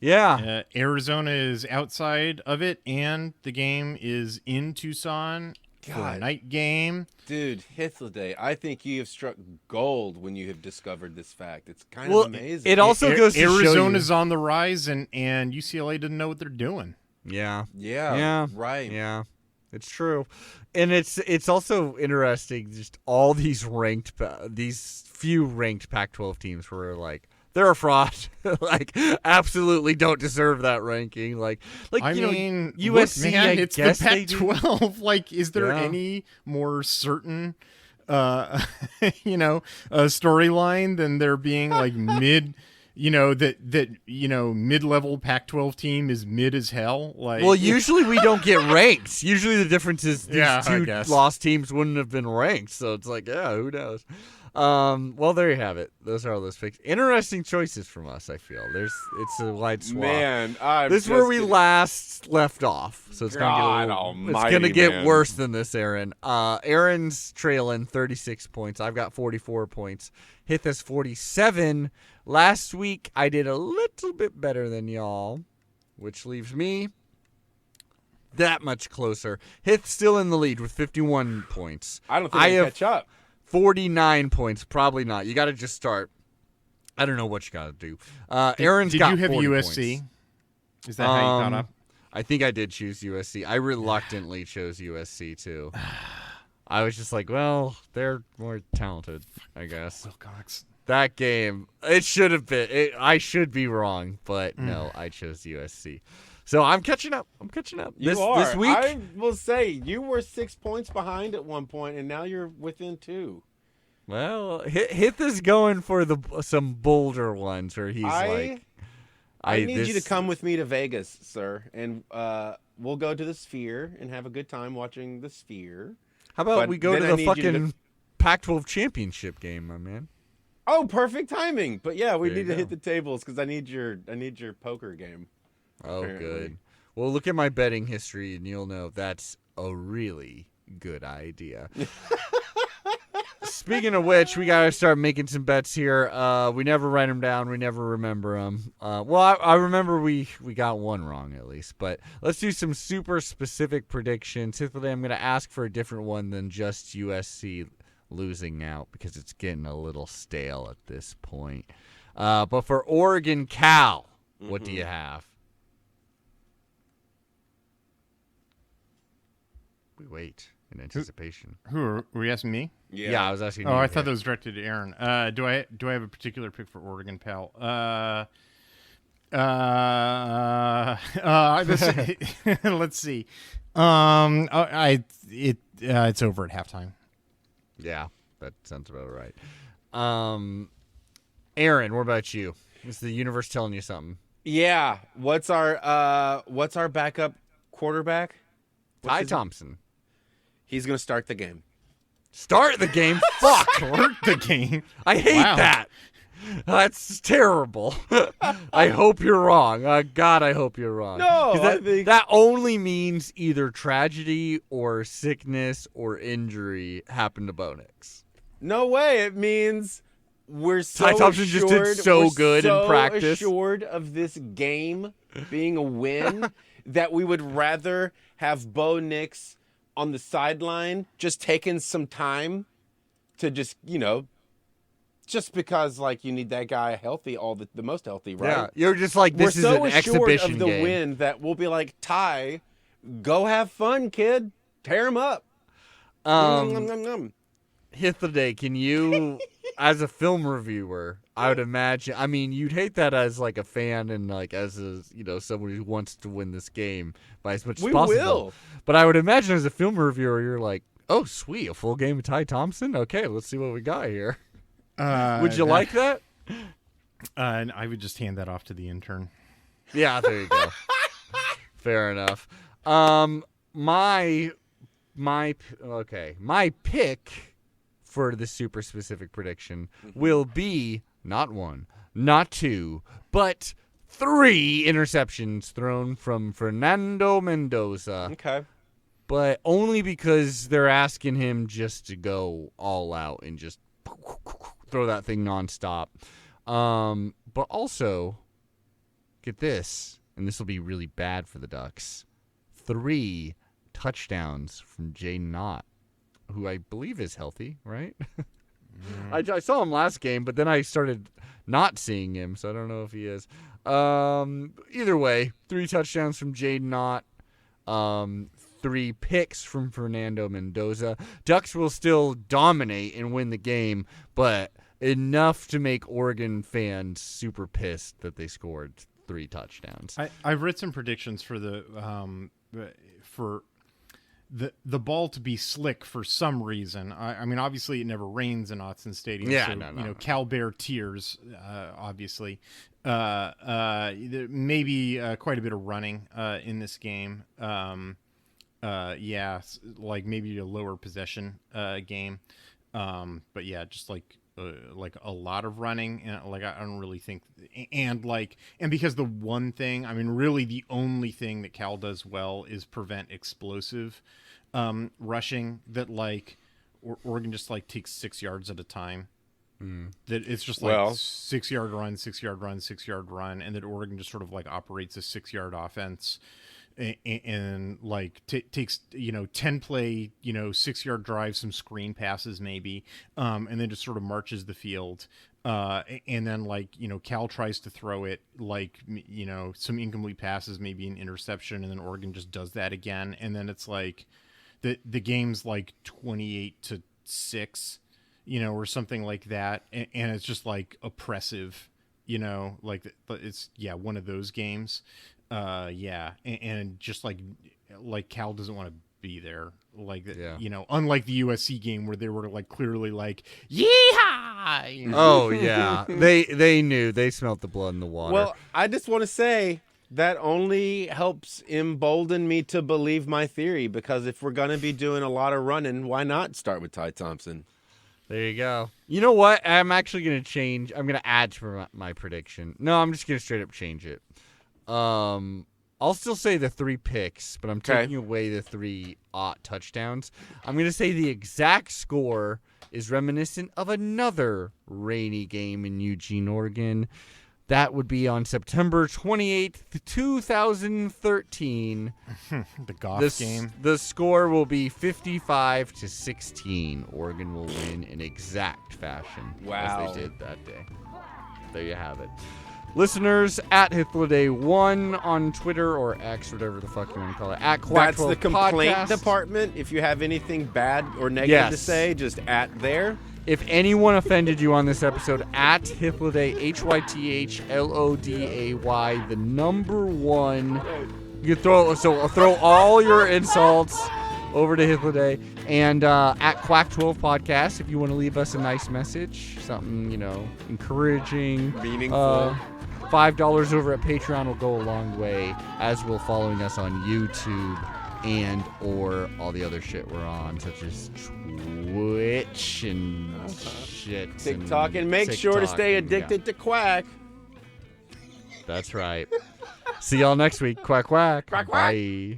Yeah. Arizona is outside of it, and the game is in Tucson. for a night game. Dude, Hythloday, I think you have struck gold when you have discovered this fact. It's kind of amazing. It also goes to Arizona's show you. on the rise, and UCLA didn't know what they're doing. Yeah. Right. Yeah. It's true. And it's also interesting, just all these few ranked Pac-12 teams were like, they're a fraud. Like, absolutely don't deserve that ranking. Like I mean, USC, look, man, I it's guess the they do. Pac-12. Like, is there Yeah. any more certain, storyline than there being like mid, mid-level Pac-12 team is mid as hell? Like, Well, usually we don't get ranked. Usually the difference is these Yeah, I two guess. lost teams wouldn't have been ranked. So it's like, yeah, who knows? Well, there you have it. Those are all those picks. Interesting choices from us, I feel. It's a wide swath. Man, This is where we last left off. So it's God gonna get man. worse than this, Aaron. Aaron's trailing 36 points. I've got 44 points. Hith has 47. Last week I did a little bit better than y'all, which leaves me that much closer. Hith's still in the lead with 51 points. I don't think I have catch up. 49 points. Probably not. You got to just start. I don't know what you got to do. Aaron's did got you have 40 USC? points. Is that how you caught up? I think I did choose USC. I reluctantly chose USC too. I was just like, well, they're more talented, I guess. Wilcox. That game, it should have been. I should be wrong, but no, I chose USC. So I'm catching up. You This week, I will say you were 6 points behind at one point, and now you're within 2. well, Hith is going for some bolder ones where he's like, I need you to come with me to Vegas, sir, and we'll go to the Sphere and have a good time watching the Sphere. How about But we go then to I the need you to- fucking Pac-12 championship game, my man? Oh, perfect timing! But yeah, we There you need to go. hit the tables because I need your poker game. Oh, Apparently. good. Well, look at my betting history, and you'll know that's a really good idea. Speaking of which, we got to start making some bets here. We never write them down. We never remember them. Well, I remember we got one wrong at least. But let's do some super specific predictions. Today, I'm going to ask for a different one than just USC losing out because it's getting a little stale at this point. But for Oregon Cal, what do you have? We wait in anticipation. Who were you asking me? Yeah, I was asking you. Oh, I thought that was directed to Aaron. Do I have a particular pick for Oregon, pal? Let's see. It's over at halftime. Yeah, that sounds about right. Aaron, what about you? Is the universe telling you something? Yeah. What's our backup quarterback? Ty Thompson. He's gonna start the game. Start the game? Fuck! Start the game. I hate Wow. that. That's terrible. I hope you're wrong. God, I hope you're wrong. No, 'Cause I think- that only means either tragedy or sickness or injury happened to Bo Nix. No way. It means we're so Ty Thompson just did assured- so we're good in so practice. assured of this game being a win that we would rather have Bo Nix on the sideline just taking some time to just because like you need that guy healthy, the most healthy, right? Yeah, you're just like, this We're is so an assured exhibition of the game. win that we'll be like, Ty, go have fun, kid. Tear him up. Nom, nom, nom, nom. Hythloday, can you, as a film reviewer, I would imagine, I mean, you'd hate that as like a fan and like as a, someone who wants to win this game by as much as We possible. will. But I would imagine as a film reviewer, you're like, oh, sweet, a full game of Ty Thompson? Okay, let's see what we got here. Would you like that? And I would just hand that off to the intern. Yeah, there you go. Fair enough. My pick for the super specific prediction will be not 1, not 2, but 3 interceptions thrown from Fernando Mendoza. Okay. But only because they're asking him just to go all out and just throw that thing nonstop. But also, get this, and this will be really bad for the Ducks, 3 touchdowns from Jay Knott, who I believe is healthy, right? I saw him last game, but then I started not seeing him, so I don't know if he is. Either way, 3 touchdowns from Jay Knott, 3 picks from Fernando Mendoza. Ducks will still dominate and win the game, but enough to make Oregon fans super pissed that they scored 3 touchdowns. I've read some predictions for the ball to be slick for some reason. I mean, obviously, it never rains in Autzen Stadium. Yeah, so, no. Cal Bear tears, obviously. There may be quite a bit of running in this game. Like maybe a lower possession game. But yeah, just like a lot of running, and like I don't really think, and because the one thing, I mean, really the only thing that Cal does well is prevent explosive rushing that Oregon just takes 6 yards at a time. That it's just 6 yard run, 6 yard run, 6 yard run, and that Oregon just sort of operates a 6 yard offense. And takes 10 play 6 yard drive, some screen passes maybe, and then just sort of marches the field, and then Cal tries to throw it some incomplete passes, maybe an interception, and then Oregon just does that again, and then it's the game's 28-6, or something like that, and it's just oppressive, it's one of those games. And just Cal doesn't want to be there, unlike the USC game where they were clearly yeehaw. Oh yeah, they knew, they smelt the blood in the water. Well, I just want to say that only helps embolden me to believe my theory, because if we're gonna be doing a lot of running, why not start with Ty Thompson? There you go. You know what? I'm actually gonna change. I'm gonna add to my prediction. No, I'm just gonna straight up change it. I'll still say the 3 picks, but I'm taking away the 3 touchdowns. I'm going to say the exact score is reminiscent of another rainy game in Eugene, Oregon. That would be on September 28th, 2013. The golf game. The score will be 55-16. Oregon will win in exact fashion as they did that day. There you have it. Listeners, at Hithladay1 on Twitter or X, whatever the fuck you want to call it. At Quack That's the complaint Podcast. department. If you have anything bad or negative to say, just at there. If anyone offended you on this episode, at Hythloday, HYTHLODAY, the number 1. You throw all your insults over to Hythloday. And at Quack12 Podcast, if you want to leave us a nice message, something, encouraging, meaningful. $5 over at Patreon will go a long way, as will following us on YouTube and or all the other shit we're on, such as Twitch and shit. TikTok, and make sure to stay addicted to Quack. That's right. See y'all next week. Quack, quack. Quack, quack. Bye.